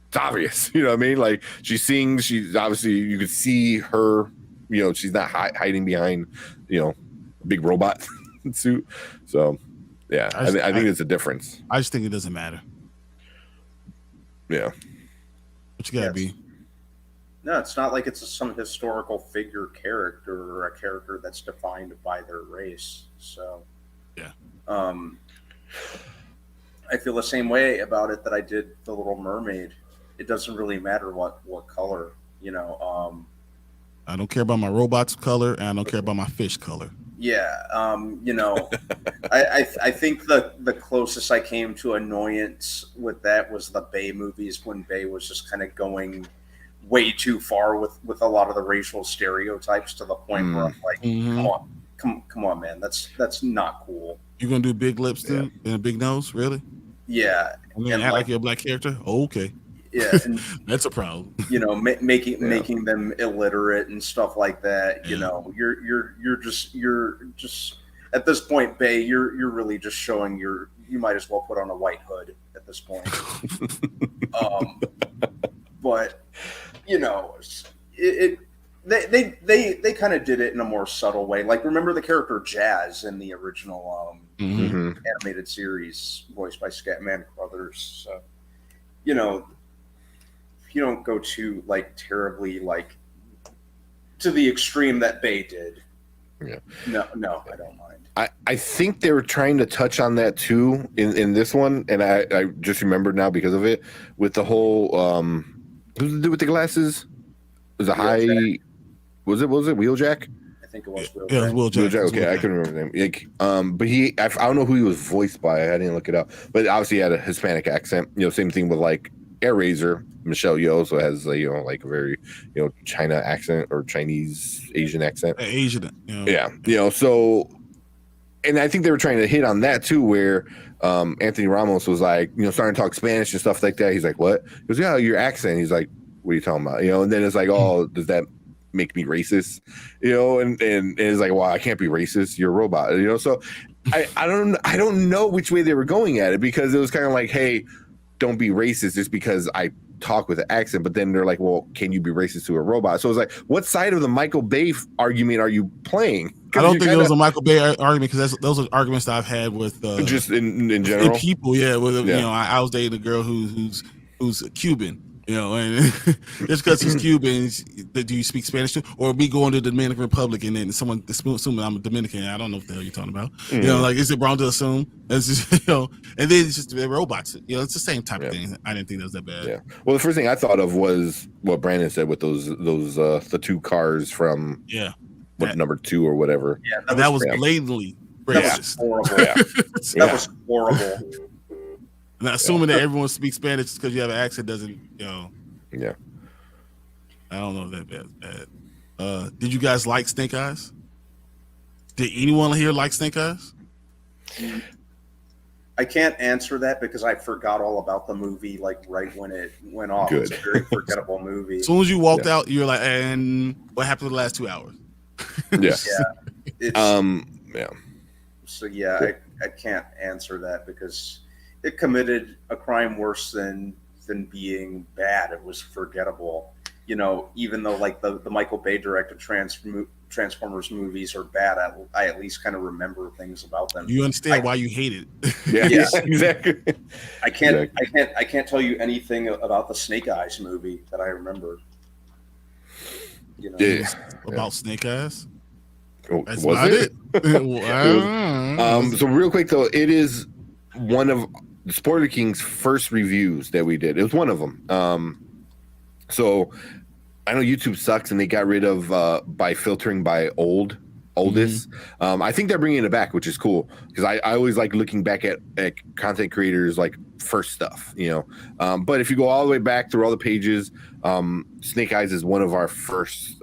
it's obvious. You know what I mean? Like, she sings. She's obviously, you could see her. She's not hiding behind a big robot suit. So yeah, I think it's a difference. I just think it doesn't matter. Yeah. What you gotta be? No, it's not like it's some historical figure character or a character that's defined by their race. So, yeah. I feel the same way about it that I did The Little Mermaid. It doesn't really matter what color, I don't care about my robot's color, and I don't care about my fish color. Yeah, I think the closest I came to annoyance with that was the Bay movies, when Bay was just kind of going way too far with a lot of the racial stereotypes, to the point where I'm like, come on, man, that's not cool. You gonna do big lips too and a big nose, really? Yeah, And then act like you're a black character? Oh, okay, yeah, and, that's a problem. making them illiterate and stuff like that. You're just at this point, Bay, you're really just showing you might as well put on a white hood at this point. But they kind of did it in a more subtle way. Like, remember the character Jazz in the original animated series, voiced by Scatman Crothers. So, if you don't go too terribly to the extreme that Bay did. Yeah. No, I don't mind. I think they were trying to touch on that too in this one, and I just remembered now because of it, with the whole who's the dude with the glasses? Was it Was it Wheeljack? I think it was Will. Yeah, it was Will Jack. Okay, I couldn't remember his name. But I don't know who he was voiced by. I didn't look it up, but obviously he had a Hispanic accent. Same thing with like AirRaiser. Michelle Yeoh also has a a very China accent or Chinese Asian accent. Asian. Yeah. So, and I think they were trying to hit on that too, where Anthony Ramos was like, starting to talk Spanish and stuff like that. He's like, "What?" He goes, "Yeah, your accent." He's like, "What are you talking about?" And then it's like, "Oh, does that make me racist?" And it's like, "Well, I can't be racist. You're a robot." So I don't know which way they were going at it, because it was kind of like, "Hey, don't be racist just because I talk with an accent." But then they're like, "Well, can you be racist to a robot?" So it's like, what side of the Michael Bay argument are you playing? I don't think it was a Michael Bay argument, because those are arguments that I've had with just in general people. Yeah, I was dating a girl who's Cuban. And just because he's Cuban, do you speak Spanish too? Or me going to the Dominican Republic and then someone assuming I'm a Dominican, I don't know what the hell you're talking about. Is it wrong to assume? It's just, and then it's just they're robots. It's the same type of thing. I didn't think that was that bad. Yeah. Well, the first thing I thought of was what Brandon said with those the two cars from number 2 or whatever. Yeah, that was blatantly racist. Horrible. That was horrible. Not assuming that everyone speaks Spanish because you have an accent doesn't, Yeah. I don't know if that's bad. Did you guys like Snake Eyes? Did anyone here like Snake Eyes? I can't answer that because I forgot all about the movie right when it went off. Good. It's a very forgettable movie. As soon as you walked out, you're like, and what happened in the last 2 hours? Yeah. Yeah. So yeah, I can't answer that because it committed a crime worse than being bad. It was forgettable. Even though like the Michael Bay directed Transformers movies are bad, I at least kind of remember things about them. You understand why you hate it. Yeah, exactly. I can't tell you anything about the Snake Eyes movie that I remember. Yeah. About Snake Eyes. That's Was not it? Wow. So real quick though, it is one of the Spoiler King's first reviews that we did. It was one of them. So I know YouTube sucks and they got rid of by filtering by oldest. I think they're bringing it back, which is cool because I always like looking back at content creators like first stuff, but if you go all the way back through all the pages, Snake Eyes is one of our first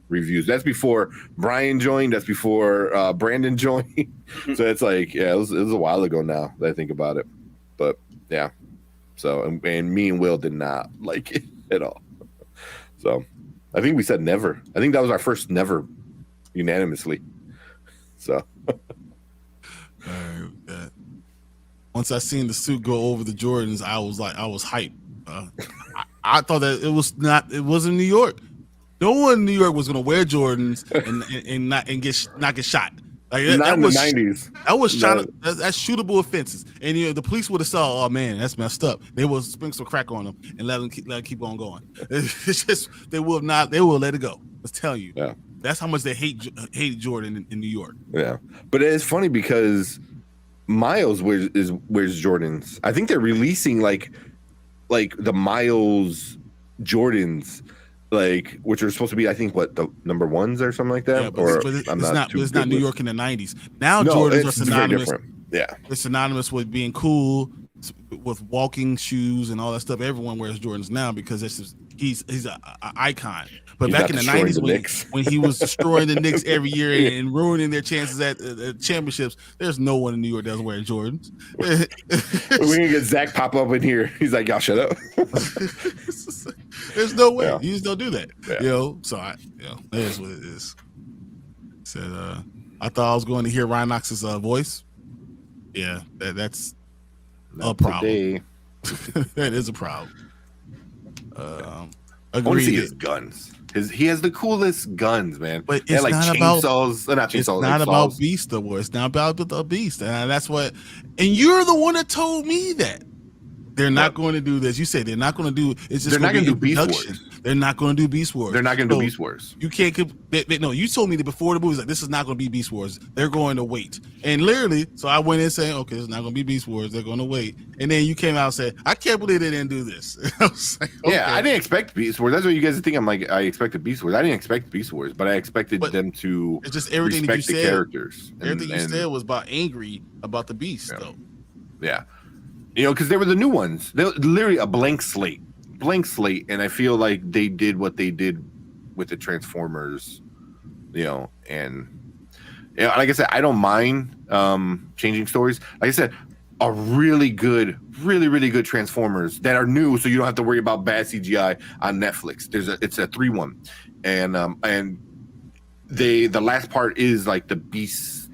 reviews. That's before Brian joined, that's before Brandon joined. So it's like, yeah, it was a while ago now that I think about it, but yeah. So and me and Will did not like it at all. So I think we said never. I think that was our first never unanimously. So once I seen the suit go over the Jordans, I was hyped. I thought that it wasn't New York. No one in New York was gonna wear Jordans and not get shot. Like not in the 90s. That was shot. That's shootable offenses. And the police would have saw, oh man, that's messed up. They will sprinkle some crack on them and let them keep on going. It's just they will let it go. Let's tell you. Yeah. That's how much they hate Jordan in New York. Yeah, but it's funny because Miles wears Jordans. I think they're releasing like the Miles Jordans, like which are supposed to be, I think, what the number ones or something like that. Yeah, it's not New York in the 90s. Now Jordans are synonymous. Yeah, it's synonymous with being cool, with walking shoes and all that stuff. Everyone wears Jordans now because he's an icon. But he's back in the 90s, when he was destroying the Knicks every year and ruining their chances at championships, there's no one in New York that doesn't wear Jordans. We can get Zach pop up in here. He's like, y'all shut up. There's no way. Yeah. You just don't do that. Yeah. So that is what it is. Said I thought I was going to hear Rhinox's voice. Yeah, that's a problem. That is a problem. I want to see his guns. He has the coolest guns, man. But it's like not chainsaws. It's not about Beast War. It's not about the Beast, and that's what. And you're the one that told me that they're not going to do this. You said they're not going to do. It's just they're not going to do Beast Wars. They're not going to do Beast Wars. They're not going to do Beast Wars. You can't. No, you told me that before the movie. Like, this is not going to be Beast Wars. They're going to wait. And literally, so I went in saying, okay, it's not going to be Beast Wars. They're going to wait. And then you came out and said, I can't believe they didn't do this. I was like, okay. Yeah, I didn't expect Beast Wars. That's what you guys think. I'm like, I expected Beast Wars. I didn't expect Beast Wars, but I expected them to. It's just everything that you said. The characters. Everything you said was angry about the Beast, though. Yeah. Because they were the new ones. They're literally a blank slate. And I feel like they did what they did with the Transformers, and like I said, I don't mind changing stories. Like I said, a really good Transformers that are new, so you don't have to worry about bad CGI on Netflix. It's a 3-1, and the last part is like the beasts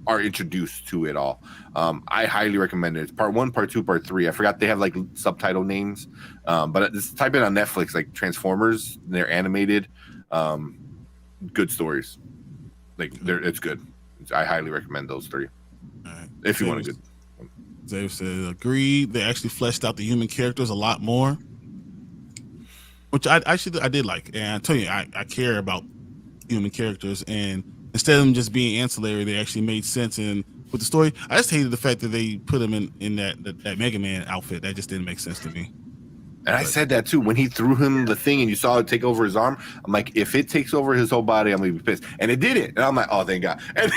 are introduced to it all. I highly recommend it. It's part 1, part 2, part 3. I forgot they have like subtitle names, but just type it on Netflix, like Transformers. They're animated, good stories. Like it's good. I highly recommend those 3. Right. If you want a good. Dave said, agreed. They actually fleshed out the human characters a lot more, which I did like. And I tell you, I care about human characters, and instead of them just being ancillary, they actually made sense with the story. I just hated the fact that they put him in that Mega Man outfit. That just didn't make sense to me. And I said that too when he threw him the thing and you saw it take over his arm. I'm like, if it takes over his whole body, I'm gonna be pissed. And it did it. And I'm like, oh, thank God. And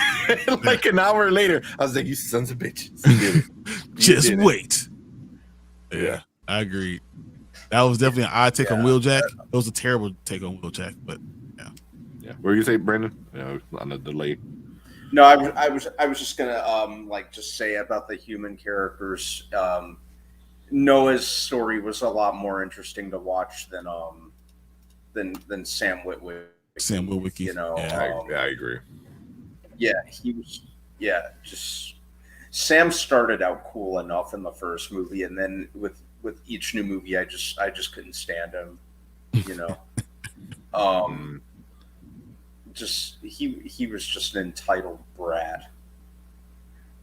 like an hour later, I was like, you sons of bitches. Just wait. Yeah, I agree. That was definitely an odd take on Wheeljack. It was a terrible take on Wheeljack, but yeah. What were you saying, Brandon? On the delay. No, I was just gonna just say about the human characters. Noah's story was a lot more interesting to watch than Sam Witwicky. Sam Witwicky, I agree. Yeah, he was yeah, just Sam started out cool enough in the first movie, and then with each new movie, I just couldn't stand him. You know, just he was just an entitled brat.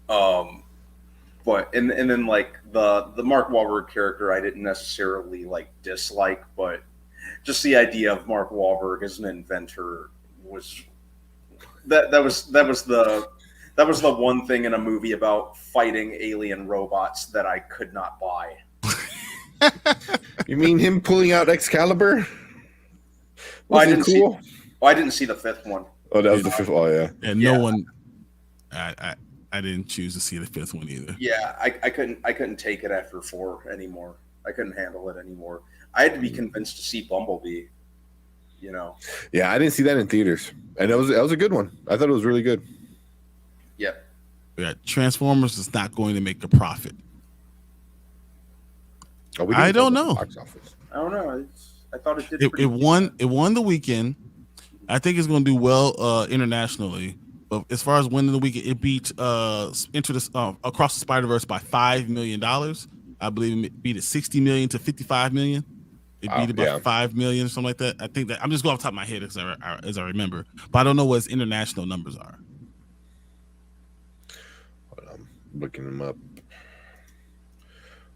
But and then like the Mark Wahlberg character, I didn't necessarily like dislike, but just the idea of Mark Wahlberg as an inventor was that was the one thing in a movie about fighting alien robots that I could not buy. You mean him pulling out Excalibur? Well, Was it cool? I didn't see the fifth one. Oh, that was the fifth. Oh, yeah. And Yeah. no one, I didn't choose to see the fifth one either. Yeah, I couldn't take it after 4 anymore. I couldn't handle it anymore. I had to be convinced to see Bumblebee. You know. Yeah, I didn't see that in theaters, and that was a good one. I thought it was really good. Yep. Yeah, Transformers is not going to make a profit. Oh, we I didn't don't talk about know. the box office. I don't know. I thought it did. It won the weekend. I think it's going to do well internationally. But as far as winning the weekend, it beat Across the Spider-Verse by $5 million. I believe it beat it 60 million to 55 million. It beat it by yeah. 5 million, something like that. I think that I'm just going off the top of my head as I remember, but I don't know what its international numbers are. But I'm looking them up.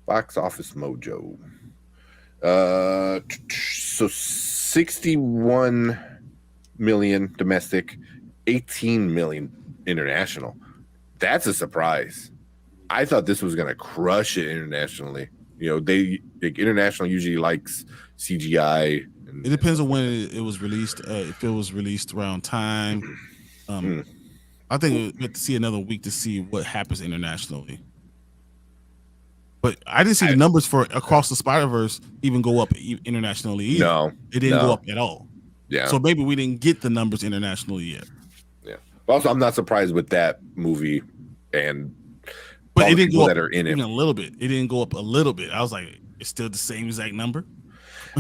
Box Office Mojo. So 61 million domestic, 18 million international. That's a surprise. I thought this was gonna crush it internationally. You know, international usually likes CGI. It depends on when it was released. If it was released around time, I think we have to see another week to see what happens internationally. But I didn't see the numbers for Across the Spider-Verse even go up internationally either. No, it didn't go up at all. Yeah. So maybe we didn't get the numbers internationally yet. Yeah. Also, I'm not surprised with that movie and but all it the didn't people go up that are in it. even a little bit. It didn't go up a little bit. I was like, it's still the same exact number.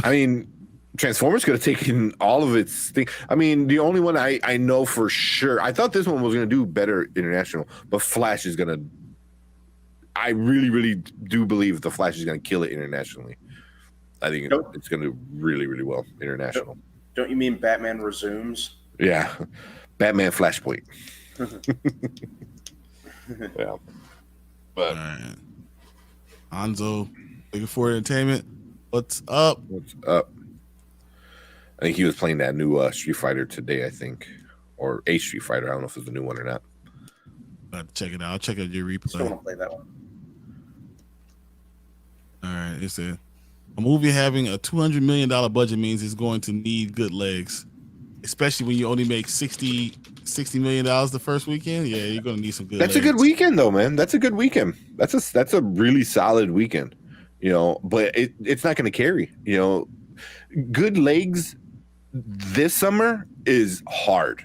I mean, Transformers could have taken all of its thing. I mean, the only one I know for sure, I thought this one was going to do better international, but Flash is going to. I really, really do believe the Flash is going to kill it internationally. I think it's going to do really, really well international. Don't you mean Batman Resumes? Yeah, Batman Flashpoint. Yeah, but all right. Anzo, looking for entertainment. What's up? What's up? I think he was playing that new Street Fighter today, I think, or a Street Fighter. I don't know if it's a new one or not. I'll check it out. I'll check out your replay. Still want to play that one. All right, it said a movie having a $200 million budget means it's going to need good legs, especially when you only make $60 million the first weekend. Yeah, you're going to need some good. That's legs. a good weekend, though, man. That's a good weekend. That's a really solid weekend, you know. But it's not going to carry. You know, good legs this summer is hard.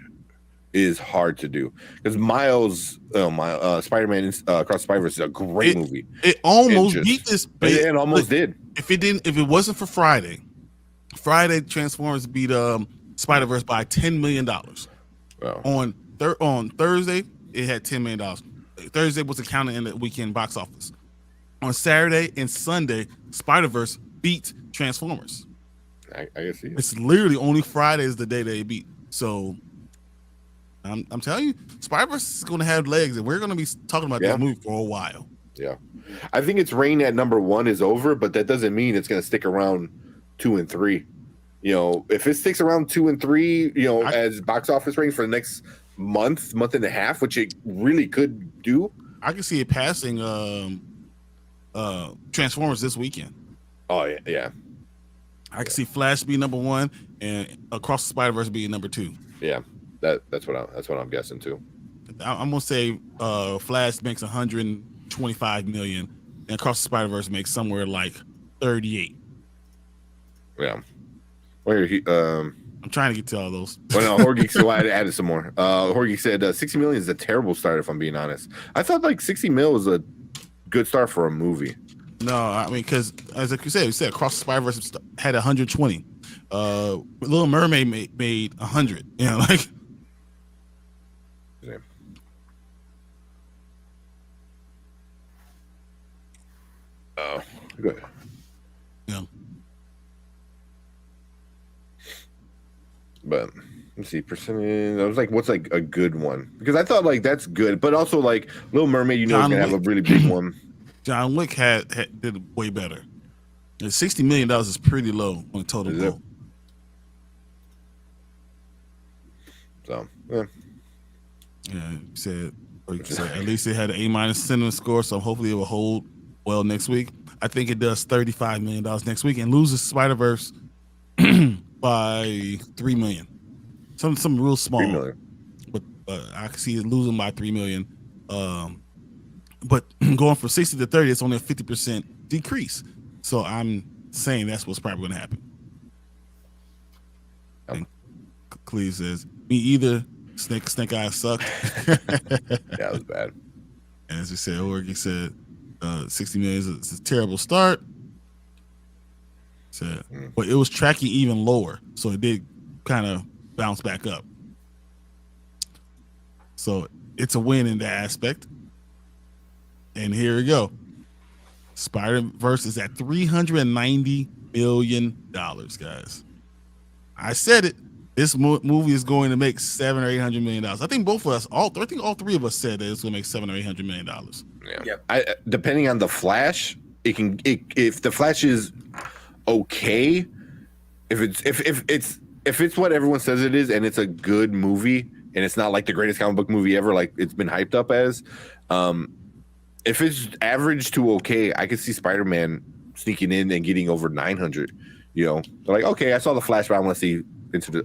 Is hard to do because Spider-Man Across the Spider-Verse is a great movie. It almost beat this. It almost did. If it wasn't for Friday Transformers beat Spider-Verse by $10 million. Wow. On Thursday, it had $10 million. Thursday was accounted in the weekend box office. On Saturday and Sunday, Spider-Verse beat Transformers. I can see it. It's literally only Friday is the day they beat. So I'm telling you, Spider-Verse is going to have legs, and we're going to be talking about this movie for a while. Yeah, I think its reign at number 1 is over, but that doesn't mean it's going to stick around 2 and 3. You know, if it sticks around 2 and 3, you know, as box office range for the next month and a half, which it really could do, I can see it passing Transformers this weekend. Oh yeah. I can see Flash be number 1 and Across the Spider-Verse being number 2. Yeah, that's what I'm guessing too. I'm gonna say Flash makes 125 million, and Across the Spider-Verse makes somewhere like 38. Yeah. Where I'm trying to get to all those. Well, no, Horgeek, so I added some more. Horgeek said 60 million is a terrible start, if I'm being honest. I thought like 60 mil was a good start for a movie. No, I mean, because as you said Across the Spider-Verse had 120. Little Mermaid made 100. You know, like. Yeah. Good. Yeah. But let's see, percentage. I was like, what's like a good one? Because I thought like that's good, but also like Little Mermaid, you know, is John gonna have a Wick. really big one. John Wick did way better. And $60 million is pretty low on total Is it? goal. So yeah. Yeah, he said at least it had an A- cinema score, so hopefully it will hold well next week. I think it does $35 million next week and loses Spider-Verse by $3 million. Some real small, 3 million. but I can see it losing by $3 million. But going from 60 to 30, it's only a 50% decrease. So I'm saying that's what's probably going to happen. Yep. And Cleve says, me either. Snake Eyes sucked. Yeah, that was bad. And as we said, Oregon said 60 million is a terrible start. Said, but it was tracking even lower, so it did kind of bounce back up. So it's a win in that aspect. And here we go. Spider-Verse is at $390 million, guys. I said it. This movie is going to make $700 or $800 million. I think both of us, I think all three of us said that it's going to make $700 or $800 million. Yeah. Yep. Depending on the Flash, if the Flash is okay, if it's what everyone says it is, and it's a good movie, and it's not like the greatest comic book movie ever, like it's been hyped up as, if it's average to okay, I could see Spider-Man sneaking in and getting over 900. You know, they're like, okay, I saw the Flash, but I want to see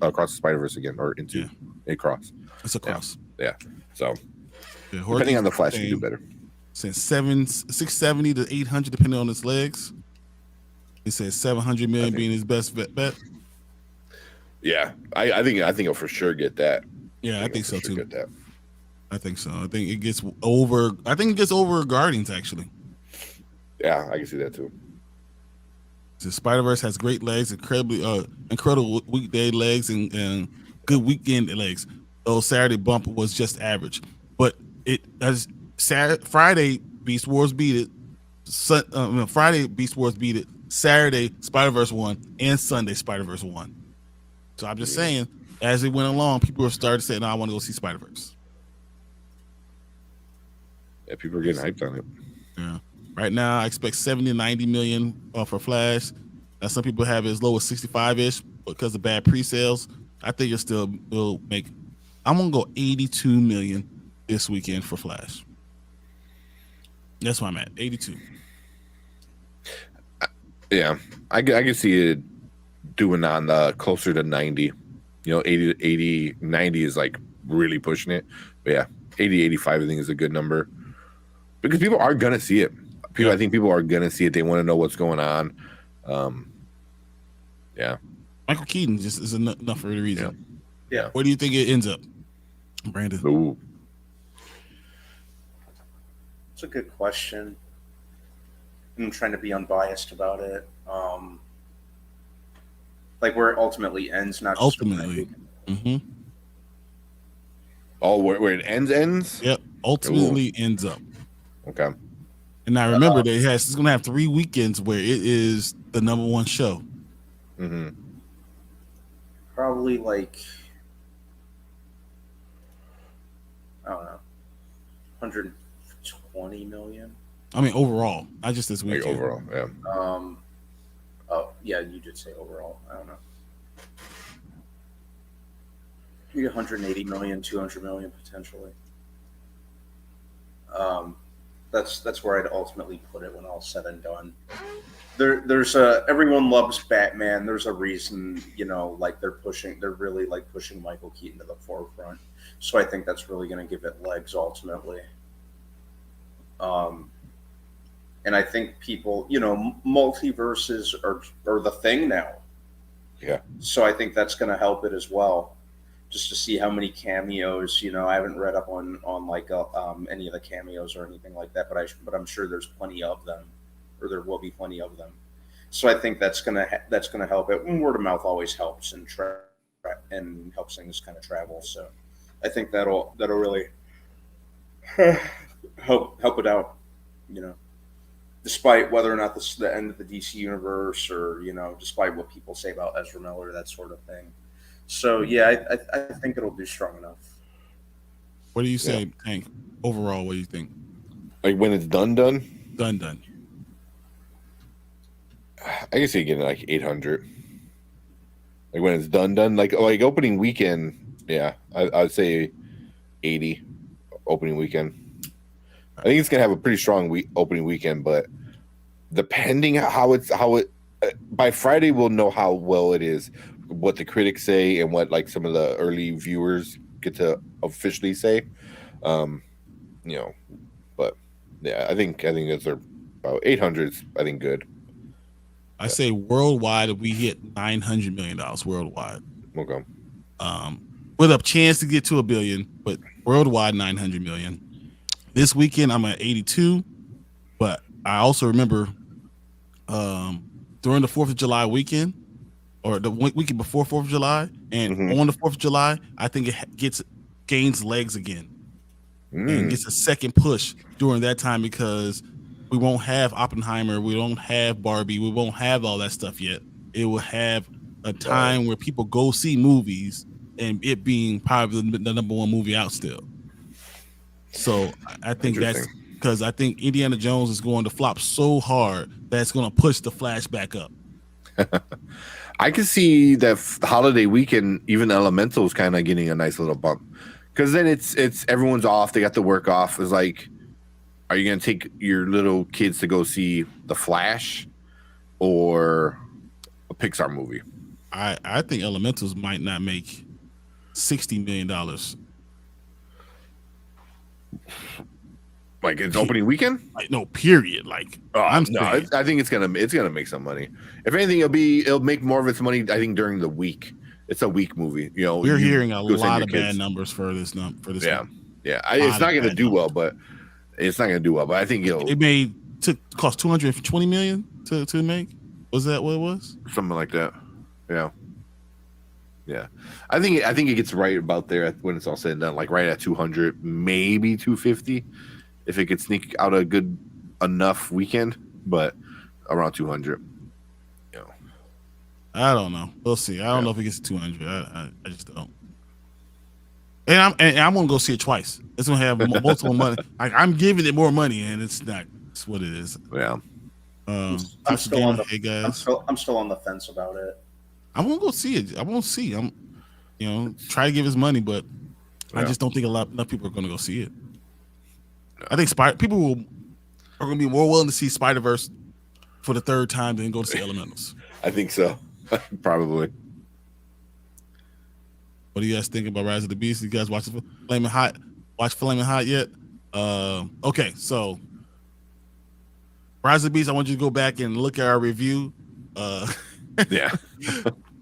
Across the Spider-Verse again, or into Across. It's across. Yeah. So Yeah, depending on the Flash, you do better. Since 670 to 800, depending on his legs. He says 700 million being his best bet. Yeah, I think it'll for sure get that. Yeah, I think so it'll for sure too. Get that. I think so. I think it gets over. Guardians actually. Yeah, I can see that too. So Spider-Verse has great legs, incredible weekday legs, and good weekend legs. Though Saturday bump was just average, but it as Friday Beast Wars beat it. Friday Beast Wars beat it. Saturday Spider-Verse won, and Sunday Spider-Verse won. So I'm just saying, as it went along, people were starting to say, "No, I want to go see Spider-Verse." Yeah, people are getting hyped on it. Yeah. Right now, I expect 70 to 90 million for Flash. Now, some people have it as low as 65-ish because of bad pre-sales. I think it still will make. I'm gonna go 82 million this weekend for Flash. That's where I'm at, 82. Yeah, I can see it doing on closer to 90. You know, 80, 90 is like really pushing it. But yeah, 80, 85 I think is a good number because people are gonna see it. I think people are gonna see it. They want to know what's going on. Yeah. Michael Keaton just is enough for a reason. Yeah. Where do you think it ends up, Brandon? Ooh. It's a good question. I'm trying to be unbiased about it. Like where it ultimately ends, not just Ultimately. Mm-hmm. Oh, where it ends? Yep. Ultimately ends up. Okay. And I remember that it's going to have 3 weekends where it is the #1 show. Mm-hmm. probably like, I don't know, 120 million. I mean, overall, not just this Like weekend. overall, yeah. Oh yeah, you did say overall. I don't know. Maybe 180 million, 200 million potentially. That's where I'd ultimately put it when all's said and done. There's everyone loves Batman. There's a reason, like they're really like pushing Michael Keaton to the forefront. So I think that's really going to give it legs ultimately. And I think people, multiverses are the thing now. Yeah. So I think that's going to help it as well. Just to see how many cameos, I haven't read up on like any of the cameos or anything like that, but I'm sure there's plenty of them, or there will be plenty of them. So I think that's gonna help it. Word of mouth always helps and helps things kind of travel. So I think that'll really help it out. despite whether or not this is the end of the DC universe, or despite what people say about Ezra Miller, that sort of thing. So yeah, I think it'll do strong enough. What do you say, Hank? Overall, what do you think? Like when it's done. Done. I guess you get like 800. Like when it's done. Like opening weekend, yeah, I'd say 80 opening weekend. I think it's gonna have a pretty strong opening weekend, but depending how it by Friday we'll know how well it is, what the critics say and what like some of the early viewers get to officially say. But yeah, I think those are about 800. I think good. I say worldwide, if we hit $900 million worldwide, Okay. With a chance to get to $1 billion, but worldwide 900 million. This weekend I'm at 82, but I also remember during the 4th of July weekend, or the weekend before 4th of July, and on the 4th of July, I think it gains legs again and gets a second push during that time, because we won't have Oppenheimer, we don't have Barbie, we won't have all that stuff yet. It will have a time where people go see movies and it being probably the number one movie out still. So I think that's because I think Indiana Jones is going to flop so hard that it's going to push the Flash back up. I can see that holiday weekend, even Elemental is kind of getting a nice little bump, because then it's everyone's off, they got the work off. It's like, are you going to take your little kids to go see The Flash or a Pixar movie? I think Elementals might not make $60 million. Like it's opening weekend? Like no, period. Like I think it's gonna make some money. If anything, it'll make more of its money. I think during the week. It's a week movie. We're hearing a lot of bad numbers for this. Yeah, one. yeah. It's not gonna do well, but I think it cost $220 million to make. Was that what it was? Something like that. Yeah. Yeah. I think it gets right about there when it's all said and done, like right at 200, maybe 250 if it could sneak out a good enough weekend, but around 200. I don't know. We'll see. I don't know if it gets to 200. I just don't. And I'm gonna go see it twice. It's gonna have multiple money. I'm giving it more money, and it's not. It's what it is. Yeah. I'm still on the fence about it. I'm gonna go see it. I won't see. Try to give his money, but I just don't think enough people are gonna go see it. No. I think people are gonna be more willing to see Spider-Verse for the third time than go to see Elementals. I think so. Probably. What do you guys think about Rise of the Beast? You guys watch Flaming Hot? Watch Flaming Hot yet? Okay, so Rise of the Beast, I want you to go back and look at our review. Yeah.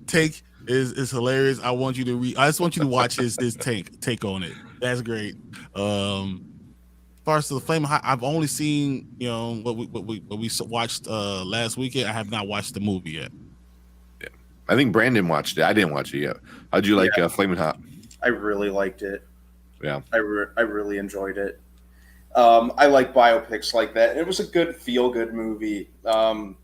Take is hilarious. I want you to read. I just want you to watch his take on it. That's great. As far as the Flaming Hot, I've only seen what we watched last weekend. I have not watched the movie yet. Yeah, I think Brandon watched it. I didn't watch it yet. How'd you like Flaming Hot? I really liked it. Yeah, I really enjoyed it. I like biopics like that. It was a good feel-good movie. Eva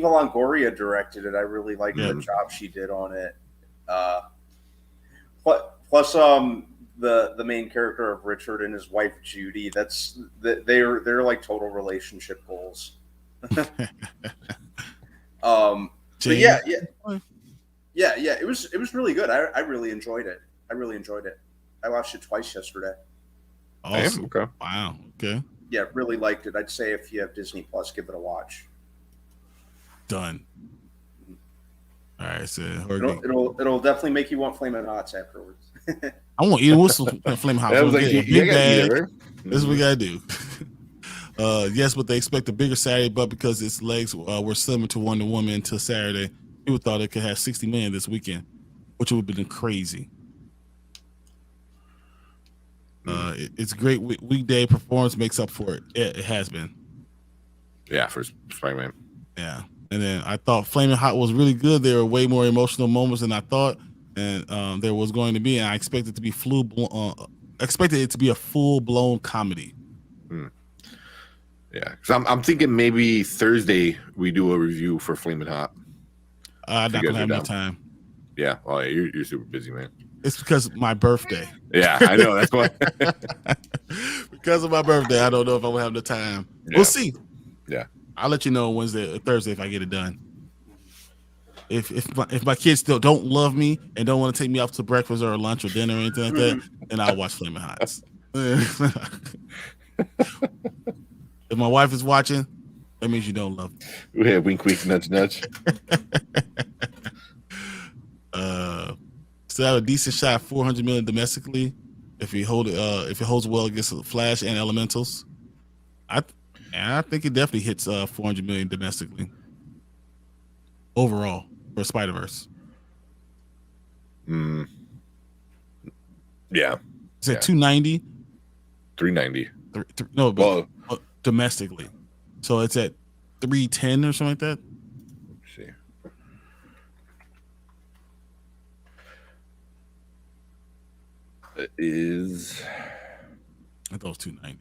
Longoria directed it. I really liked the job she did on it. Plus, the main character of Richard and his wife Judy. They're like total relationship goals. But yeah. It was really good. I really enjoyed it. I watched it twice yesterday. Awesome. Okay. Wow. Okay. Yeah, really liked it. I'd say if you have Disney Plus, give it a watch. Done. All right, so it'll definitely make you want Flamin' Hots afterwards. I want you whistle Flamin' Hots. This is what we gotta do. Yes, but they expect a bigger Saturday, but because its legs were similar to Wonder Woman until Saturday, people thought it could have 60 million this weekend, which would have been crazy. It's great weekday performance makes up for it. It has been. Yeah, for Spider-Man. Yeah. And then I thought Flaming Hot was really good. There were way more emotional moments than I thought, and there was going to be. And I expected it to be a full-blown comedy. Yeah, because I'm thinking maybe Thursday we do a review for Flamin' Hot. I'm not you gonna guys have are enough down. time. Yeah, oh yeah, you're super busy, man. It's because of my birthday. Yeah, I know. That's why. Because of my birthday, I don't know if I'm gonna have the time. Yeah. We'll see. Yeah. I'll let you know Wednesday or Thursday if I get it done. If my kids still don't love me and don't want to take me out to breakfast or lunch or dinner or anything like that, then I'll watch Flamin' Hots. If my wife is watching, that means you don't love me. Yeah, wink, wink, nudge, nudge. Still have a decent shot, 400 million domestically. If it holds well against the Flash and Elementals, I think it definitely hits 400 million domestically overall for Spider-Verse. Yeah, It's at 290. 390. No, but Well, domestically, so it's at 310 or something like that. let's see. It is I thought it was 290.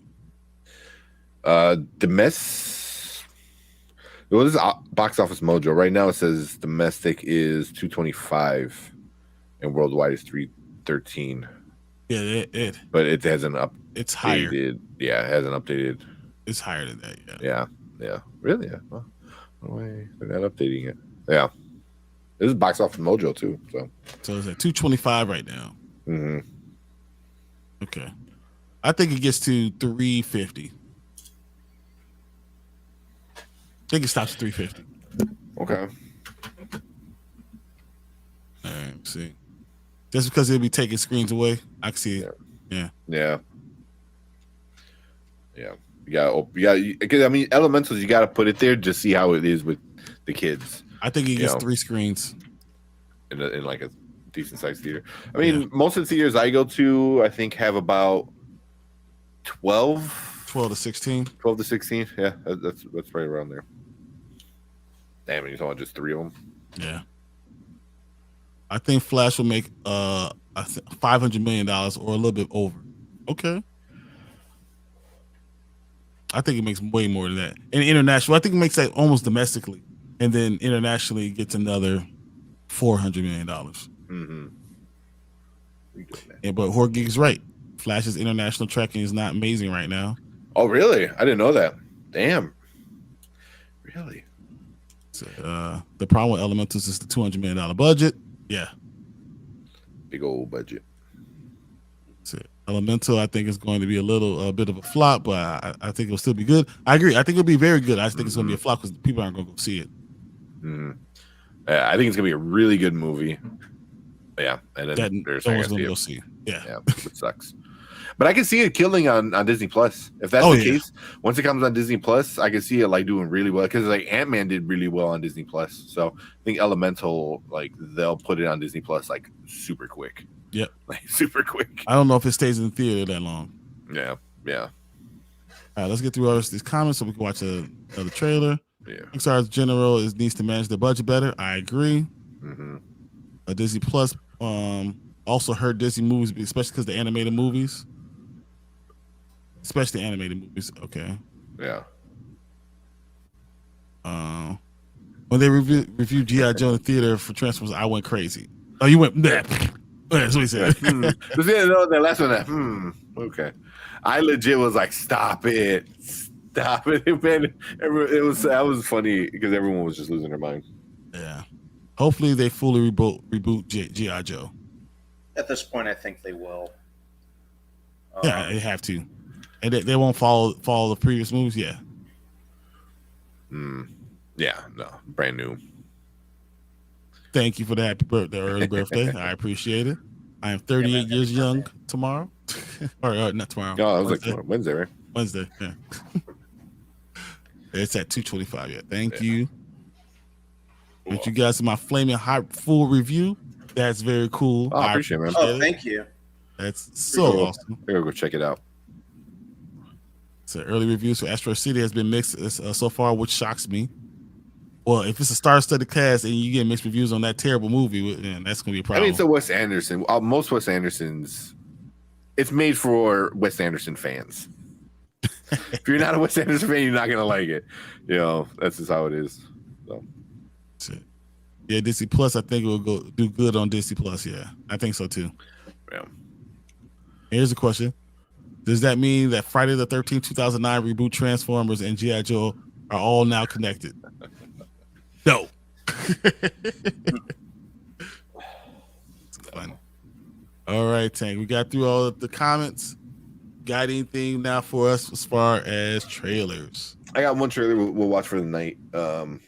Well, this is Box Office Mojo. Right now it says domestic is 225 and worldwide is 313. Yeah, But it hasn't updated. it's higher. Yeah, it hasn't updated. It's higher than that. Yeah. Yeah. Really? Yeah. Well, no way. They're not updating it. Yeah. This is Box Office Mojo too. So it's at 225 right now. Mm-hmm. Okay. I think it gets to 350. I think it stops at 350. Okay. All right, see. Just because it'll be taking screens away, I can see it. Yeah. Yeah. Because I mean, Elementals, you got to put it there to see how it is with the kids I think it gets Yeah. 3 screens. in like a decent sized theater. I mean, most of the theaters I go to, I think, have about 12 to 16. 12 to 16. Yeah, that's right around there. Damn, you're talking about just 3 of them. Yeah. I think Flash will make $500 million or a little bit over. Okay. I think it makes way more than that. And international, I think it makes that almost domestically. And then internationally it gets another $400 million. Mm-hmm. Yeah, but Horgig is right. Flash's international tracking is not amazing right now. Oh, really? I didn't know that. Damn. Really? So, the problem with Elementals is the $200 million budget. Yeah. Big old budget. So Elemental, I think, is going to be a bit of a flop, but I think it'll still be good. I agree. I think it'll be very good. I just think it's going to be a flop because people aren't going to go see it. Mm-hmm. I think it's going to be a really good movie. Yeah. And then That there's no one's going to go see. Yeah. Yeah, it sucks. But I can see it killing on Disney Plus. If that's the case, once it comes on Disney Plus, I can see it like doing really well because like Ant-Man did really well on Disney Plus. So I think Elemental, like they'll put it on Disney Plus like super quick. Yep. Like super quick. I don't know if it stays in the theater that long. Yeah. Yeah. All right, let's get through all these comments so we can watch another trailer. Yeah. Pixar's general needs to manage their budget better. I agree. Mm-hmm. Disney Plus also hurt Disney movies, especially because the animated movies. Especially animated movies. Okay. Yeah. When they reviewed G.I. Joe in the theater for Transformers, I went crazy. Oh, you went. That's what he said. But yeah, no, that last one. Okay. I legit was like, stop it, man. That was funny because everyone was just losing their mind. Yeah. Hopefully, they fully reboot G.I. Joe. At this point, I think they will. Yeah, they have to, and they won't follow the previous movies. Yeah. Yeah, no, brand new. Thank you for the happy birthday, early birthday. I appreciate it. I am 38 years young tomorrow, or not tomorrow. No, I was like Wednesday, right? Wednesday. Yeah. It's at 2:25. Yeah. Thank you. Thank you guys for my flaming hot full review. That's very cool. Oh, I appreciate it, man. Oh, thank you. That's so cool. awesome. I gotta go check it out. So early reviews for Astro City has been mixed so far, which shocks me. Well, if it's a star-studded cast and you get mixed reviews on that terrible movie, then that's gonna be a problem. I mean, it's a Wes Anderson. Most Wes Andersons, it's made for Wes Anderson fans. If you're not a Wes Anderson fan, you're not gonna like it. You know, that's just how it is. So. Shit. Yeah, Disney Plus. I think it will go do good on Disney Plus. Yeah, I think so too. Yeah. Here's a question: does that mean that Friday the 13th, 2009 reboot Transformers and G.I. Joe are all now connected? No. It's fun. All right, Tank. We got through all of the comments. Got anything now for us as far as trailers? I got one trailer we'll watch for the night, and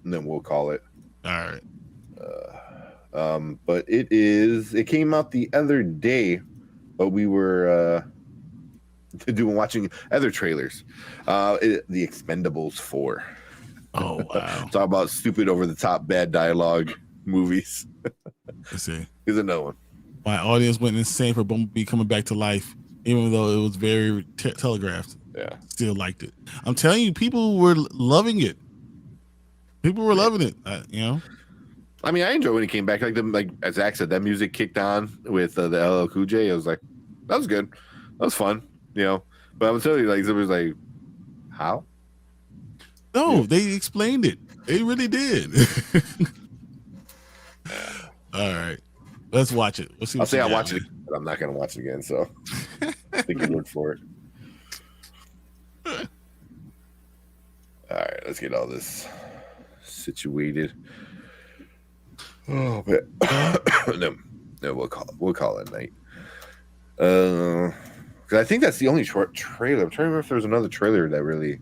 then we'll call it. All right. But it came out the other day, but we were watching other trailers. The Expendables 4. Oh wow. Talk about stupid over the top bad dialogue movies. Let's see. Here's another one. My audience went insane for Bumblebee coming back to life, even though it was very telegraphed. Yeah. Still liked it. I'm telling you, people were loving it. People were loving it. You know. I mean, I enjoyed when he came back. Like as Zach said, that music kicked on with the LL Cool J. I was like, that was good. That was fun. You know. But I'm telling you, like, it was like, how? No, they explained it. They really did. All right. Let's watch it. Let's see. I'll say I'll watch it, but I'm not going to watch it again. So take your word for it. All right, let's get all this situated. Oh, man. No, we'll call it night. Because I think that's the only short trailer. I'm trying to remember if there was another trailer that really.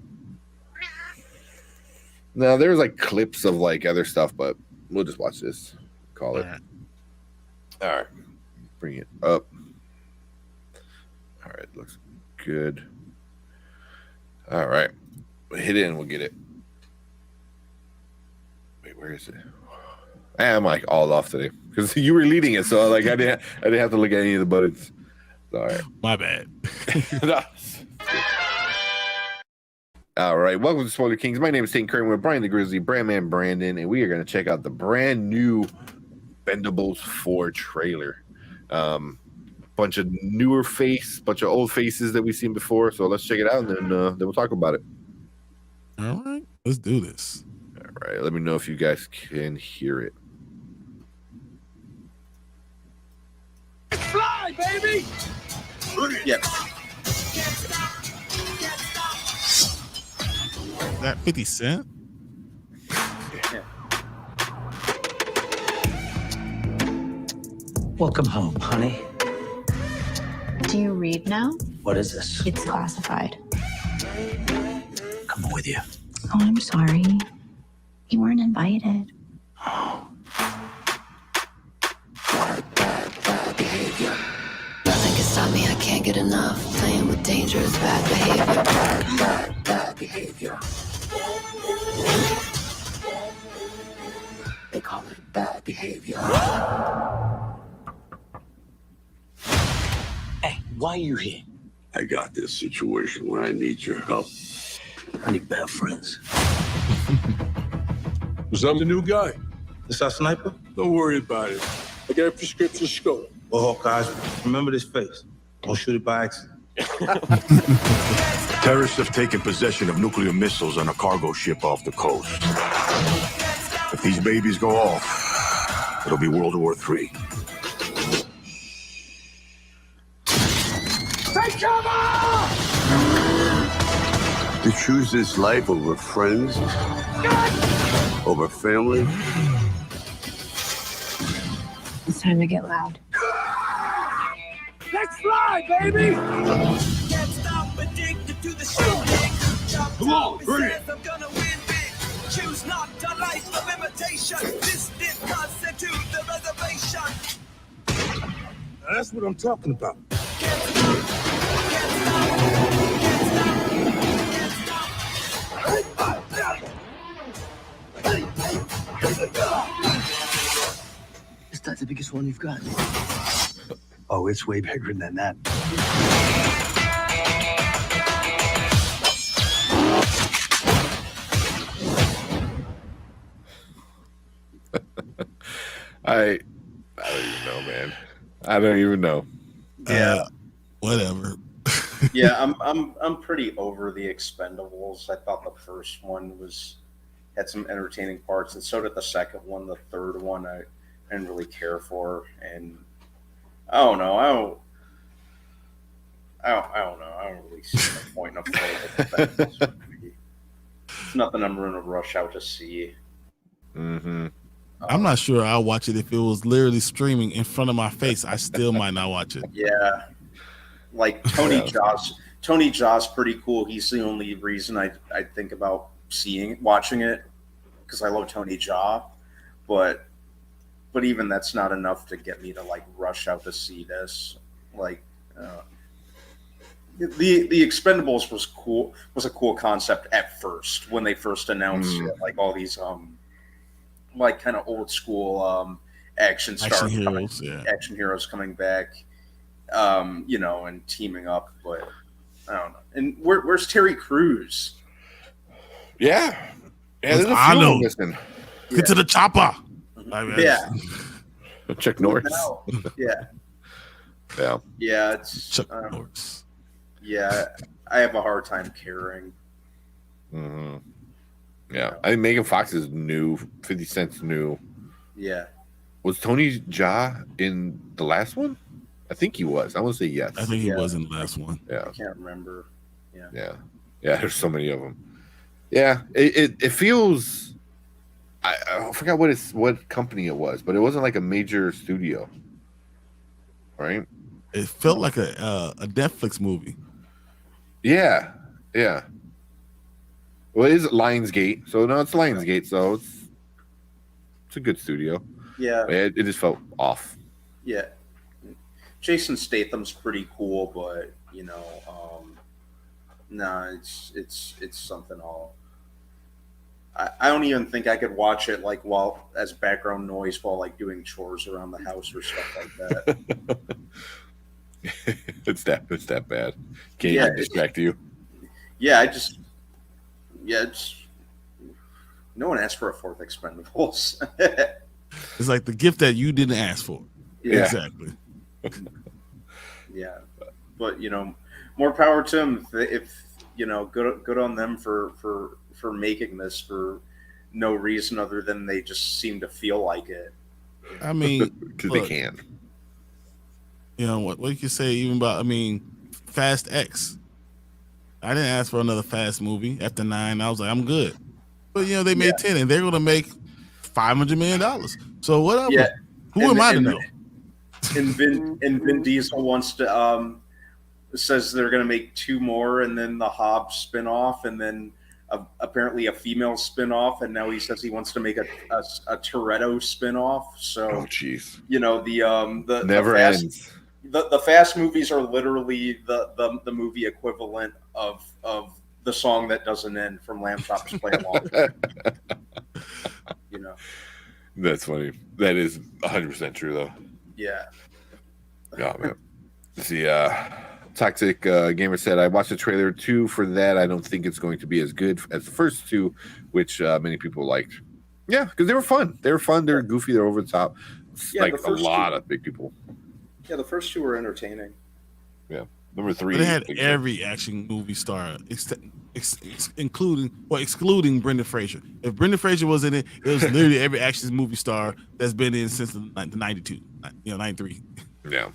No, there was like clips of like other stuff, but we'll just watch this. Call it. All right. Bring it up. All right. Looks good. All right. Hit it and we'll get it. Wait, where is it? I'm like all off today because you were leading it, so like I didn't have to look at any of the buttons. All right. My bad. All right. Welcome to Spoiler Kings. My name is St. Curran with Brian the Grizzly, Brandman Brandon, and we are going to check out the brand new Expendables 4 trailer. Bunch of newer bunch of old faces that we've seen before. So let's check it out, and then we'll talk about it. All right, let's do this. All right. Let me know if you guys can hear it. Fly, baby! Yeah. That 50 Cent? Welcome home, honey. Do you read now? What is this? It's classified. Coming with you. Oh, I'm sorry. You weren't invited. Nothing can stop me, I can't get enough. Playing with dangerous bad behavior. Bad behavior. They call it bad behavior. Hey, why are you here? I got this situation where I need your help. I need bad friends. Was I'm the new guy. This our sniper? Don't worry about it. I got a prescription scope. Well, Hawkeyes, remember this face. Don't shoot it by accident. Terrorists have taken possession of nuclear missiles on a cargo ship off the coast. If these babies go off, it'll be World War III. Take cover! To choose this life over friends, over family. It's time to get loud. Let's fly, baby! Come on, bring it. Choose not a life of imitation. This did constitute the reservation. That's what I'm talking about. Is that the biggest one you've got? Oh, it's way bigger than that. I don't even know, man. I don't even know. Yeah, whatever. Yeah, I'm pretty over the Expendables. I thought the first one had some entertaining parts, and so did the second one. The third one I didn't really care for, and I don't know. I don't know. I don't really see the point of Expendables movie. It's nothing I'm going to rush out to see. Mm-hmm. I'm not sure I'll watch it if it was literally streaming in front of my face. I still might not watch it. Yeah, like Tony Jaa's. Tony Jaa's pretty cool. He's the only reason I think about watching it, because I love Tony Jaa, but even that's not enough to get me to like rush out to see this. Like the Expendables was a cool concept at first when they first announced it, like all these like kind of old school action heroes coming back, you know, and teaming up. But I don't know. And where's Terry Crews? Yeah, there's a few missing. Get to the chopper. Yeah. Chuck Norris. Yeah. Yeah. Yeah. It's Chuck Norris. Yeah, I have a hard time caring. Mm-hmm. Yeah, I think Megan Fox is new. 50 Cent's new. Yeah. Was Tony Jaa in the last one? I think he was. I want to say yes. I think he was in the last one. Yeah. I can't remember. Yeah. Yeah. There's so many of them. Yeah. It feels. I forgot what company it was, but it wasn't like a major studio, right? It felt like a Netflix movie. Yeah. Well, it is Lionsgate, so no, it's Lionsgate, so it's a good studio. Yeah. It just felt off. Yeah. Jason Statham's pretty cool, but you know, it's something I don't even think I could watch it like while as background noise while like doing chores around the house or stuff like that. It's that bad. Can't even distract you. Yeah, it's no one asked for a fourth Expendables. It's like the gift that you didn't ask for. Yeah. Exactly. Yeah, but you know, more power to them. If you know, good on them for making this for no reason other than they just seem to feel like it. I mean, because they can. You know what you could say even about? I mean, Fast X. I didn't ask for another Fast movie after 9. I was like, I'm good. But you know, they made 10, and they're gonna make $500 million. So whatever. Yeah. Who am I to know? And Vin Diesel wants to says they're going to make 2 more, and then the Hobbs spinoff, and then apparently a female spinoff, and now he says he wants to make a Toretto spinoff. So, jeez, you know the never ends. The Fast movies are literally the movie equivalent of the song that doesn't end from Lamb Chops Play Along. You know, that's funny. That is 100% true, though. Yeah. Yeah, man. The Toxic Gamer said, I watched the trailer 2 for that. I don't think it's going to be as good as the first 2, which many people liked. Yeah, because they were fun. They're goofy. They're over the top. Yeah, like a lot of big people. Yeah, the first 2 were entertaining. Yeah. Number 3. But they had every action movie star, excluding Brendan Fraser. If Brendan Fraser was in it, it was literally every action movie star that's been in since the 92, 93. Yeah.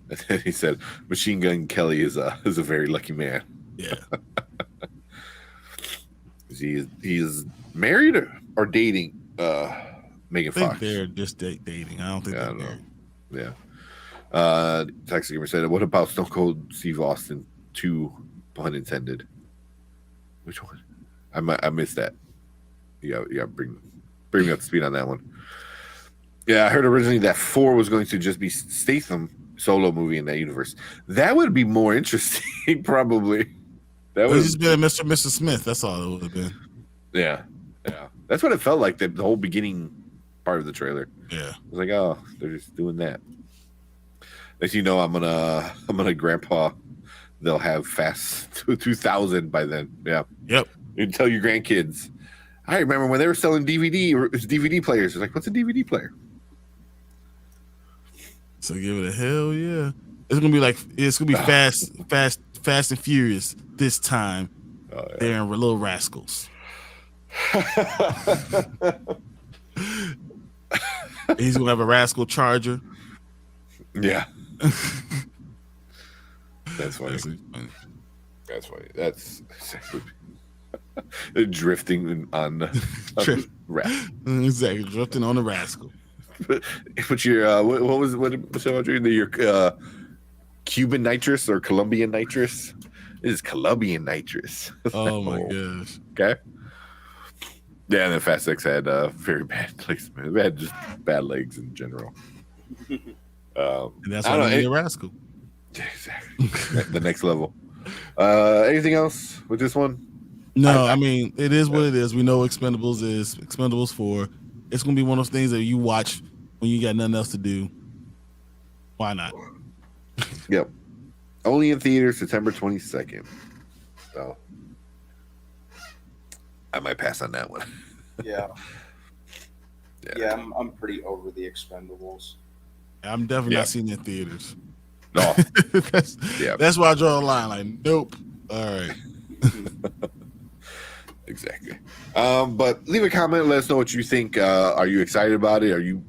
And then he said, Machine Gun Kelly is a very lucky man. Yeah. He's married or dating Megan Fox. I think they're just dating. I don't think they're married. Yeah. Toxic Gamer said, what about Stone Cold Steve Austin 2, pun intended? Which one? I missed that. Yeah, bring me up to speed on that one. Yeah, I heard originally that 4 was going to just be Statham solo movie in that universe. That would be more interesting, probably. That would just been Mr. and Mrs. Smith. That's all it would have been. Yeah. That's what it felt like. The whole beginning part of the trailer. Yeah, I was like, oh, they're just doing that. As you know, I'm gonna grandpa. They'll have Fast 2000 by then. Yeah. Yep. You can tell your grandkids. I remember when they were selling DVD players. It's like, what's a DVD player? So give it a hell yeah. It's gonna be fast and furious this time. Oh, yeah. They're in Little Rascals. He's gonna have a rascal charger. Yeah. That's funny. That's funny. That's drifting on exactly, drifting on the rascal. But your what's your Cuban nitrous or Colombian nitrous? It is Colombian nitrous. Oh my gosh. Okay. Yeah, and then Fast X had very bad legs. They had just bad legs in general. And that's why they need a rascal. Exactly. The next level. Anything else with this one? No, I mean, it is what it is. We know Expendables is Expendables 4. It's gonna be one of those things that you watch when you got nothing else to do. Why not? Yep. Only in theaters September 22nd. So I might pass on that one. Yeah. Yeah, I'm pretty over the Expendables. I'm definitely not seeing it in theaters. No. That's why I draw the line. Like, nope. All right. Exactly. But leave a comment. Let us know what you think. Are you excited about it? Are you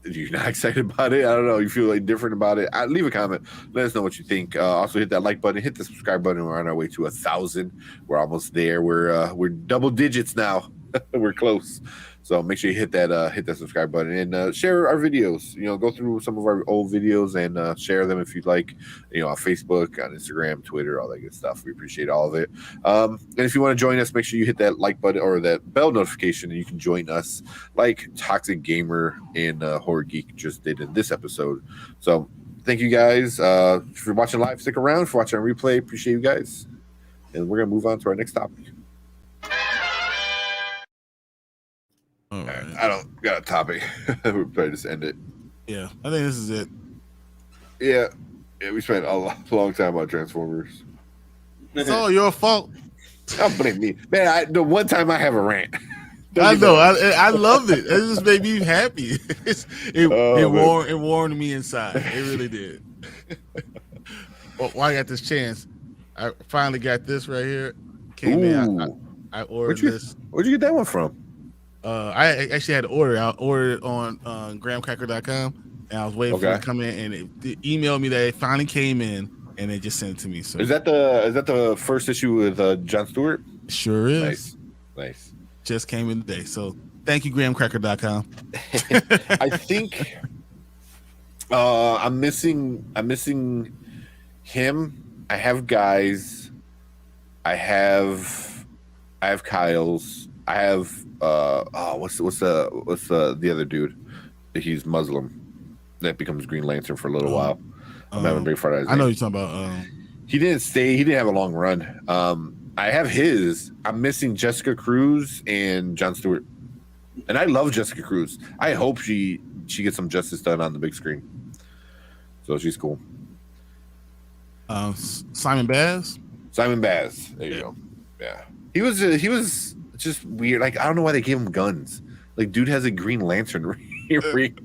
not excited about it? I don't know. You feel like different about it? Leave a comment. Let us know what you think. Also hit that like button. Hit the subscribe button. We're on our way to 1,000. We're almost there. We're double digits now. We're close. So make sure you hit that subscribe button and share our videos. Go through some of our old videos and share them if you'd like. On Facebook, on Instagram, Twitter, all that good stuff. We appreciate all of it. And if you want to join us, make sure you hit that like button or that bell notification, and you can join us like Toxic Gamer and Horror Geek just did in this episode. So thank you guys. If you're watching live, stick around. If you're watching on replay, appreciate you guys. And we're gonna move on to our next topic. All right. I don't got a topic. We'll probably just end it. Yeah, I think this is it. Yeah, we spent a long time on Transformers. It's all your fault. Don't blame me, man. The one time I have a rant. I know. I love it. It just made me happy. It warmed me inside. It really did. Well, I got this chance. I finally got this right here. Came in. I ordered this. Where'd you get that one from? I actually had to order. I ordered it on grahamcracker.com, and I was waiting for it to come in, and it emailed me that it finally came in, and they just sent it to me. So is that the first issue with Jon Stewart? Sure is. Nice. Just came in today. So thank you, grahamcracker.com. I think I'm missing him. I have Guys. I have Kyle's. I have what's the other dude? He's Muslim that becomes Green Lantern for a little while. I'm having a big fart. I know you're talking about. He didn't stay. He didn't have a long run. I have his. I'm missing Jessica Cruz and Jon Stewart, and I love Jessica Cruz. I hope she gets some justice done on the big screen. So she's cool. Simon Baz. Simon Baz. There you go. Yeah, he was just weird. Like, I don't know why they gave him guns. Like, dude has a Green Lantern ring.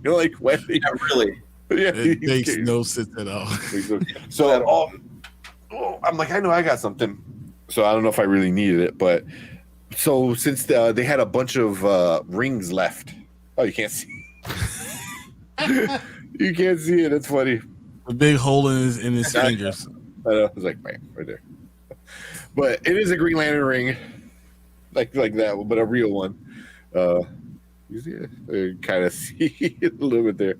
Like, what? Yeah, really. Yeah, it makes no sense at all. So I'm like, I know I got something. So I don't know if I really needed it, but so since they had a bunch of rings left. Oh, you can't see. You can't see it. It's funny. A big hole in his fingers. I know. It's like, bam, right there. But it is a Green Lantern ring, like that, but a real one. You see it? Kind of see it a little bit there.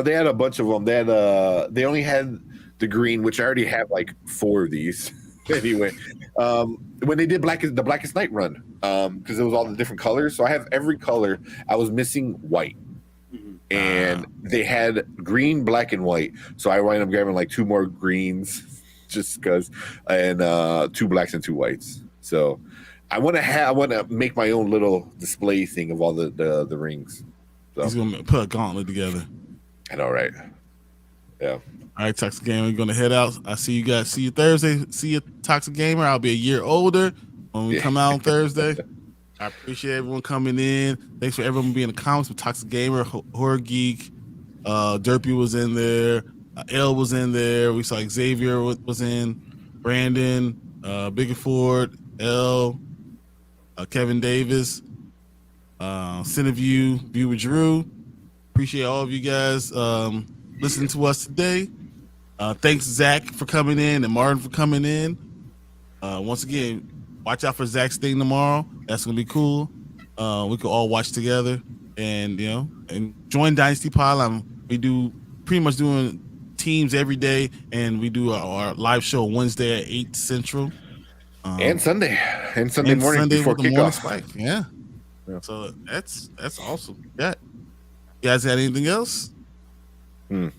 They had a bunch of them. They only had the green, which I already have like 4 of these. Anyway, when they did the Blackest Night run, because it was all the different colors, so I have every color. I was missing white, and they had green, black, and white. So I wound up grabbing like 2 more greens, just because, and 2 blacks and 2 whites. So I want to make my own little display thing of all the rings. So. He's gonna put a gauntlet together. I know, right? Yeah. All right, Toxic Gamer, we're gonna head out. I see you guys. See you Thursday. See you, Toxic Gamer. I'll be a year older when we come out on Thursday. I appreciate everyone coming in. Thanks for everyone being in the comments with Toxic Gamer, Horror Geek. Derpy was in there. L was in there. We saw Xavier was in. Brandon, Biggerford, L, Kevin Davis, Cineview, View with Drew. Appreciate all of you guys listening to us today. Thanks, Zach, for coming in, and Martin for coming in. Once again, watch out for Zach's thing tomorrow. That's gonna be cool. We can all watch together, and and join Dynasty Pile. We do pretty much doing teams every day, and we do our live show Wednesday at 8 Central, and Sunday morning Sunday before with the morning kickoff. spike. Yeah. So that's awesome. Yeah. You guys got anything else? Yeah,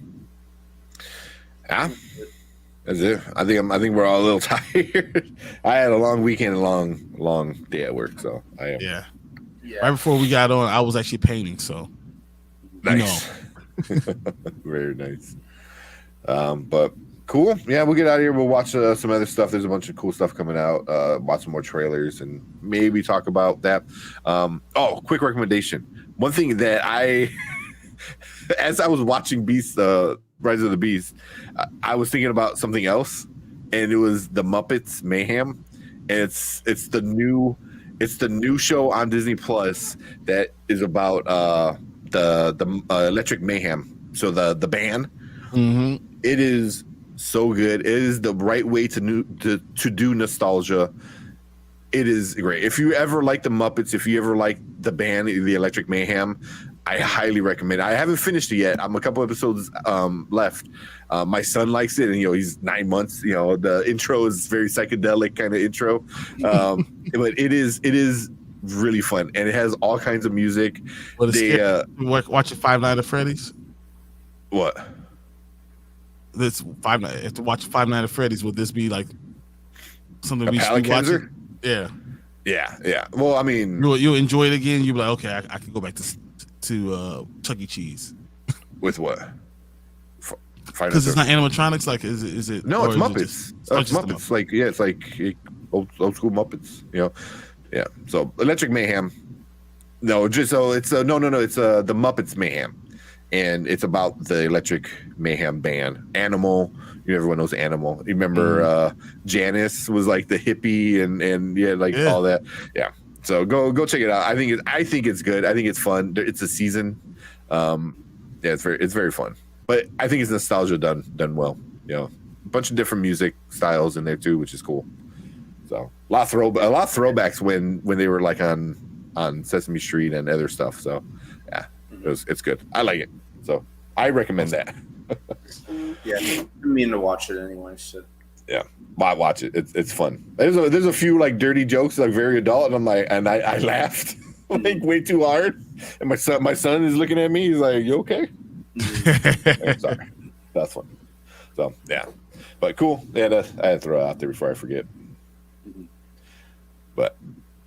that's it. I think we're all a little tired. I had a long weekend, a long day at work, so I am. Yeah. Right before we got on, I was actually painting. So nice. Very nice. But cool. Yeah, we'll get out of here. We'll watch some other stuff. There's a bunch of cool stuff coming out. Watch some more trailers and maybe talk about that. Quick recommendation. One thing that as I was watching Beast, Rise of the Beast, I was thinking about something else, and it was the Muppets Mayhem. And it's the new show on Disney Plus that is about the Electric Mayhem. So the band. Mm-hmm. It is so good. It is the right way to do nostalgia. It is great. If you ever like the Muppets, if you ever like the band, the Electric Mayhem, I highly recommend it. I haven't finished it yet. I'm a couple episodes left. My son likes it, and he's 9 months. The intro is very psychedelic kind of intro, but it is really fun, and it has all kinds of music. Watching Five Nights at Freddy's. What? This if to watch Five Nights at Freddy's, would this be like something we should be cleanser? watching? Yeah. Well, I mean, you'll enjoy it again. You'll be like, okay, I can go back to Chuck E. Cheese. With what? Because it's not animatronics. Like, is it? No, it's Muppets. It's Muppets. Like, it's like old school Muppets. Yeah. So Electric Mayhem. No, just so it's no. It's the Muppets Mayhem. And it's about the Electric Mayhem band. Animal, everyone knows Animal. You remember Janice was like the hippie and all that. Yeah. So go check it out. I think it's good. I think it's fun. It's a season. It's very fun. But I think it's nostalgia done well. A bunch of different music styles in there too, which is cool. So a lot of throwbacks when they were like on Sesame Street and other stuff. So yeah, it's good. I like it. So I recommend that. Yeah, I mean to watch it anyway. So yeah, I watch it. It's fun. There's a few like dirty jokes, like very adult, and I'm like, and I laughed like way too hard. And my son is looking at me. He's like, "You okay?" I'm sorry, that's fun. So yeah, but cool. Yeah, I had to throw it out there before I forget. But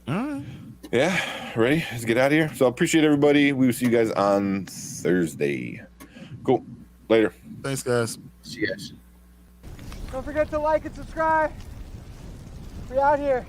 all right. Yeah, ready? Let's get out of here. So I appreciate everybody. We will see you guys on Thursday. Cool. Later. Thanks, guys. See you guys. Don't forget to like and subscribe. We out here.